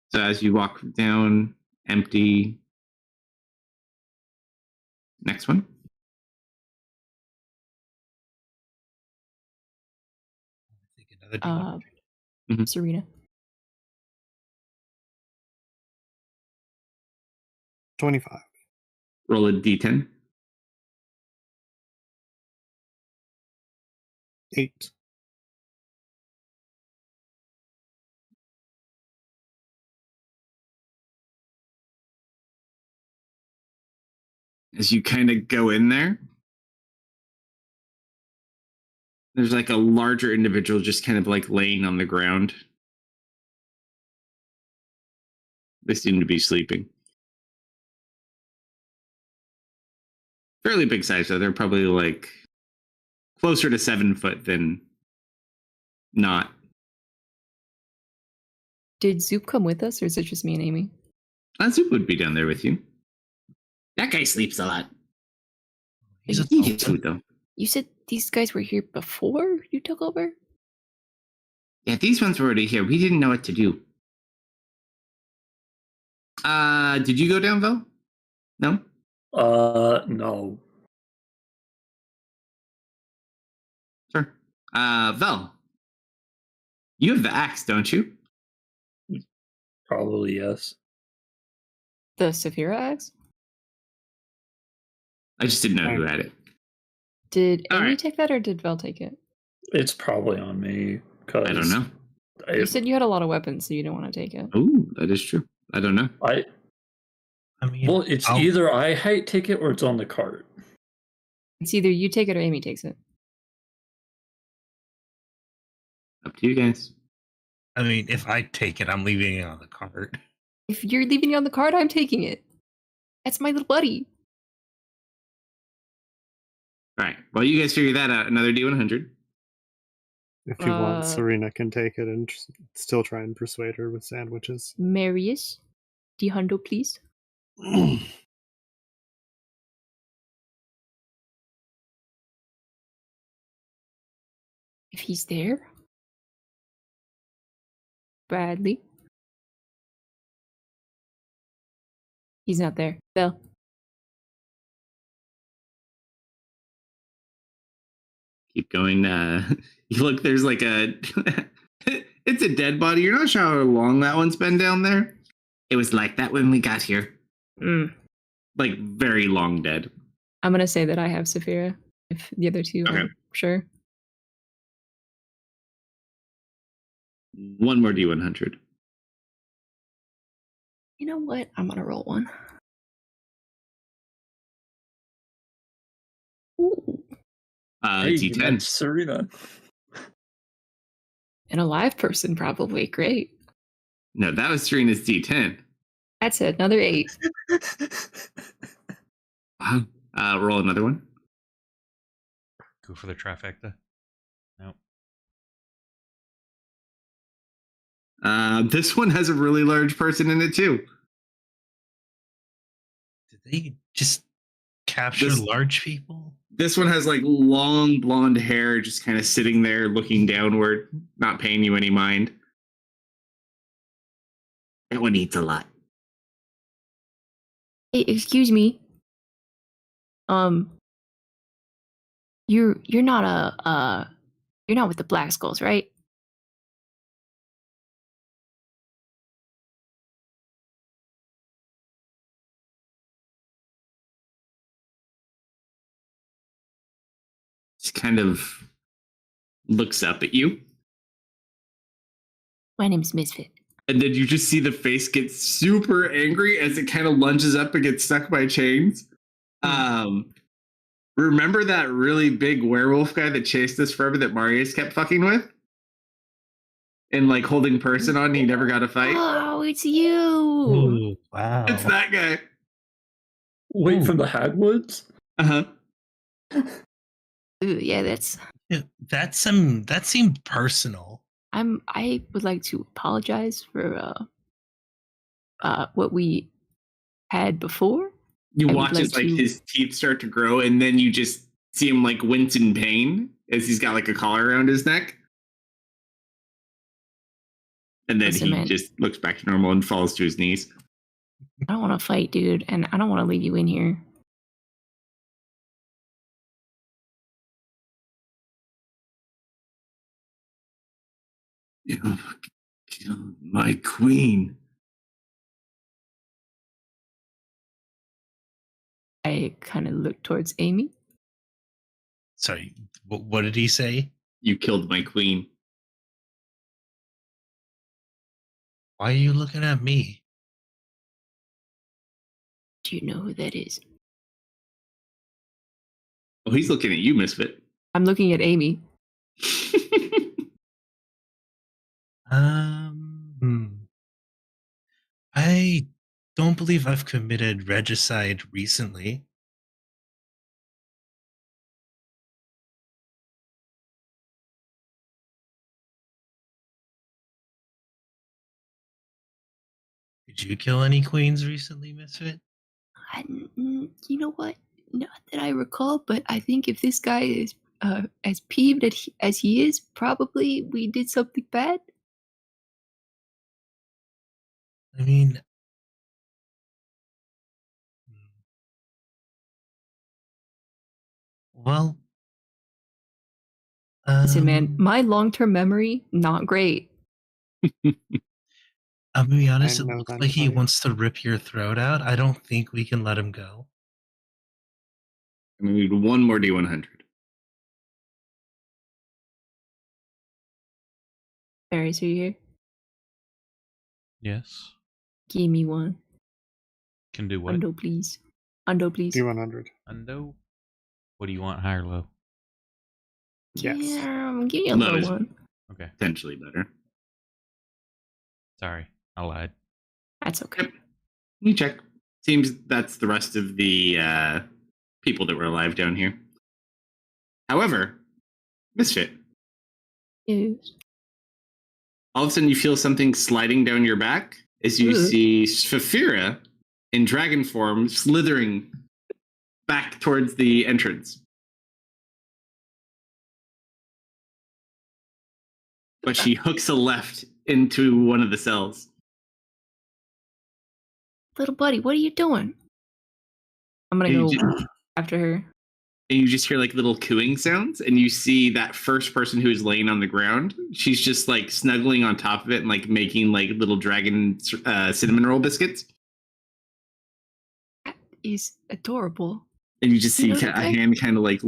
So as you walk down, empty. Next one. I think another D100. Serena. 25. Roll a D10. 8. As you kind of go in there, there's like a larger individual just kind of like laying on the ground. They seem to be sleeping. Fairly big size, though. They're probably like closer to 7 foot than not. Did Zoop come with us, or is it just me and Amy? Zoop would be down there with you. That guy sleeps a lot. He's a He gets food, though. You said these guys were here before you took over? Yeah, these ones were already here. We didn't know what to do. Did you go down, Vel? No? No. Sure. Vel, you have the axe, don't you? Probably yes. The Saphira axe? I just didn't know who had it. Did All Amy right. take that or did Vel take it? It's probably on me because I don't know. You said you had a lot of weapons, so you don't want to take it. Oh, that is true. I don't know. I mean, well, it's either I take it or it's on the cart. It's either you take it or Amy takes it. Up to you guys. I mean, if I take it, I'm leaving it on the cart. If you're leaving it on the card, I'm taking it. That's my little buddy. All right. Well, you guys figure that out. Another D100. If you want, Uh, Serena can take it and still try and persuade her with sandwiches. Marius, D-hundo, please. If he's there. Bradley. He's not there. Vel. Keep going. You look, there's like a it's a dead body. You're not sure how long that one's been down there. It was like that when we got here. Like very long dead. I'm gonna say that I have Saphira. If the other two Okay. aren't sure. One more D100. You know what? I'm gonna roll one. Ooh. Hey, you met D10. Serena. An alive person, probably. Great. No, that was Serena's D10. That's it. Another 8. Wow. Roll another one. Go for the trifecta. Nope. This one has a really large person in it too. Did they just capture This- large people? This one has like long blonde hair, just kind of sitting there looking downward, not paying you any mind. That one eats a lot. Hey, excuse me. You're not you're not with the Black Skulls, right? Just kind of looks up at you. My name's Misfit. And then you just see the face get super angry as it kind of lunges up and gets stuck by chains. Remember that really big werewolf guy that chased us forever that Marius kept fucking with? And like holding person on, he never got a fight? Oh, it's you. Ooh, wow. It's that guy. Wait, Ooh. from the Hagwoods? Uh-huh. Ooh, yeah, that's. Yeah, that seemed personal. I would like to apologize for what we had before. You I would watch as like like to- his teeth start to grow, and then you just see him like wince in pain as he's got like a collar around his neck. And then Listen, he man. just looks back to normal and falls to his knees. I don't want to fight, dude, and I don't want to leave you in here. You killed my queen. I kind of look towards Amy. Sorry, what did he say? You killed my queen. Why are you looking at me? Do you know who that is? Oh, he's looking at you, Misfit. I'm looking at Amy. I don't believe I've committed regicide recently. Did you kill any queens recently, Misfit? You know what? Not that I recall, but I think if this guy is as peeved as he is, probably we did something bad. I mean, well, Listen, man, my long-term memory, not great. I'm gonna be honest, I it know looks that like he fight. wants to rip your throat out. I don't think we can let him go. I'm gonna need one more D100. Paris, are you here? Yes. Give me one. Can do what? Undo, please. Undo, please. D100. Undo. What do you want, high or low? Yes. Yeah, give me a Low low is one. Okay. potentially better. Sorry, I lied. That's okay. Yep. You check. Seems that's the rest of the people that were alive down here. However, Misfit, Yes. all of a sudden you feel something sliding down your back as you Ugh. see Sphafira in dragon form slithering back towards the entrance. But she hooks a left into one of the cells. Little buddy, what are you doing? I'm gonna And go you, ju- after her. and you just hear like little cooing sounds, and you see that first person who is laying on the ground. She's just like snuggling on top of it and like making like little dragon cinnamon roll biscuits. That is adorable. And you just see You doing a okay? hand kind of like.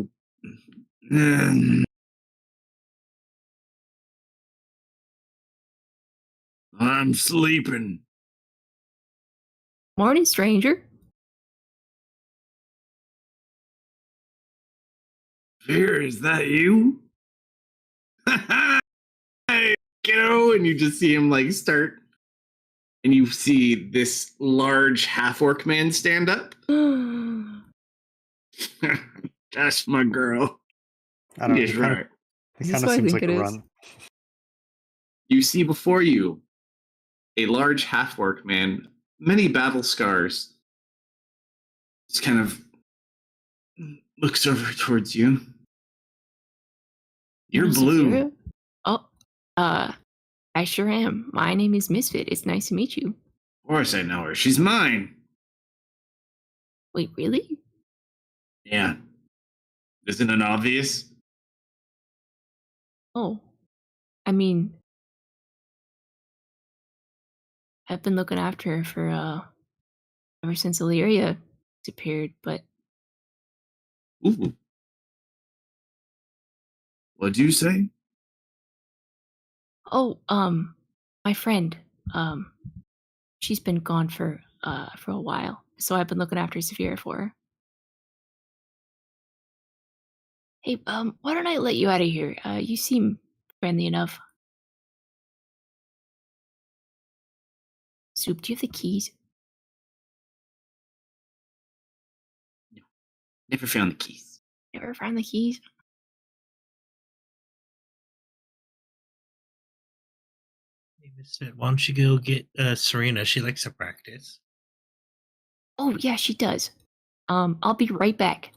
I'm sleeping. Morning, stranger. Fear, is that you? Hey, kiddo! And you just see him like start, and you see this large half orc man stand up. That's my girl. I don't know. Yes, It kind right. of, Is this what I seems think like it a is? run. You see before you a large half orc man, many battle scars. Just kind of looks over towards you. You're Miss blue. Vera? Oh, I sure am. My name is Misfit. It's nice to meet you. Of course I know her. She's mine. Wait, really? Yeah. Isn't it obvious? Oh, I mean, I've been looking after her for ever since Illyria disappeared, but Ooh. What'd you say? oh, my friend, she's been gone for a while, so I've been looking after Saphira for her. Hey, why don't I let you out of here? You seem friendly enough. Soup, do you have the keys? Never found the keys. Never found the keys? Hey, Misfit, why don't you go get Serena? She likes to practice. Oh, yeah, she does. I'll be right back.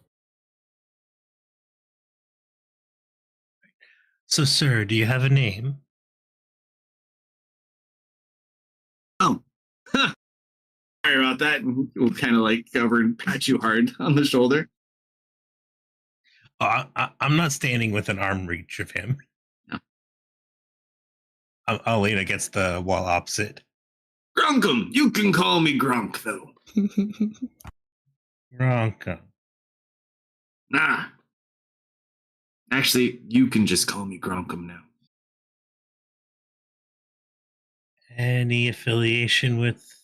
So, sir, do you have a name? Oh. Huh. Sorry about that. And we'll kind of like go over and pat you hard on the shoulder. Oh, I'm not standing with an arm reach of him. No. I'll lean against the wall opposite. Grunkum! You can call me Grunk, though. Ronka. Nah. Actually, you can just call me Grunkum now. Any affiliation with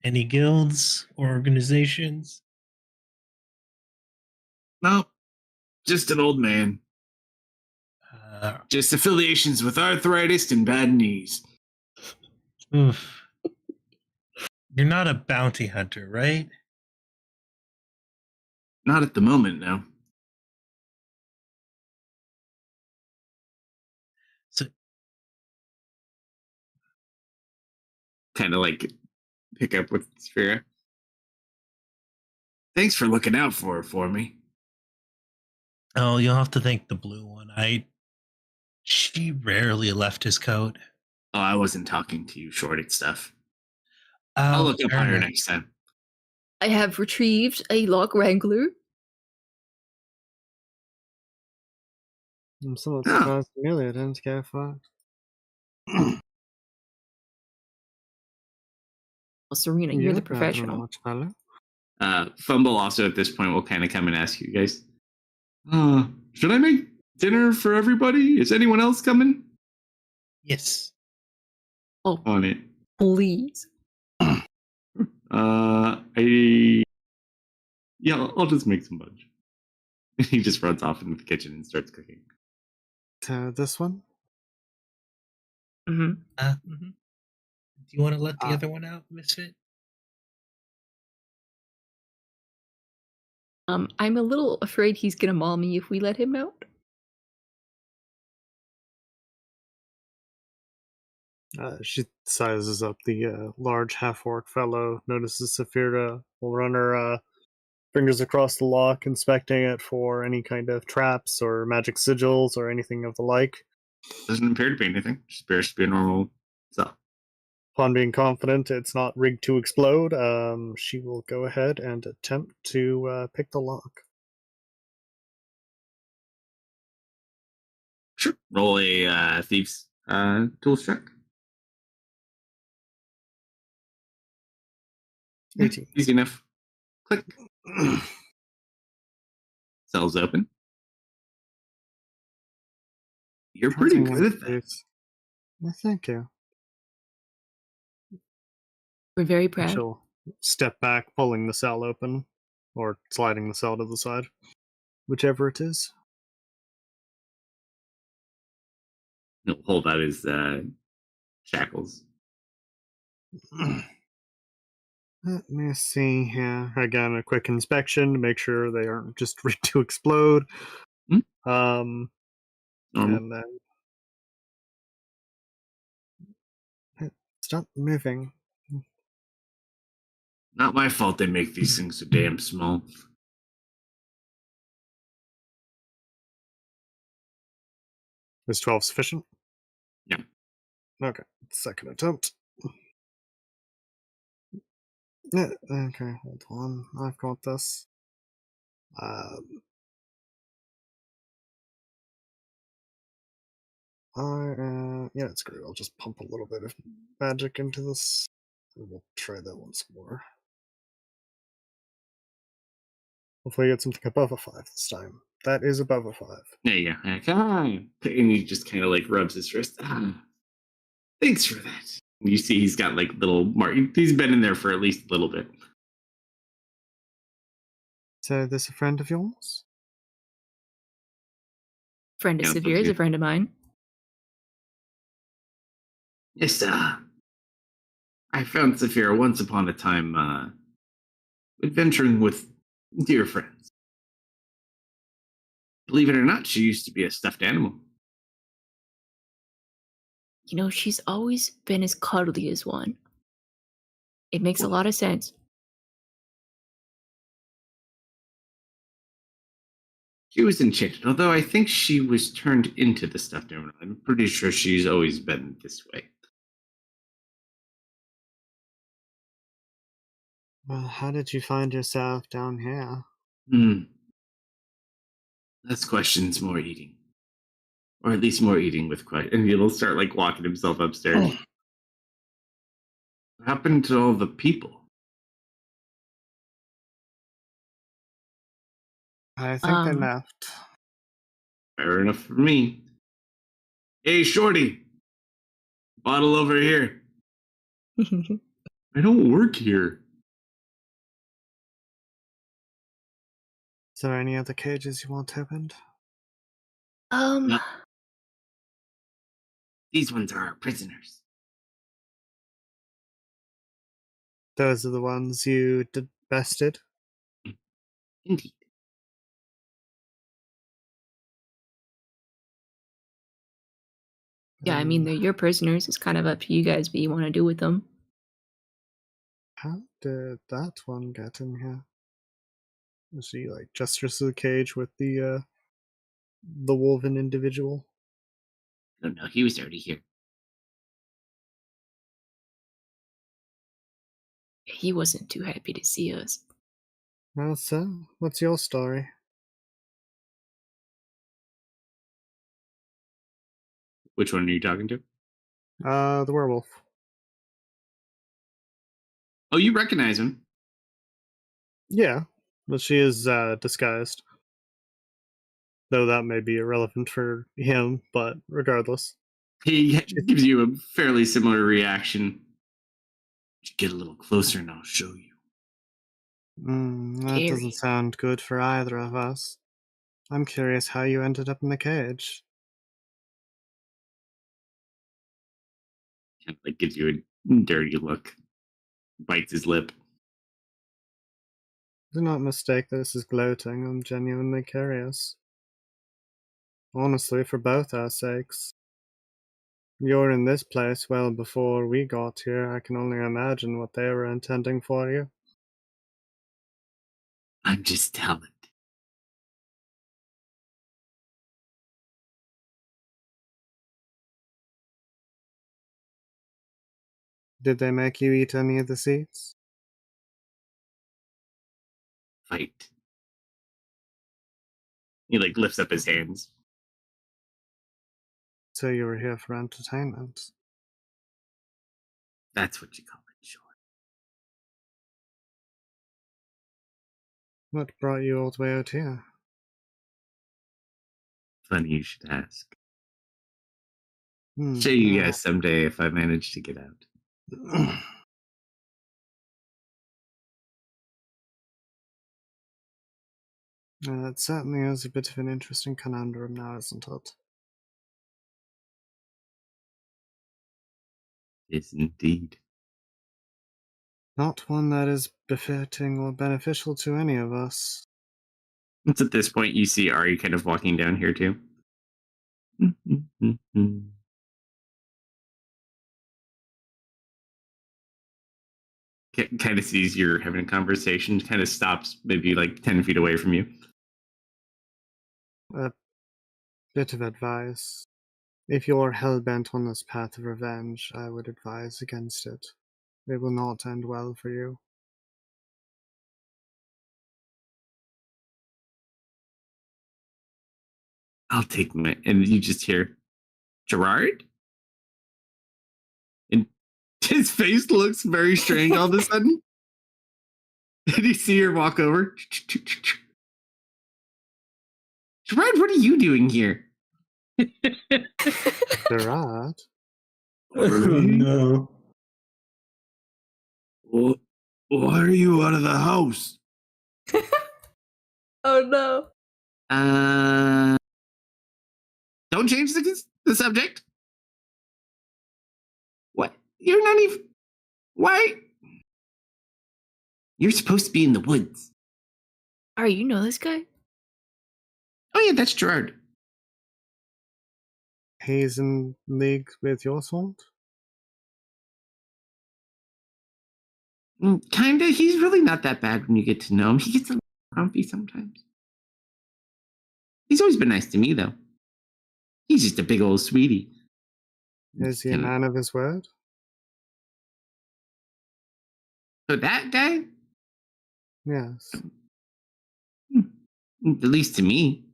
any guilds or organizations? No. Just an old man. Just affiliations with arthritis and bad knees. Oof. You're not a bounty hunter, right? Not at the moment, no. So, Kind of like pick up with Sphera. Thanks for looking out for her for me. oh, you'll have to thank the blue one. She rarely left his coat. Oh, I wasn't talking to you, shorted stuff. I'll Oh, look up fair higher enough. next time. I have retrieved a lock wrangler. I'm somewhat Ah. surprised Amelia didn't go for it. Well, Serena, You you're the look better than professional. much better. Fumble also at this point will kind of come and ask you guys. Should I make dinner for everybody? Is anyone else coming? Yes. Oh, on it. Please. I'll just make some bunch. He just runs off into the kitchen and starts cooking. So this one? Hmm. Do you want to let the Uh, other one out, Misfit? I'm a little afraid he's gonna maul me if we let him out. She sizes up the large half-orc fellow, notices Saphira, will run her fingers across the lock, inspecting it for any kind of traps or magic sigils or anything of the like. Doesn't appear to be anything. Just appears to be a normal cell. Upon being confident it's not rigged to explode, she will go ahead and attempt to pick the lock. Sure. Roll a thieves tools check. 18. Easy enough. Click. Cell's open. You're pretty good at that. Well, thank you. We're very proud. She'll step back, pulling the cell open, or sliding the cell to the side, whichever it is. He'll hold out his shackles. Let me see here. Again, a quick inspection to make sure they aren't just ready to explode. Normal. And then stop moving. Not my fault they make these things so damn small. Is 12 sufficient? Yeah. Okay. Second attempt. Yeah, okay, hold on. I've got this. Yeah, it's great. I'll just pump a little bit of magic into this. And we'll try that once more. Hopefully I get something above a 5 this time. That is above a 5. There you go. And he just kind of like rubs his wrist. Thanks for that. You see he's got like little mark. He's been in there for at least a little bit. So this a friend of yours? Friend of Yeah, Severe is a okay. friend of mine. Yes, I found Saphira once upon a time adventuring with dear friends. Believe it or not, she used to be a stuffed animal. you know, she's always been as cuddly as one. It makes a lot of sense. She was enchanted, although I think she was turned into the stuffed animal. I'm pretty sure she's always been this way. Well, how did you find yourself down here? Less questions, more eating. Or at least more eating with questions. And he'll start like walking himself upstairs. What happened to all the people? I think they Um, left. Fair enough for me. Hey, Shorty! Bottle over here. I don't work here. Is there any other cages you want opened? No. These ones are our prisoners. Those are the ones you bested? Indeed. Yeah, I mean, they're your prisoners. It's kind of up to you guys what you want to do with them. How did that one get in here? She like gestures to the cage with the wolven individual. I don't know. He was already here. he wasn't too happy to see us. Well, so what's your story? Which one are you talking to? The werewolf. Oh, you recognize him. Yeah, but she is disguised. Though that may be irrelevant for him, but regardless. He gives you a fairly similar reaction. Get a little closer and I'll show you. That Scary. doesn't sound good for either of us. I'm curious how you ended up in the cage. Kind of like gives you a dirty look. Bites his lip. Do not mistake this as gloating. I'm genuinely curious. Honestly, for both our sakes. You're in this place well before we got here. I can only imagine what they were intending for you. I'm just telling. Did they make you eat any of the seeds? Fight. He like lifts up his hands. So you were here for entertainment. That's what you call it, sure. What brought you all the way out here? Funny you should ask. Hmm, Show you well, guys someday if I manage to get out. It certainly is a bit of an interesting conundrum now, isn't it? Yes, indeed. Not one that is befitting or beneficial to any of us. It's at this point you see Ari kind of walking down here too. Kind of sees you're having a conversation, kind of stops maybe like 10 feet away from you. A bit of advice. If you're hell-bent on this path of revenge, I would advise against it. It will not end well for you. I'll take my. And you just hear, Gerard? And his face looks very strange all of a sudden. And you see her walk over. Gerard, what are you doing here? Gerard? Oh, no. Well, why are you out of the house? Oh no. Don't change the subject. What? You're not even. Why? You're supposed to be in the woods. Ari, you know this guy? Oh, yeah, that's Gerard. He's in league with your sort? Kinda. He's really not that bad when you get to know him. He gets a little grumpy sometimes. He's always been nice to me, though. He's just a big old sweetie. Is he a man of his word? So that guy? Yes. At least to me.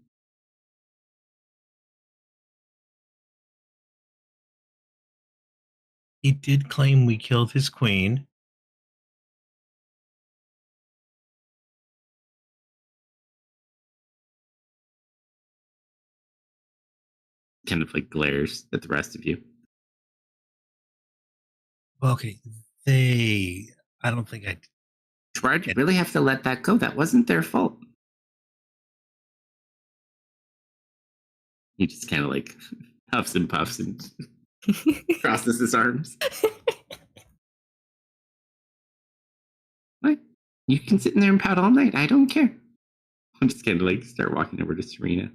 He did claim we killed his queen. Kind of like glares at the rest of you. Okay, I don't think I. Gerard, you really have to let that go. That wasn't their fault. He just kind of like huffs and puffs and crosses his arms. What? You can sit in there and pout all night. I don't care. I'm just kind of like start walking over to Serena.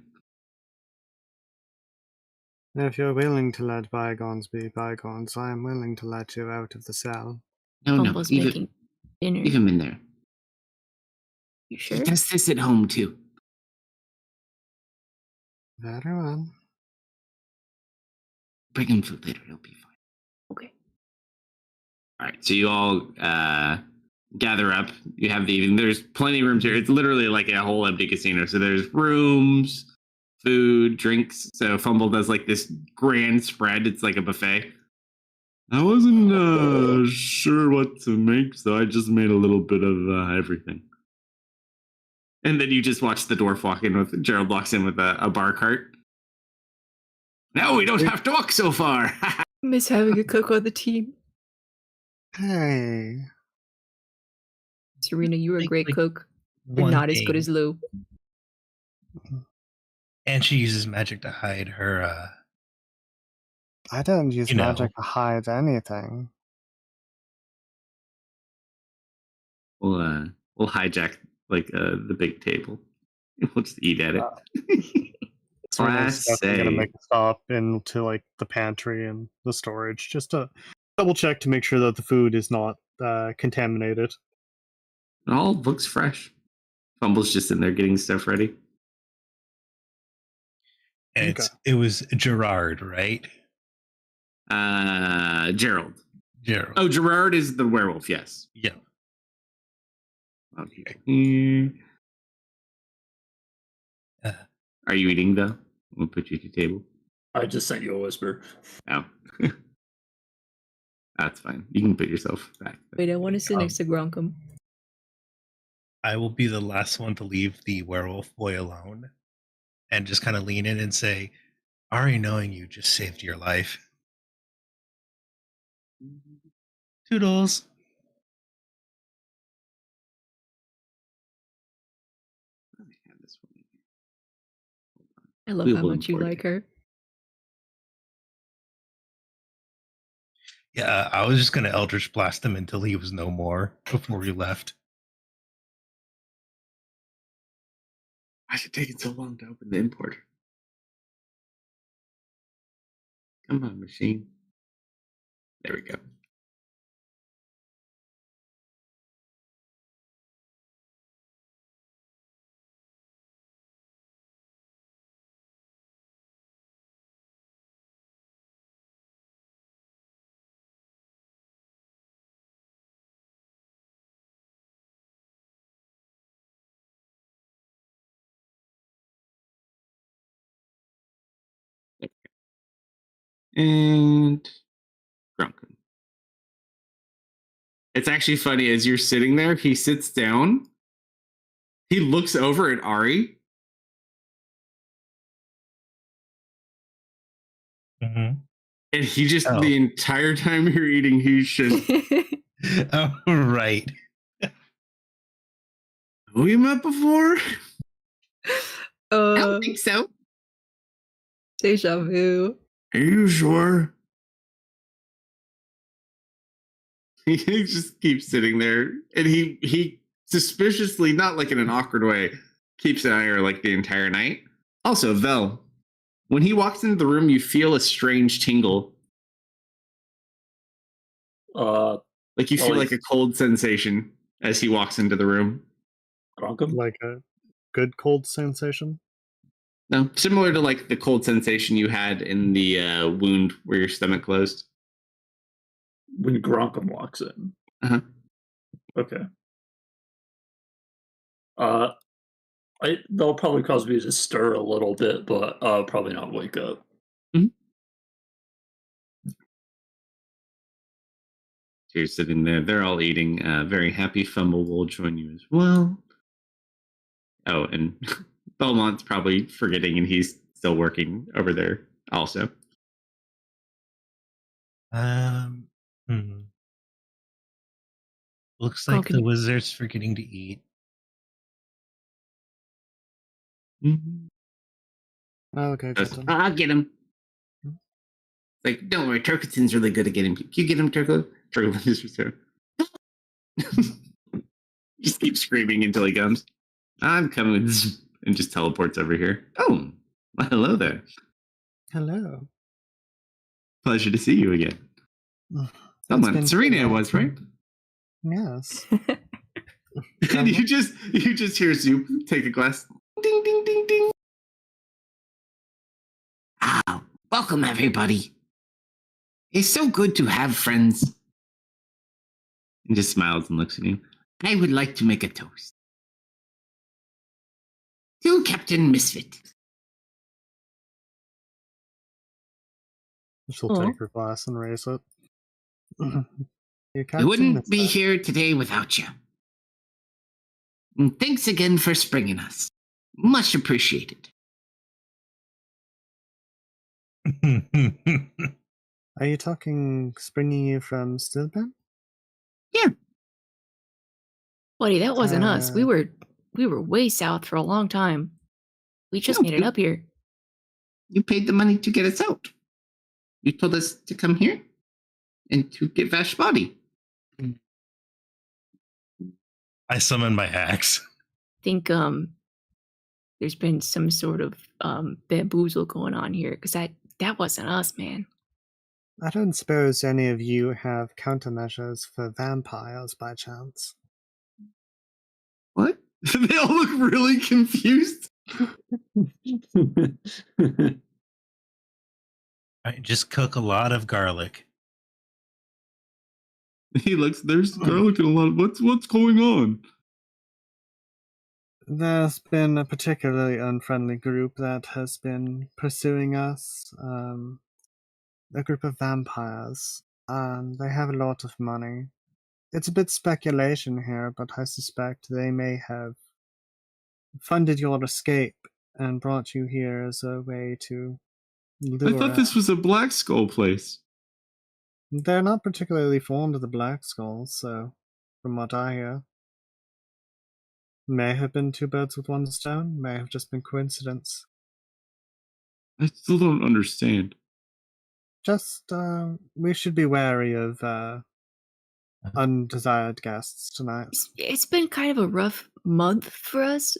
If you're willing to let bygones be bygones, I am willing to let you out of the cell. No, Bumble's leave making dinner. leave him in there. You sure? He has sis at home too. Very well. Bring him food later. He'll be fine. Okay. All right. So you all gather up. You have the evening. There's plenty of rooms here. It's literally like a whole empty casino. So there's rooms, food, drinks. So Fumble does like this grand spread. It's like a buffet. I wasn't sure what to make, so I just made a little bit of everything. And then you just watch the dwarf walk in with Gerald walks in with a bar cart. No, we don't have to walk so far. Miss having a cook on the team. Hey. Serena, you're a Like- great like cook, but one not as good thing. as Lou. And she uses magic to hide her. I didn't use You know. magic to hide anything. We'll hijack like the big table. We'll just eat at it. Serena's Class definitely gonna A. make a stop into like the pantry and the storage just to double check to make sure that the food is not contaminated. It all looks fresh. Fumble's just in there getting stuff ready. And it was Gerard, right? Gerald. Gerald. Oh, Gerard is the werewolf. Yes. Yeah. Okay. Uh, Are you eating though? We'll put you at the table. I just sent you a whisper. Oh. That's fine. You can put yourself back. Wait, I want to sit next to Gronkum. I will be the last one to leave the werewolf boy alone and just kind of lean in and say, Ari knowing you just saved your life. Toodles. Let me have this one. I love We how will much you import like it. her. Yeah, I was just going to Eldritch Blast him until he was no more before we left. Why is it taking so long to open the import? Come on, machine. There we go. And Grunkin. It's actually funny as you're sitting there, he sits down, he looks over at Ari. Mm-hmm. And he just Oh. the entire time you're eating, he's just Oh, right. who you met before? I don't uh, think so. deja vu. Are you sure? He just keeps sitting there, and he suspiciously, not like in an awkward way, keeps an eye on her like the entire night. Also, Vel, when he walks into the room, you feel a strange tingle, like you feel Well, like a cold sensation as he walks into the room. Gronkum? Like a good cold sensation. No, similar to like the cold sensation you had in the wound where your stomach closed. When Gronkum walks in. Uh-huh. Okay. They'll probably cause me to stir a little bit, but probably not wake up. So you're sitting there. They're all eating. Very happy. Fumble will join you as well. Oh, and Belmont's probably forgetting, and he's still working over there also. Looks like can the you- wizard's forgetting to eat. Mm-hmm. Okay, Captain. I'll get him. Like, don't worry, Turkleton's really good at getting people. Can you get him, Turkleton? Turkleton is just so. Just keep screaming until he comes. I'm coming, and just teleports over here. Oh, well, hello there. Hello. Pleasure to see you again. It's Someone, been Serena too long. was right. Yes. And you just hear Zoop take a glass. Ding ding ding ding. Ah, welcome everybody. It's so good to have friends. And just smiles and looks at you. I would like to make a toast to Captain Misfit. She'll Aw. take her glass and raise it. You I Captain wouldn't be Misfit. here today without you. And thanks again for springing us. Much appreciated. Are you talking springing you from Stillben? Yeah. Buddy, that wasn't us. We Uh, were way south for a long time. We just No, made it up here. You paid the money to get us out. You told us to come here and to get Vash's body. I summon my axe. Think there's been some sort of bamboozle going on here because that wasn't us, man. I don't suppose any of you have countermeasures for vampires by chance. What? They all look really confused. I just cook a lot of garlic. He looks. There's garlic in a lot. What's going on? There's been a particularly unfriendly group that has been pursuing us. A group of vampires. They have a lot of money. It's a bit speculation here, but I suspect they may have funded your escape and brought you here as a way to lure I thought this was a Black Skull place. They're not particularly fond of the Black Skulls, so from what I hear. May have been two birds with one stone, may have just been coincidence. I still don't understand. Just, we should be wary of undesired guests tonight. It's been kind of a rough month for us.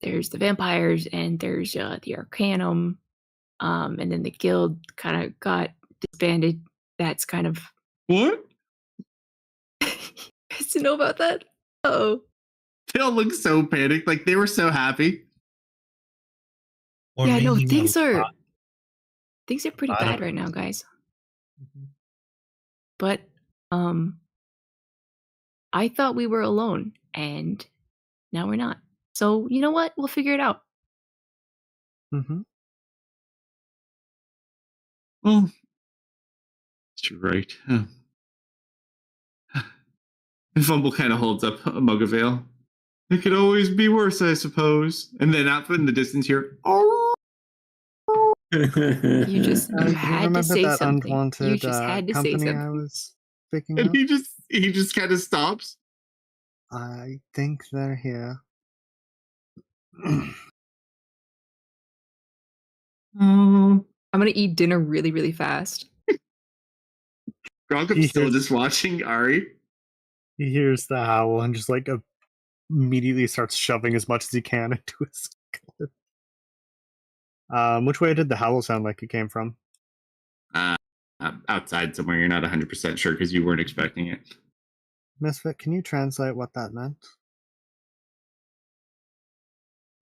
There's the vampires and there's the Arcanum, and then the guild kind of got disbanded. That's kind of What? you guys know about that? Oh, They all look so panicked. Like they were so happy. Or yeah, no, making a things are lot pretty lot bad of- right now, guys. Mhm. But I thought we were alone, and now we're not. So you know what? We'll figure it out. Mm-hmm. Well, you're right. And Fumble kind of holds up a mug of ale. It could always be worse, I suppose. And then out in the distance here, oh, You just You you had to remember say that something. You unwanted just had to say company I something. was speaking and of? he just kind of stops. I think they're here. Oh, I'm gonna eat dinner really, really fast. Gronkham's still Yes. just watching Ari. He hears the howl and just like immediately starts shoving as much as he can into his gullet. Which way did the howl sound like it came from? Outside somewhere, you're not 100% sure because you weren't expecting it. Misfit, can you translate what that meant?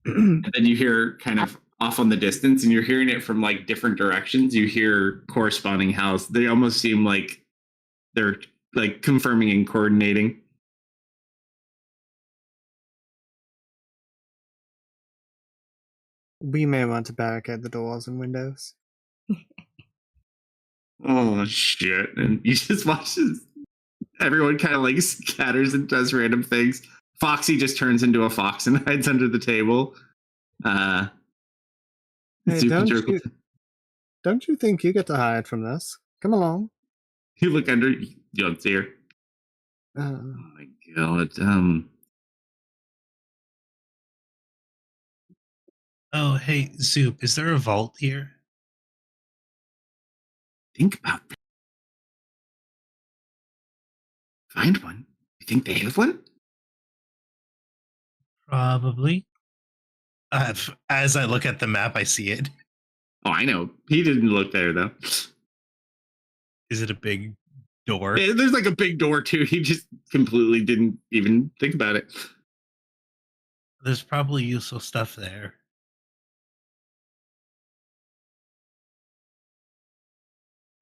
And then you hear kind of off on the distance, and you're hearing it from like different directions. You hear corresponding howls. They almost seem like they're like confirming and coordinating. We may want to barricade the doors and windows. Oh shit! And you just watch as everyone kind of like scatters and does random things. Foxy just turns into a fox and hides under the table. Hey, Super Jerk, don't you think you get to hide from this? Come along. you look under. You don't see her. Uh, Oh my god. Oh, hey, Zoop, is there a vault here? Think about that. Find one. You think they have one? Probably. As I look at the map, I see it. Oh, I know. He didn't look there though. Is it a big door? There's like a big door too. He just completely didn't even think about it. There's probably useful stuff there.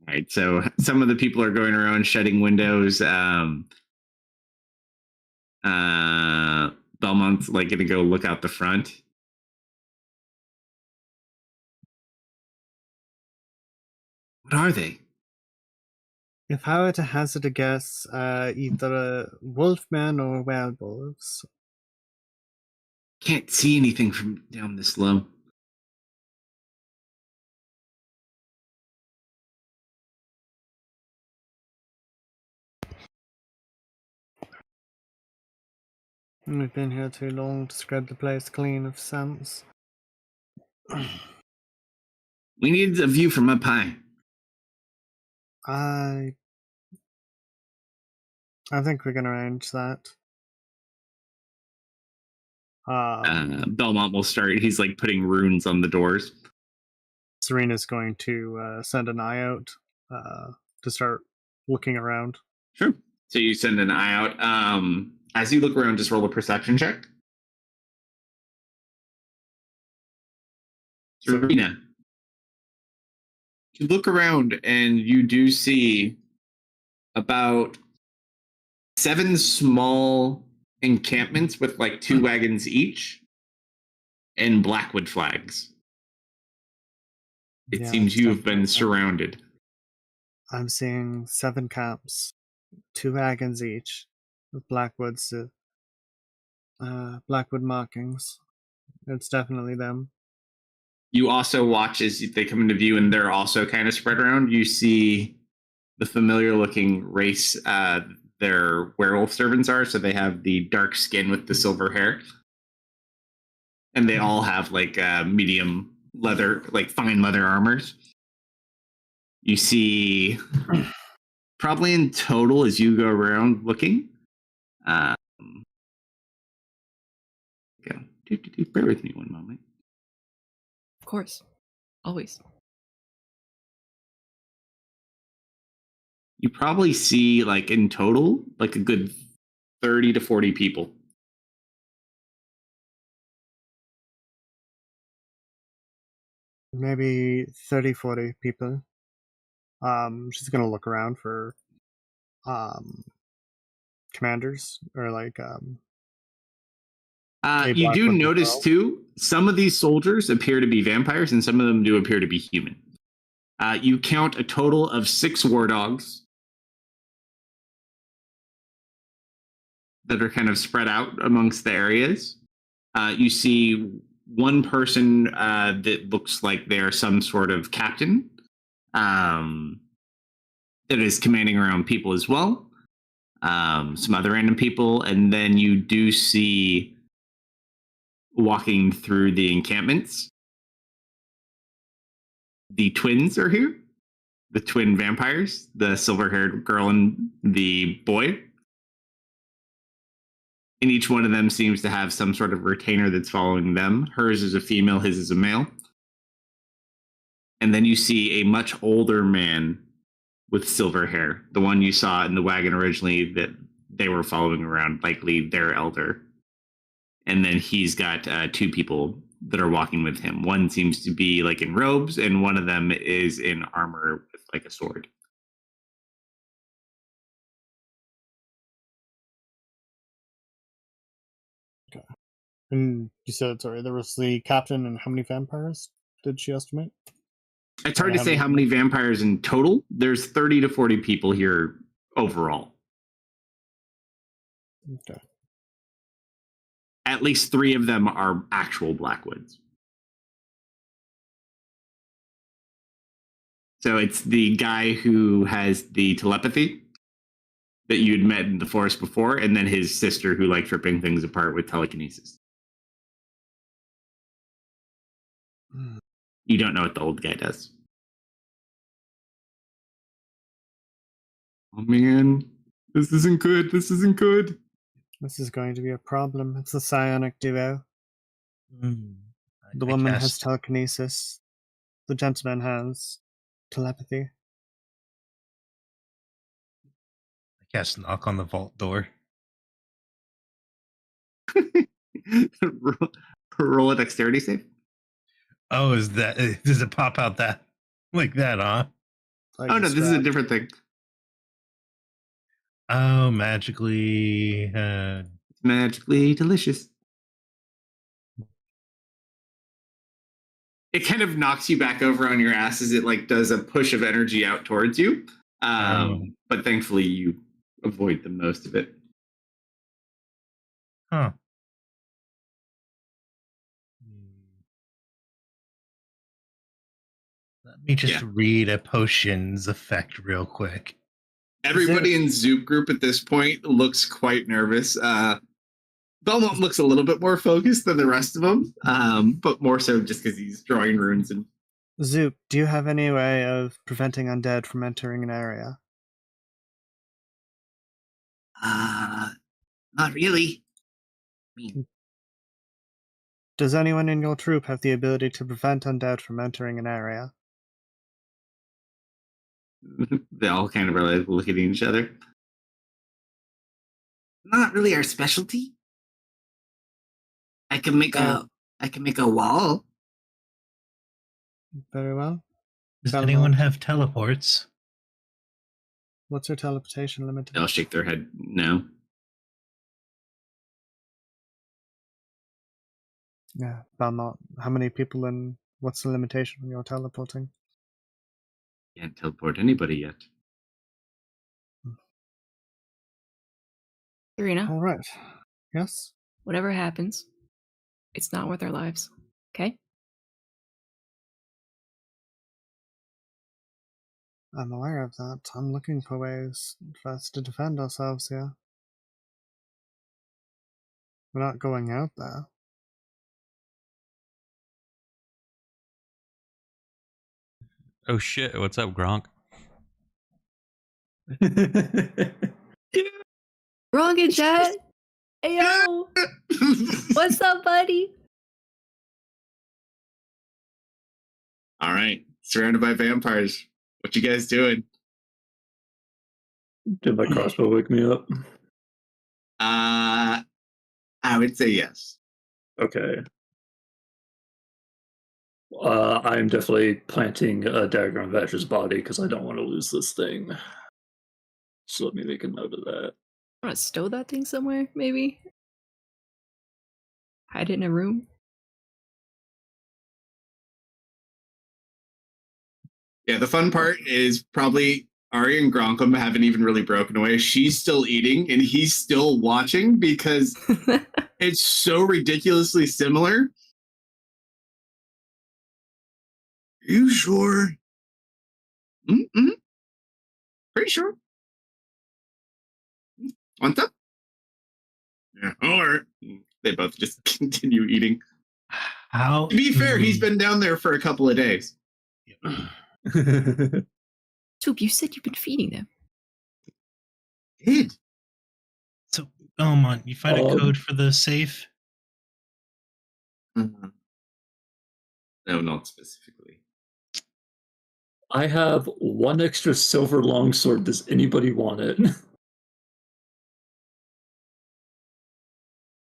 Right. So some of the people are going around shutting windows. Belmont's like gonna go look out the front. What are they? if I were to hazard a guess, either wolfmen or werewolves. Can't see anything from down this low. We've been here too long to scrub the place clean of scents. We need a view from up high. I think we can arrange that. Belmont will start. He's like putting runes on the doors. Serena's going to send an eye out to start looking around. Sure. So you send an eye out. As you look around, just roll a perception check. Serena, you look around and you do see about 7 small encampments with like 2 wagons each and Blackwood flags. It seems you have been surrounded. I'm seeing 7 camps, 2 wagons each, with Blackwood markings. It's definitely them. You also watch as they come into view, and they're also kind of spread around. You see the familiar-looking race their werewolf servants are. So they have the dark skin with the silver hair, and they all have like medium leather, like fine leather armors. You see, probably in total, as you go around looking, bear with me one moment. Of course. Always. You probably see, like in total, like a good 30 to 40 people. Maybe 30, 40 people. She's gonna look around for commanders or like you do Blackwood notice patrol. too, some of these soldiers appear to be vampires and some of them do appear to be human. You count a total of 6 war dogs that are kind of spread out amongst the areas. You see one person that looks like they're some sort of captain that is commanding around people as well. Some other random people, and then you do see walking through the encampments. The twins are here, the twin vampires, the silver-haired girl and the boy. And each one of them seems to have some sort of retainer that's following them. Hers is a female, his is a male. And then you see a much older man with silver hair, the one you saw in the wagon originally that they were following around, likely their elder. And then he's got 2 people that are walking with him. One seems to be like in robes, and one of them is in armor with like a sword. Okay. And you said, sorry, there was the captain and how many vampires did she estimate? It's hard to say how many vampires in total. There's 30 to 40 people here overall. Okay. At least 3 of them are actual Blackwoods. So it's the guy who has the telepathy that you'd met in the forest before, and then his sister who likes ripping things apart with telekinesis. You don't know what the old guy does. Oh man, this isn't good. This isn't good. This is going to be a problem. It's a psionic duo. The woman has telekinesis. The gentleman has telepathy. I cast knock on the vault door. Roll a dexterity save. Oh, does it pop out that like that, huh? Oh no, this is a different thing. Oh, magically Magically delicious. It kind of knocks you back over on your ass as it like does a push of energy out towards you. But thankfully you avoid the most of it. Huh. Let me just read a potion's effect real quick. Everybody in Zoop group at this point looks quite nervous. Belmont looks a little bit more focused than the rest of them, but more so just because he's drawing runes. And Zoop, do you have any way of preventing undead from entering an area? not really. I mean, Does anyone in your troop have the ability to prevent undead from entering an area? they all kind of are like looking at each other. Not really our specialty. I can make a wall. Very well. Does Belmont. anyone have teleports? What's your teleportation limit? They'll shake their head. No. Yeah, Belmont. How many people and what's the limitation when you're teleporting? Can't teleport anybody yet. Serena, All right. Yes? whatever happens, it's not worth our lives. Okay? I'm aware of that. I'm looking for ways for us to defend ourselves here. We're not going out there. Oh shit! What's up, Gronk? Wrong in chat. Hey yo, what's up, buddy? All right. Surrounded by vampires. What you guys doing? Did my crossbow wake me up? I would say yes. Okay. I'm definitely planting a dagger on Vash's body because I don't want to lose this thing. So let me make a note of that. Want to stow that thing somewhere, maybe? Hide it in a room? Yeah, the fun part is probably Ari and Gronkum haven't even really broken away. She's still eating and he's still watching because it's so ridiculously similar. You sure? Mm-mm. Pretty sure. Want that? Yeah. Or they both just continue eating. How? To be fair, he's been down there for a couple of days. Soup, you said you've been feeding them. Did. So, Belmont, you find a code for the safe? No, not specifically. I have one extra silver longsword. Does anybody want it?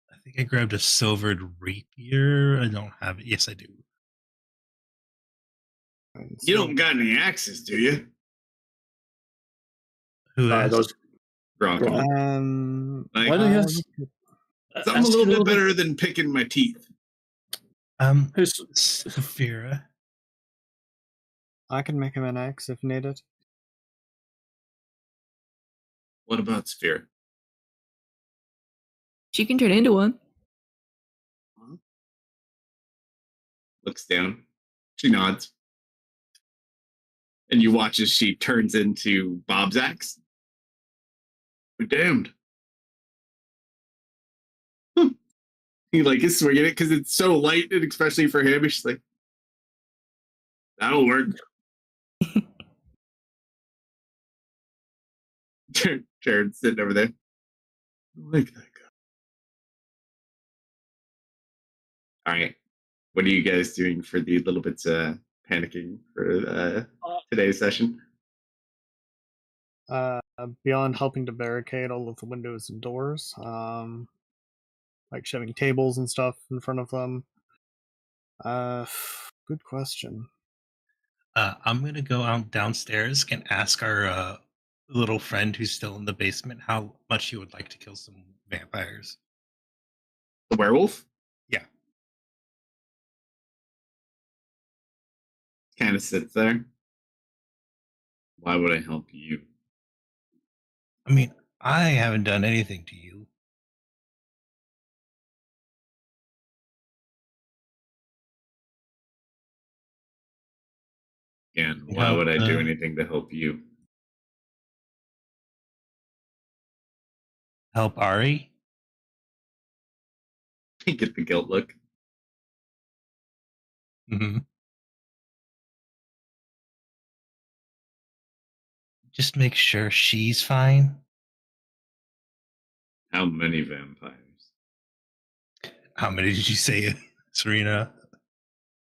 I think I grabbed a silvered rapier. I don't have it. Yes, I do. You don't got any axes, do you? Who asked? Those Gronkum. why do you have Something a little bit better than picking my teeth. Saphira. I can make him an axe if needed. What about Sphere? She can turn into one. Looks down. She nods. And you watch as she turns into Bob's axe. We're damned. He like is swinging it because it's so light, and especially for him, he's like, that'll work. Jared's sitting over there. I like that guy. All right. What are you guys doing for the little bits panicking for today's session? Beyond helping to barricade all of the windows and doors, like shoving tables and stuff in front of them. Good question. I'm going to go out downstairs and ask our little friend who's still in the basement how much he would like to kill some vampires. The werewolf? Yeah. Kind of sits there. Why would I help you? I mean, I haven't done anything to you. And why would I do anything to help you? Help Ari? Get the guilt look. Hmm. Just make sure she's fine. How many vampires? How many did you say, Serena?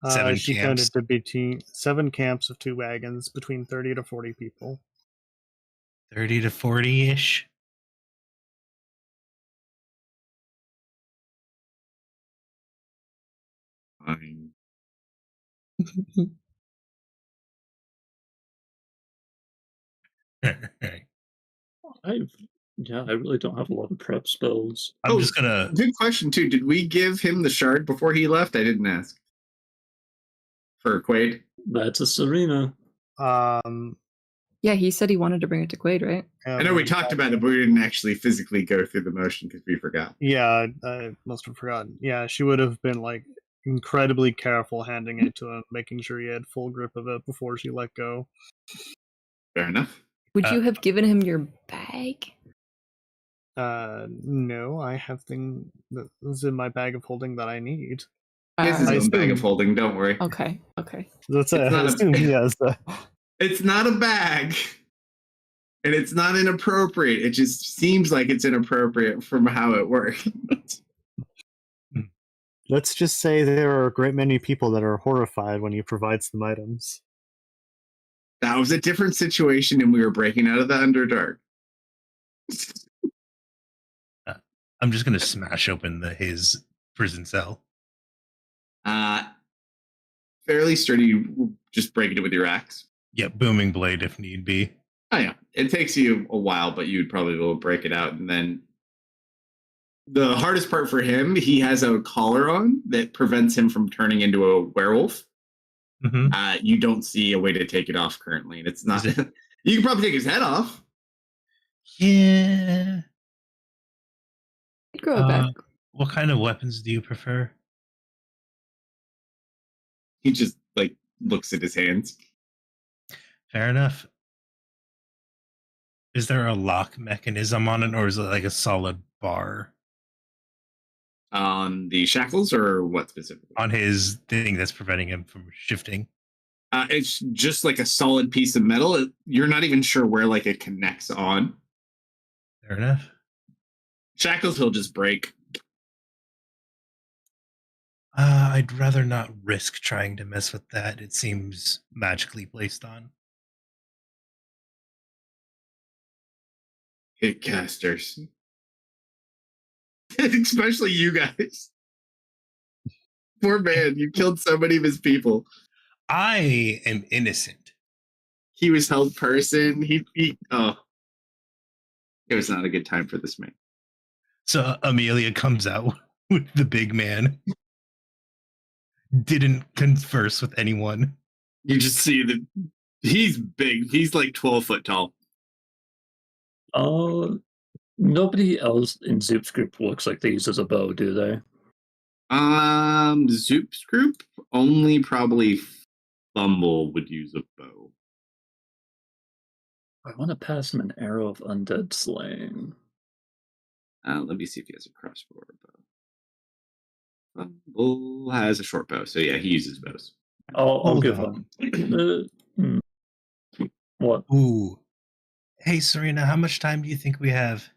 7 She camps. counted to between 7 camps of 2 wagons, between 30 to 40 people. 30 to 40-ish. Fine. I really don't have a lot of prep spells. I'm just gonna. Good question too. Did we give him the shard before he left? I didn't ask. For Quaid? That's a Serena. Yeah, he said he wanted to bring it to Quaid, right? I know we talked about it, but we didn't actually physically go through the motion because we forgot. Yeah, I must have forgotten. Yeah, she would have been like incredibly careful handing it to him, making sure he had full grip of it before she let go. Fair enough. Would you have given him your bag? No, I have things that is in my bag of holding that I need. He has his I own bag of assume- holding, don't worry. Okay. That's It's not I a- assume he has that. It's not a bag. And it's not inappropriate. It just seems like it's inappropriate from how it works. Let's just say there are a great many people that are horrified when he provides them items. That was a different situation and we were breaking out of the Underdark. I'm just gonna smash open his prison cell. Fairly sturdy, just breaking it with your axe. Yeah, booming blade if need be. Oh yeah, it takes you a while, but you'd probably be able to break it out. And then the hardest part for him, he has a collar on that prevents him from turning into a werewolf. Mm-hmm. You don't see a way to take it off currently, and it's not. You can probably take his head off. Yeah. I'd grow it back. What kind of weapons do you prefer? He just like looks at his hands. Fair enough. Is there a lock mechanism on it, or is it like a solid bar On the shackles, or what specifically? on his thing that's preventing him from shifting? It's just like a solid piece of metal. You're not even sure where like it connects on. Fair enough. Shackles he'll just break. I'd rather not risk trying to mess with that. It seems magically placed on. Hit casters. Especially you guys. Poor man, you killed so many of his people. I am innocent. He was held person. He it was not a good time for this man. So Amelia comes out with the big man. Didn't converse with anyone. You just see that he's big. He's like 12 foot tall. Nobody else in Zoop's group looks like they use as a bow, do they? Zoop's group only probably Fumble would use a bow. I want to pass him an arrow of undead slaying. Let me see if he has a crossbow or a bow. Fumble has a short bow, so yeah, he uses bows. I'll Hold give on. him. What? Ooh. Hey, Serena, how much time do you think we have?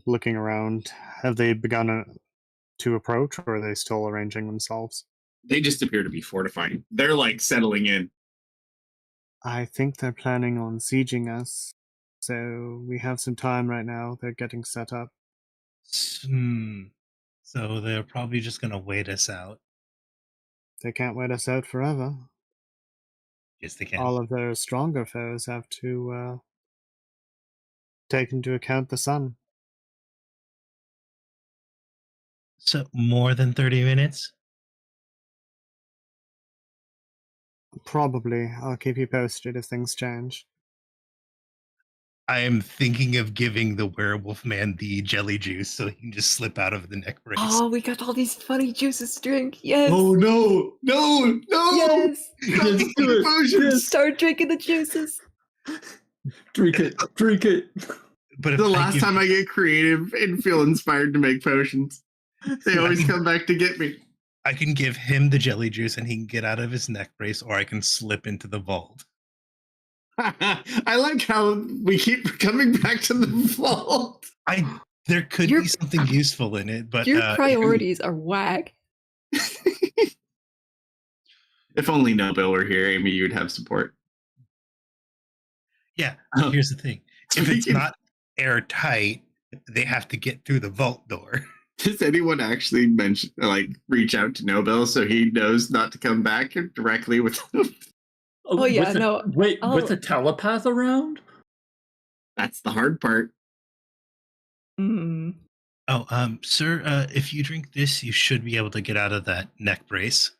Looking around, have they begun to approach, or are they still arranging themselves? They just appear to be fortifying. They're like settling in. I think they're planning on sieging us, so we have some time right now. They're getting set up. So they're probably just going to wait us out. They can't wait us out forever. Yes, they can. All of their stronger foes have to take into account the sun. So more than 30 minutes? Probably. I'll keep you posted if things change. I am thinking of giving the werewolf man the jelly juice so he can just slip out of the neck brace. Oh, we got all these funny juices to drink. Yes. Oh no! No! Yes. Not the do it. potions! Start drinking the juices. Drink it. Drink it. But if The I last give, time I get creative and feel inspired to make potions, they always come back to get me. I can give him the jelly juice and he can get out of his neck brace, or I can slip into the vault. I like how we keep coming back to the vault. There could Your- be something useful in it, but Your priorities are whack. If only Nobel were here, Amy, you'd have support. yeah. Oh. Here's the thing: if it's Speaking- not airtight, they have to get through the vault door. Does anyone actually mention, reach out to Nobel so he knows not to come back directly with them? Oh, yeah, with a, no, Wait, I'll- with a telepath around? That's the hard part. Mm. Oh, sir, if you drink this, you should be able to get out of that neck brace.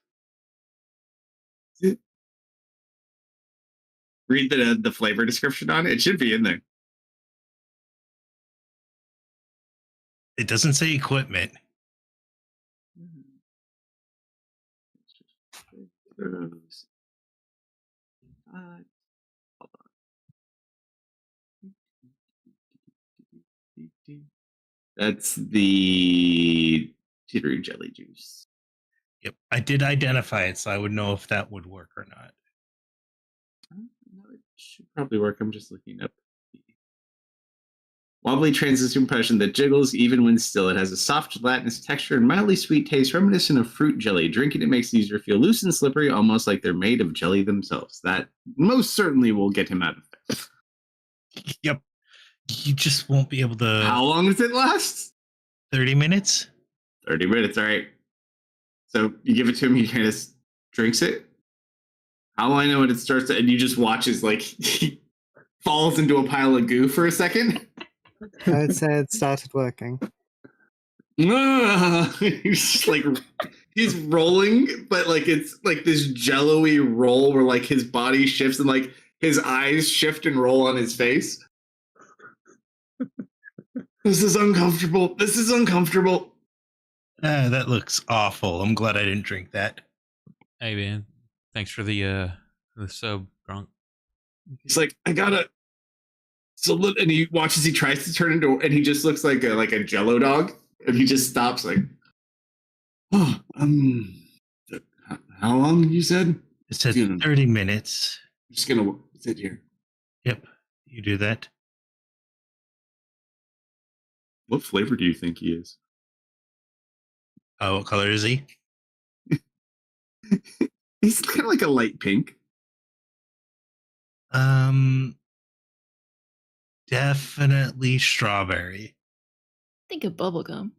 Read the flavor description on it. It should be in there. It doesn't say equipment. That's the jittery jelly juice. Yep, I did identify it, so I would know if that would work or not. No, it should probably work. I'm just looking up. Wobbly translucent potion that jiggles even when still. It has a soft gelatinous texture and mildly sweet taste reminiscent of fruit jelly. Drinking it makes the user feel loose and slippery, almost like they're made of jelly themselves. That most certainly will get him out of bed. Yep. You just won't be able to. How long does it last? 30 minutes? 30 minutes, all right. So you give it to him, he kind of drinks it. How will I know when it starts to, and you just watch as he falls into a pile of goo for a second? I'd say it started working. He's just he's rolling, but it's like this jello-y roll where his body shifts and his eyes shift and roll on his face. This is uncomfortable. This is uncomfortable. That looks awful. I'm glad I didn't drink that. Hey man, thanks for the sub, Gronk. He's like, I gotta. So look, and he watches. He tries to turn into, and he just looks like a Jello dog, and he just stops. Oh, how long you said? It said Yeah. 30 minutes. I'm just gonna sit here. Yep, you do that. What flavor do you think he is? What color is he? He's kind of like a light pink. Definitely strawberry. Think of bubblegum.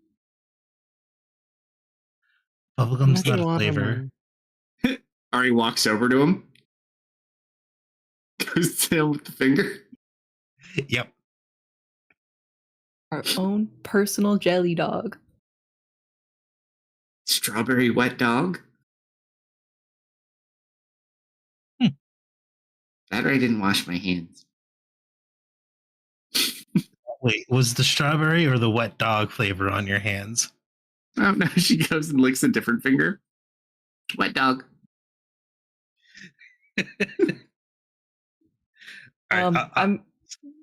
Bubblegum's Maybe not a flavor. watermelon. Ari walks over to him, goes to him with the finger. Yep. Our own personal jelly dog. Strawberry wet dog. That or I didn't wash my hands. Wait, was the strawberry or the wet dog flavor on your hands? Oh no, she goes and licks a different finger. Wet dog. All right, I'm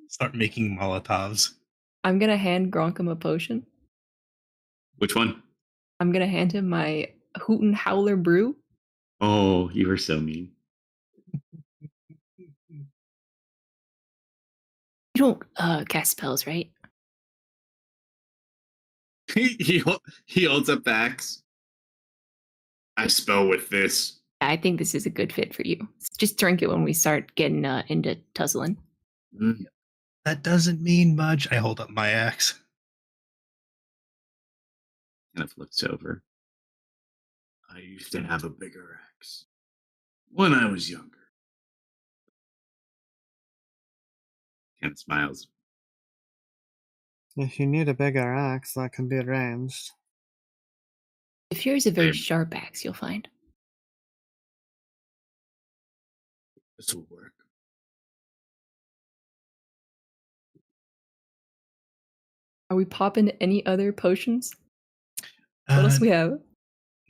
start making Molotovs. I'm gonna hand Gronkum a potion. Which one? I'm gonna hand him my Hooten Howler brew. Oh, you were so mean. You don't cast spells, right? he holds up the axe. I spell with this. I think this is a good fit for you. Just drink it when we start getting into tussling. Mm. That doesn't mean much. I hold up my axe. Kind of looks over. I used to have a bigger axe when I was younger. Kind of smiles. If you need a bigger axe, that can be arranged. If yours is a very Same. sharp axe, you'll find. This will work. Are we popping any other potions? What else we have?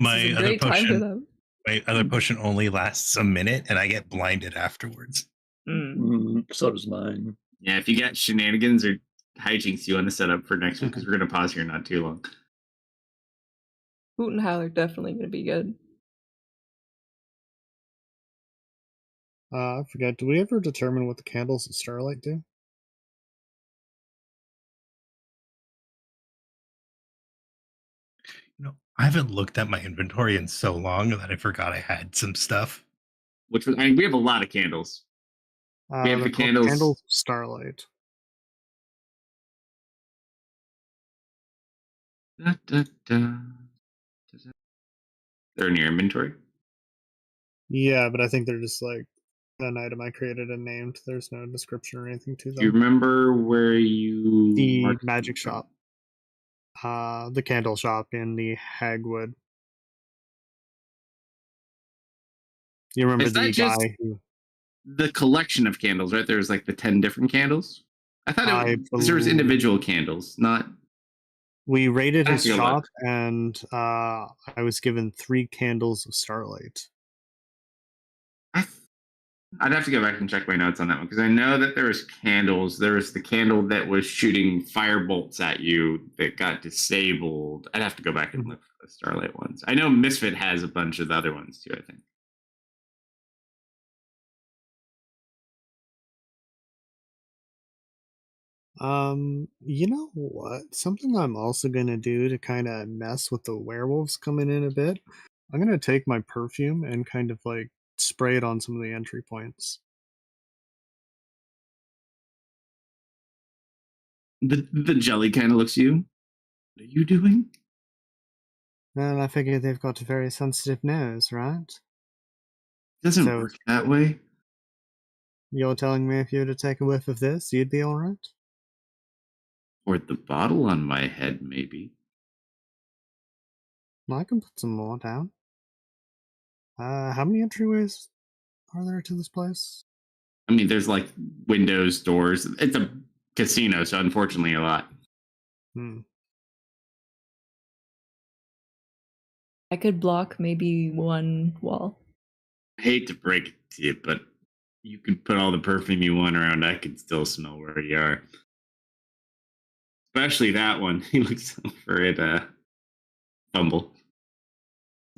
My This is a other great time for potion. them. My other potion only lasts a minute, and I get blinded afterwards. Mm. So does mine. Yeah, if you got shenanigans or hijinks you want to set up for next week? Because we're going to pause here not too long. Hoot and Howl are definitely going to be good. I forget. Do we ever determine what the candles of Starlight do? I haven't looked at my inventory in so long that I forgot I had some stuff. Which was, I mean, we have a lot of candles. We have They're the called candles. Candles of Starlight. Da, da, da. They're in your inventory. Yeah, but I think they're just like an item I created and named. There's no description or anything to Do you them. remember where you The marked magic them shop. The candle shop in the Hagwood. You remember Is that the just guy who the collection of candles, right? There's like the 10 different candles. I thought there was individual candles, not. we raided I his have to go shop look. and I was given 3 candles of Starlight. I'd have to go back and check my notes on that one because I know that there was candles. There was the candle that was shooting fire bolts at you that got disabled. I'd have to go back and look for the Starlight ones. I know Misfit has a bunch of the other ones too, I think. You know what? Something I'm also gonna do to kind of mess with the werewolves coming in a bit. I'm gonna take my perfume and kind of like spray it on some of the entry points. The jelly kind of looks at you. What are you doing? And I figure they've got a very sensitive nose, right? It doesn't So work that way. you're telling me if you were to take a whiff of this, you'd be alright? Or the bottle on my head, maybe. I can put some more down. How many entryways are there to this place? I mean, there's like windows, doors. It's a casino, so unfortunately, a lot. I could block maybe one wall. I hate to break it to you, but you can put all the perfume you want around. I can still smell where you are. Especially that one. He looks over at Fumble.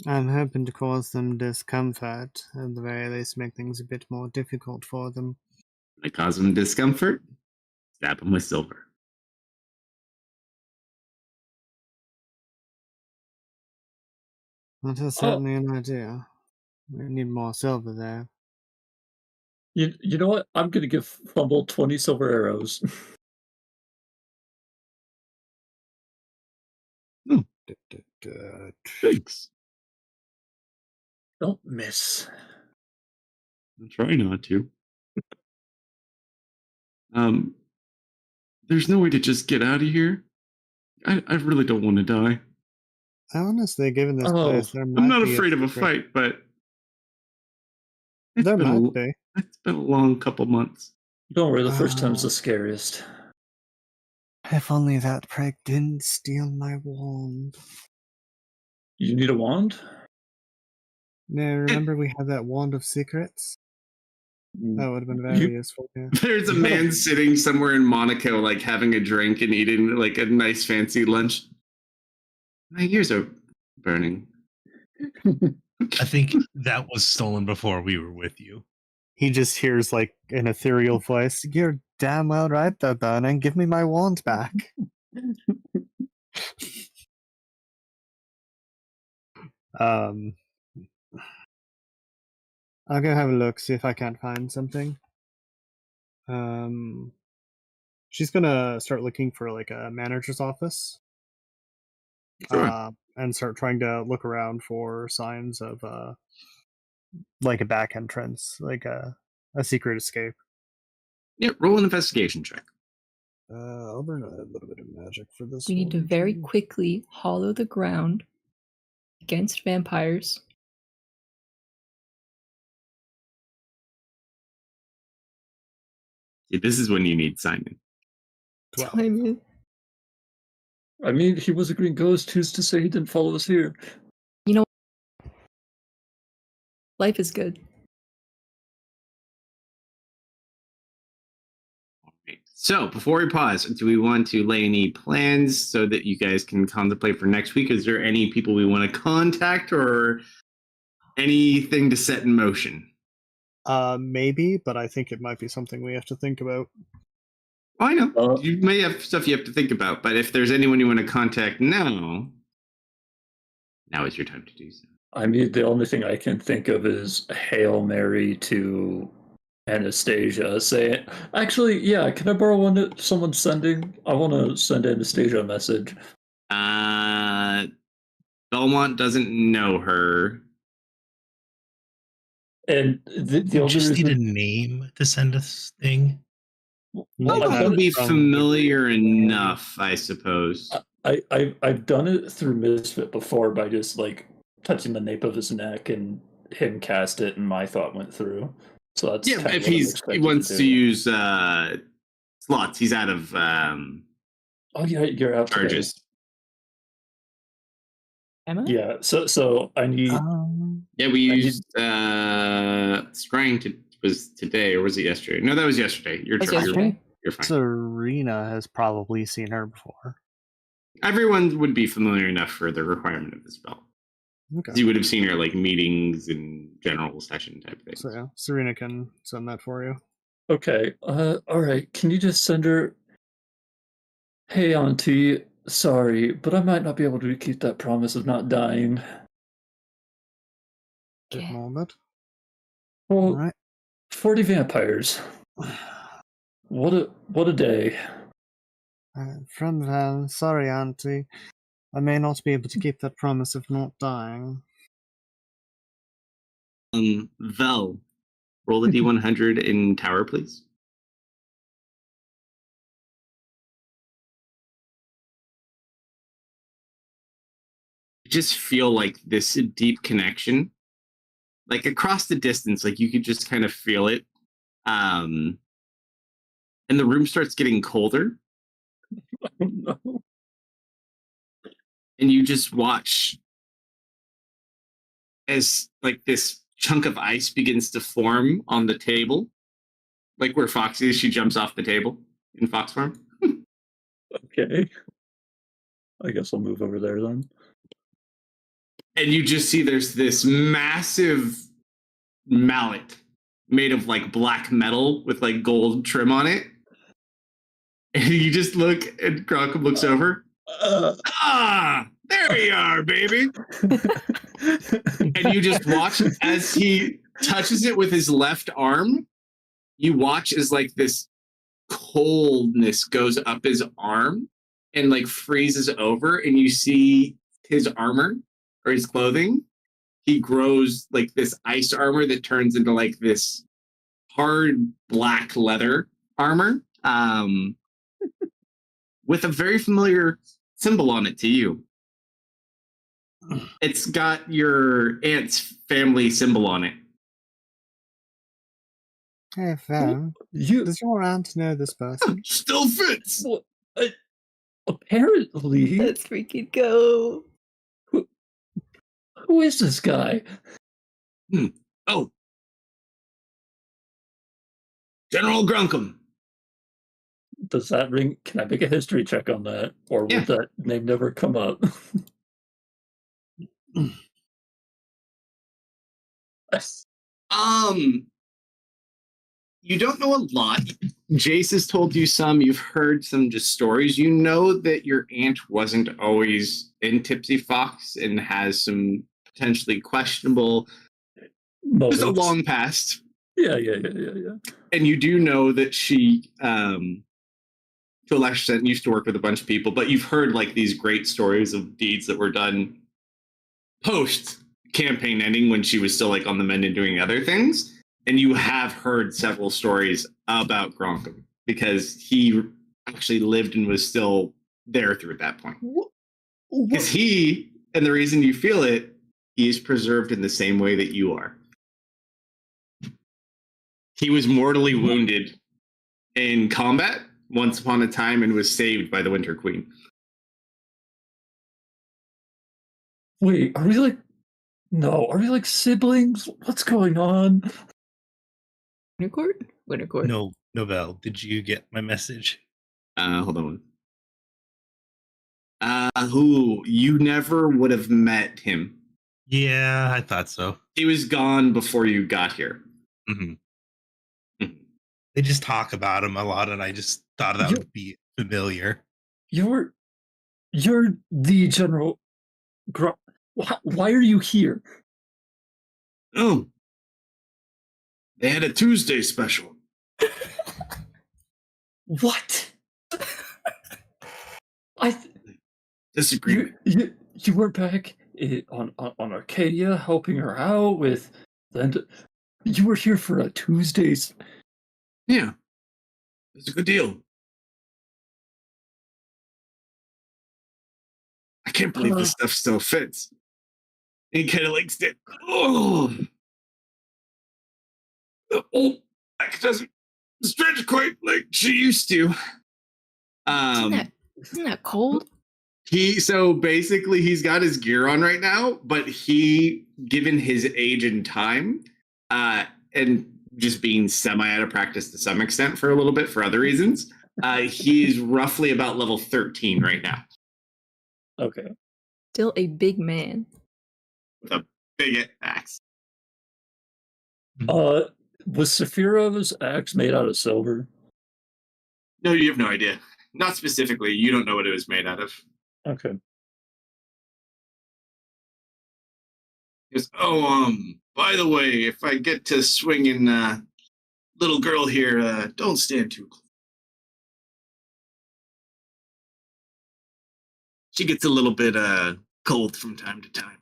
I'm hoping to cause them discomfort, at the very least make things a bit more difficult for them. I cause him discomfort. Stab him with silver. That is certainly an idea. We need more silver there. You know what? I'm gonna give Fumble 20 silver arrows. Thanks. Don't miss. I'll try not to. There's no way to just get out of here. I really don't want to die. Honestly, given this place, there might I'm not be afraid of a secret. fight, but There might be. It's been a long couple months. Don't worry, the first time's the scariest. If only that prig didn't steal my wand. You need a wand? No, remember we had that wand of secrets? That would have been very useful. Yeah. There's a man sitting somewhere in Monaco, like having a drink and eating like a nice fancy lunch. My ears are burning. I think that was stolen before we were with you. He just hears like an ethereal voice. You're damn well right though, Burning. Give me my wand back. I'll go have a look, see if I can't find something. She's gonna start looking for like a manager's office. Sure. And start trying to look around for signs of like a back entrance, like a secret escape. Yeah, roll an investigation check. I'll burn a little bit of magic for this. We need to one, very too. quickly hollow the ground against vampires. See, this is when you need Simon. 12. Simon. I mean, he was a green ghost. Who's to say he didn't follow us here? You know, life is good. So before we pause, do we want to lay any plans so that you guys can contemplate for next week? Is there any people we want to contact or anything to set in motion? Maybe, but I think it might be something we have to think about. Oh, I know. You may have stuff you have to think about, but if there's anyone you want to contact now is your time to do so. I mean, the only thing I can think of is Hail Mary to Anastasia. Say, actually, yeah, can I borrow one that someone's sending? I want to send Anastasia a message. Belmont doesn't know her. And the We only just need a reason, name to send us thing. Belmont would be familiar enough, I suppose. I've done it through Misfit before by just like touching the nape of his neck and him cast it, and my thought went through. So that's Yeah, kind of if what I'm he expected wants to do. use slots, he's out of Oh yeah, you're out today. charges. Am I? Yeah, so I need. Yeah, we used scrying was today, or was it yesterday? No, that was yesterday. You're That's you're- yesterday. You're fine. Serena has probably seen her before. Everyone would be familiar enough for the requirement of the spell. Okay. You would have seen her like meetings and general session type things. So yeah, Serena can send that for you. Okay. All right. Can you just send her? Hey, Auntie. Sorry, but I might not be able to keep that promise of not dying. Bit Okay. moment. Well, All right. 40 vampires. What a day. Friend Val, sorry, Auntie. I may not be able to keep that promise of not dying. Vel, roll a d100 in tower, please. Just feel like this deep connection, like across the distance, like you could just kind of feel it. And the room starts getting colder, Oh, no. and you just watch as like this chunk of ice begins to form on the table, like where Foxy is. She jumps off the table in fox form. Okay. I guess I'll move over there then. And you just see there's this massive mallet made of like black metal with like gold trim on it. And you just look, and Gronkum looks over. There we are, baby. And you just watch as he touches it with his left arm. You watch as like this coldness goes up his arm and like freezes over, and you see his armor or his clothing. He grows like this ice armor that turns into like this hard black leather armor, with a very familiar symbol on it to you. It's got your aunt's family symbol on it. Hey, Val, does your aunt know this person? Still fits. Well, apparently, Let's freaking go. who is this guy? Oh, General Grunkum. Does that ring? Can I make a history check on that, or Yeah. would that name never come up? You don't know a lot. Jace has told you some. You've heard some just stories. You know that your aunt wasn't always in Tipsy Fox and has some potentially questionable, just a long past. Yeah. And you do know that she, to a lesser extent, used to work with a bunch of people, but you've heard like these great stories of deeds that were done post campaign ending when she was still like on the mend and doing other things. And you have heard several stories about Gronkum because he actually lived and was still there through at that point. Because he, and the reason you feel it, he is preserved in the same way that you are. He was mortally wounded in combat once upon a time and was saved by the Winter Queen. Wait, are we like? No, are we like siblings? What's going on? Winter Court? Winter Court. No, Nobel, did you get my message? Hold on. Who you never would have met him. Yeah, I thought so. He was gone before you got here. hmm Mhm. They just talk about him a lot, and I just thought that would be familiar. You're the General. Why are you here? Oh, they had a Tuesday special. What? I Disagreement. you were back on Arcadia helping her out with. And you were here for a Tuesdays. Yeah, it's a good deal. I can't believe this stuff still fits. And he kind of like the back doesn't stretch quite like she used to. Isn't that cold? So basically he's got his gear on right now, but he, given his age and time, and just being semi out of practice to some extent for a little bit for other reasons, he's roughly about level 13 right now. Okay. Still a big man. With a big axe. Was Saphira's axe made out of silver? No, you have no idea. Not specifically. You don't know what it was made out of. Okay. He goes, by the way, if I get to swinging little girl here, don't stand too close. She gets a little bit cold from time to time.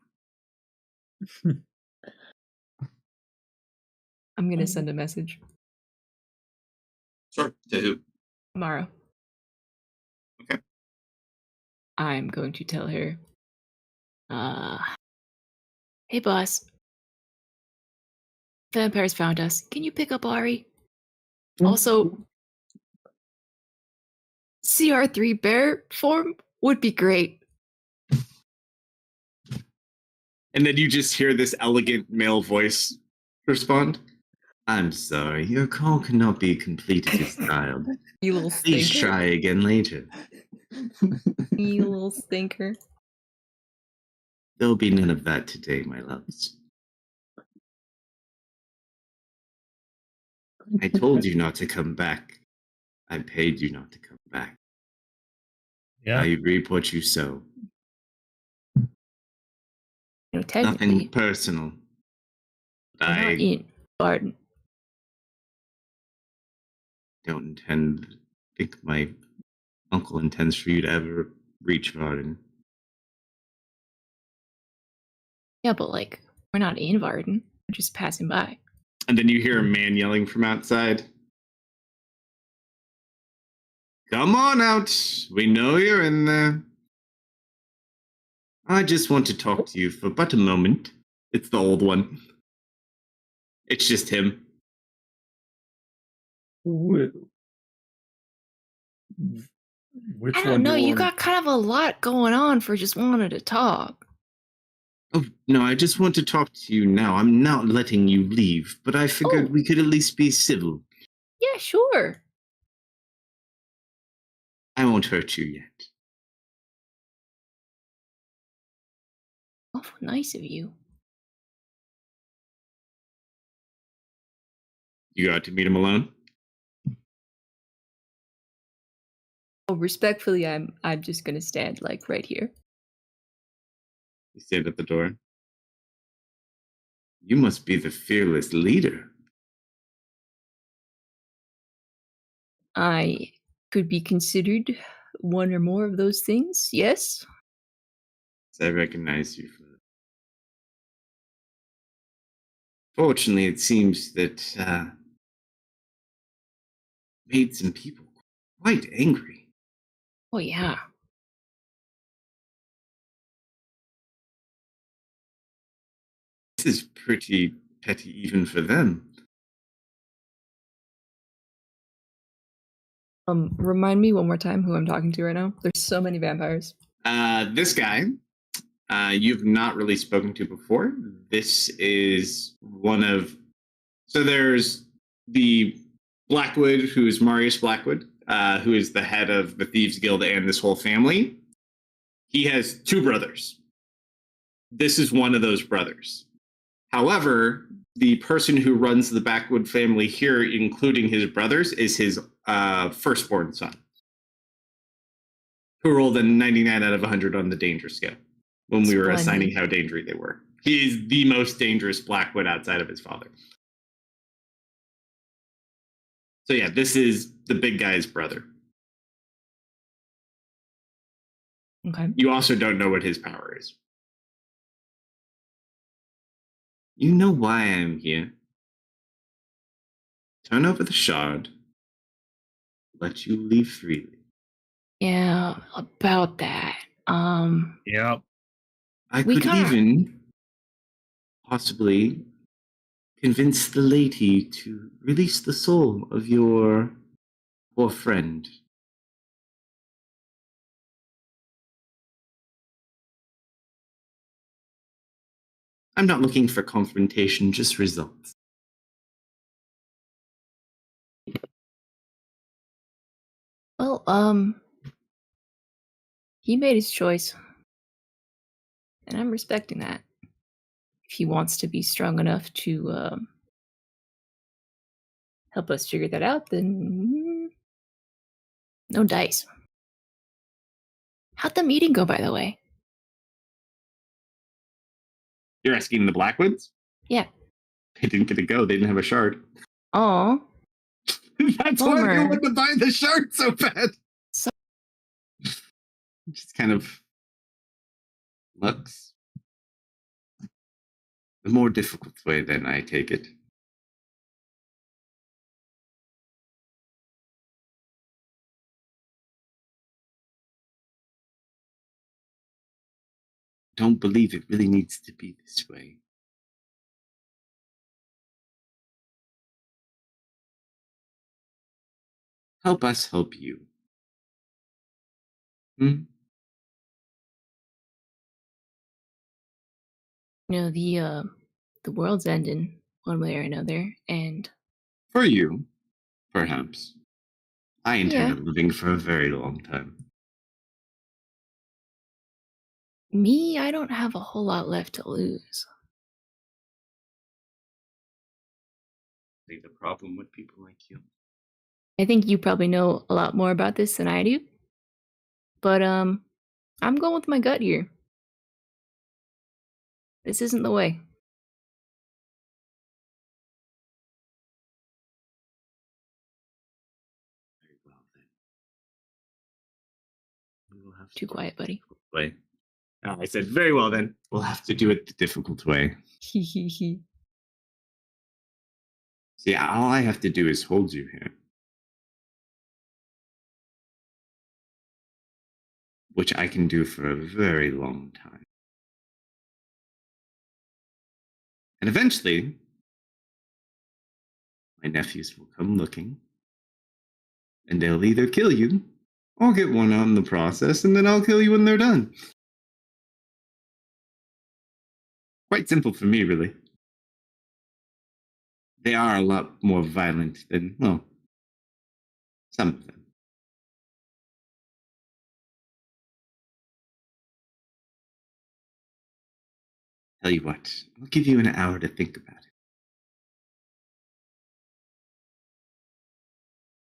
I'm gonna send a message. Sure. To who? Mara. Okay. I'm going to tell her. Hey, boss. Vampires found us. Can you pick up Ari? Also, CR3 bear form would be great. And then you just hear this elegant male voice respond. I'm sorry, your call cannot be completed this time. You little Please stinker. try again later. You little stinker. There'll be none of that today, my loves. I told you not to come back. I paid you not to come back. Yeah. I reap what you sow. You know, technically, Nothing personal. we're not I in Barton. don't think my uncle intends for you to ever reach Varden. Yeah, but like, we're not in Varden. We're just passing by. And then you hear a man yelling from outside. Come on out. We know you're in there. I just want to talk to you for but a moment. It's the old one. It's just him. Which I one don't know. do You wanna- got kind of a lot going on for just wanting to talk. Oh, no, I just want to talk to you now. I'm not letting you leave, but I figured we could at least be civil. Yeah, sure. I won't hurt you yet. Awful nice of you. You got to meet him alone? Oh, respectfully, I'm just gonna stand like right here. You stand at the door. You must be the fearless leader. I could be considered one or more of those things, yes? I recognize you for that. Fortunately, it seems that made some people quite angry. Oh, yeah. This is pretty petty even for them. Remind me one more time who I'm talking to right now. There's so many vampires. This guy, you've not really spoken to before. This is one of... So there's the Blackwood, who is Marius Blackwood, who is the head of the Thieves Guild and this whole family. He has two brothers. This is one of those brothers. However, the person who runs the Blackwood family here, including his brothers, is his firstborn son, who rolled a 99 out of 100 on the danger scale when we were assigning how dangerous they were. He is the most dangerous Blackwood outside of his father. So yeah, this is the big guy's brother. Okay. You also don't know what his power is. You know why I am here. Turn over the shard. Let you leave freely. Yeah, about that. Yep. I We could kinda- even possibly convince the lady to release the soul of your poor friend. I'm not looking for confrontation, just results. Well, he made his choice. And I'm respecting that. If he wants to be strong enough to help us figure that out, then no dice. How'd the meeting go, by the way? You're asking the Blackwoods? Yeah. They didn't get to go. They didn't have a shard. Oh, That's why they Bummer. wanted to buy the shard so bad. So- Just kind of looks the more difficult way, then I take it. Don't believe it really needs to be this way. Help us help you. Hmm? the world's ending one way or another, and For you, perhaps. I intend Yeah. on living for a very long time. me, I don't have a whole lot left to lose. See the problem with people like you. I think you probably know a lot more about this than I do. But I'm going with my gut here. This isn't the way. Very well then. We will have to Too do quiet, it the buddy. difficult way. I said, very well then. We'll have to do it the difficult way. Hee. See, all I have to do is hold you here. Which I can do for a very long time. And eventually, my nephews will come looking, and they'll either kill you, or get one out in the process, and then I'll kill you when they're done. Quite simple for me, really. They are a lot more violent than, well, some of them. Tell you what, I'll give you an hour to think about it.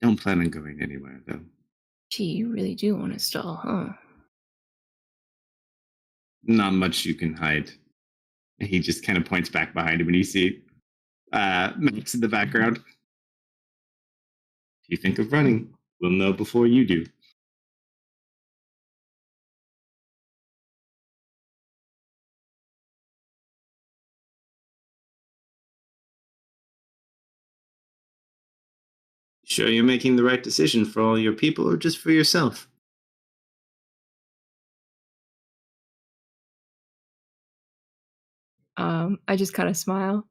Don't plan on going anywhere, though. Gee, you really do want to stall, huh? Not much you can hide. And he just kind of points back behind him, and you see Max in the background. If you think of running, we'll know before you do. Sure you're making the right decision for all your people or just for yourself? I just kind of smile.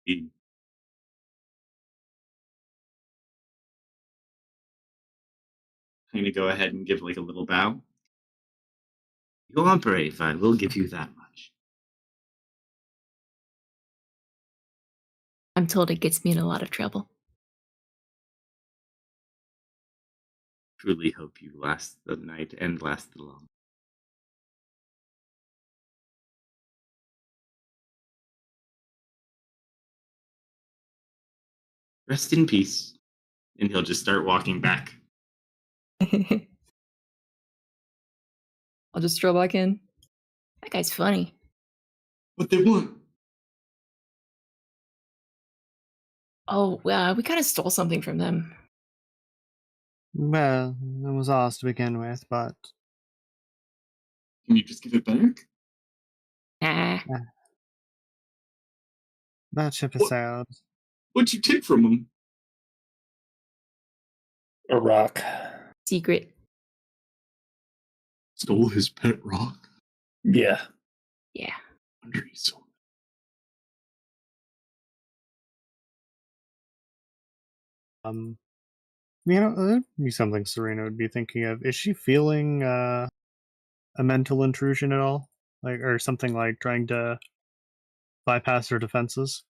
He kind of go ahead and give like a little bow. You are brave, I will give you that much. I'm told it gets me in a lot of trouble. Truly hope you last the night and last the long. Rest in peace. And he'll just start walking back. I'll just stroll back in. That guy's funny. What they want? Oh, we kind of stole something from them. Well, it was ours to begin with, but Can you just give it back? Nah. that ship has What? sailed. What'd you take from him? A rock. Secret. Stole his pet rock? Yeah. Yeah. Under his soul. That'd be something Serena would be thinking of. Is she feeling a mental intrusion at all? Like, or something like trying to bypass her defenses?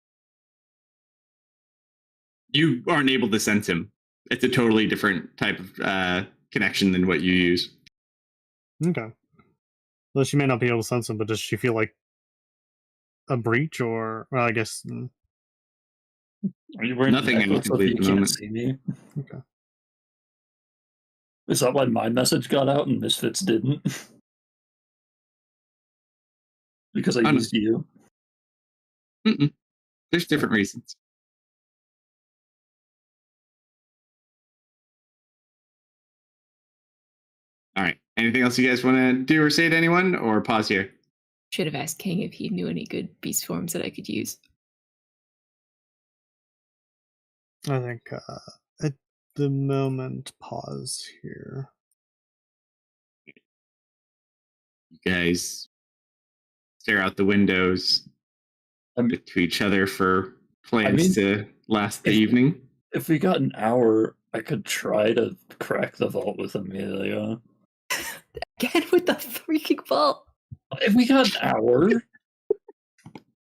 You aren't able to sense him. It's a totally different type of connection than what you use. Okay. Well, she may not be able to sense him, but does she feel like a breach, or well, I guess Are you wearing Nothing the necklace so incomplete you at the can't moment. see me? okay. Is that why my message got out and Misfits didn't? Because I I know. used you. There's different reasons. All right. Anything else you guys want to do or say to anyone, or pause here? Should have asked King if he knew any good beast forms that I could use. I think at the moment, pause here. You guys stare out the windows to each other for plans to last the evening. If we got an hour, I could try to crack the vault with Amelia. Again with the freaking vault. If we got an hour,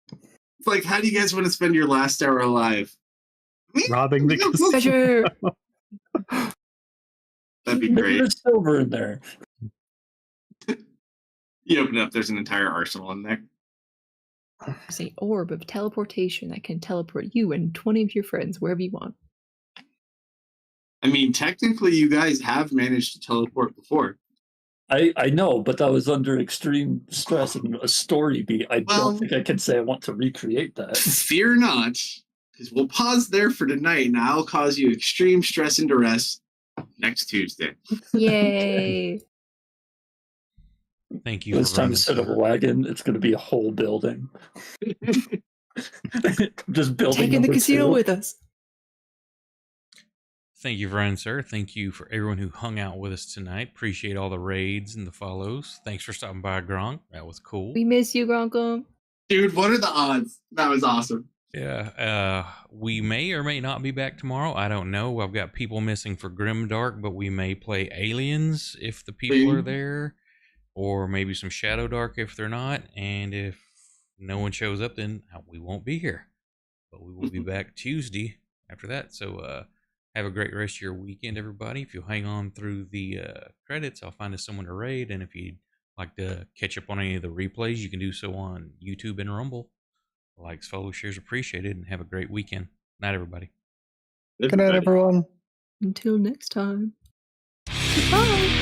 It's like, how do you guys want to spend your last hour alive? Robbing the casino. Treasure. That'd be maybe great. there's silver in there. You open it up, there's an entire arsenal in there. There's an orb of teleportation that can teleport you and 20 of your friends wherever you want. I mean, technically, you guys have managed to teleport before. I know, but that was under extreme stress and a story beat. I Well- don't think I can say I want to recreate that. Fear not, because we'll pause there for tonight, and I'll cause you extreme stress and duress next Tuesday. Yay. Thank you This for time, running, instead of a sir. wagon, it's going to be a whole building. Just building Taking the number casino 2. with us. Thank you for running, sir. Thank you for everyone who hung out with us tonight. Appreciate all the raids and the follows. Thanks for stopping by, Gronk. That was cool. We miss you, Gronko. Dude, what are the odds? That was awesome. Yeah, we may or may not be back tomorrow. I don't know. I've got people missing for Grimdark, but we may play Aliens if the people are there, or maybe some Shadow Dark if they're not. And if no one shows up, then we won't be here. But we will be back Tuesday after that. So have a great rest of your weekend, everybody. If you'll hang on through the credits, I'll find us someone to raid. And if you'd like to catch up on any of the replays, you can do so on YouTube and Rumble. Likes, follows, shares appreciated, and have a great weekend. Night, everybody. Good night, everyone. Until next time. Bye.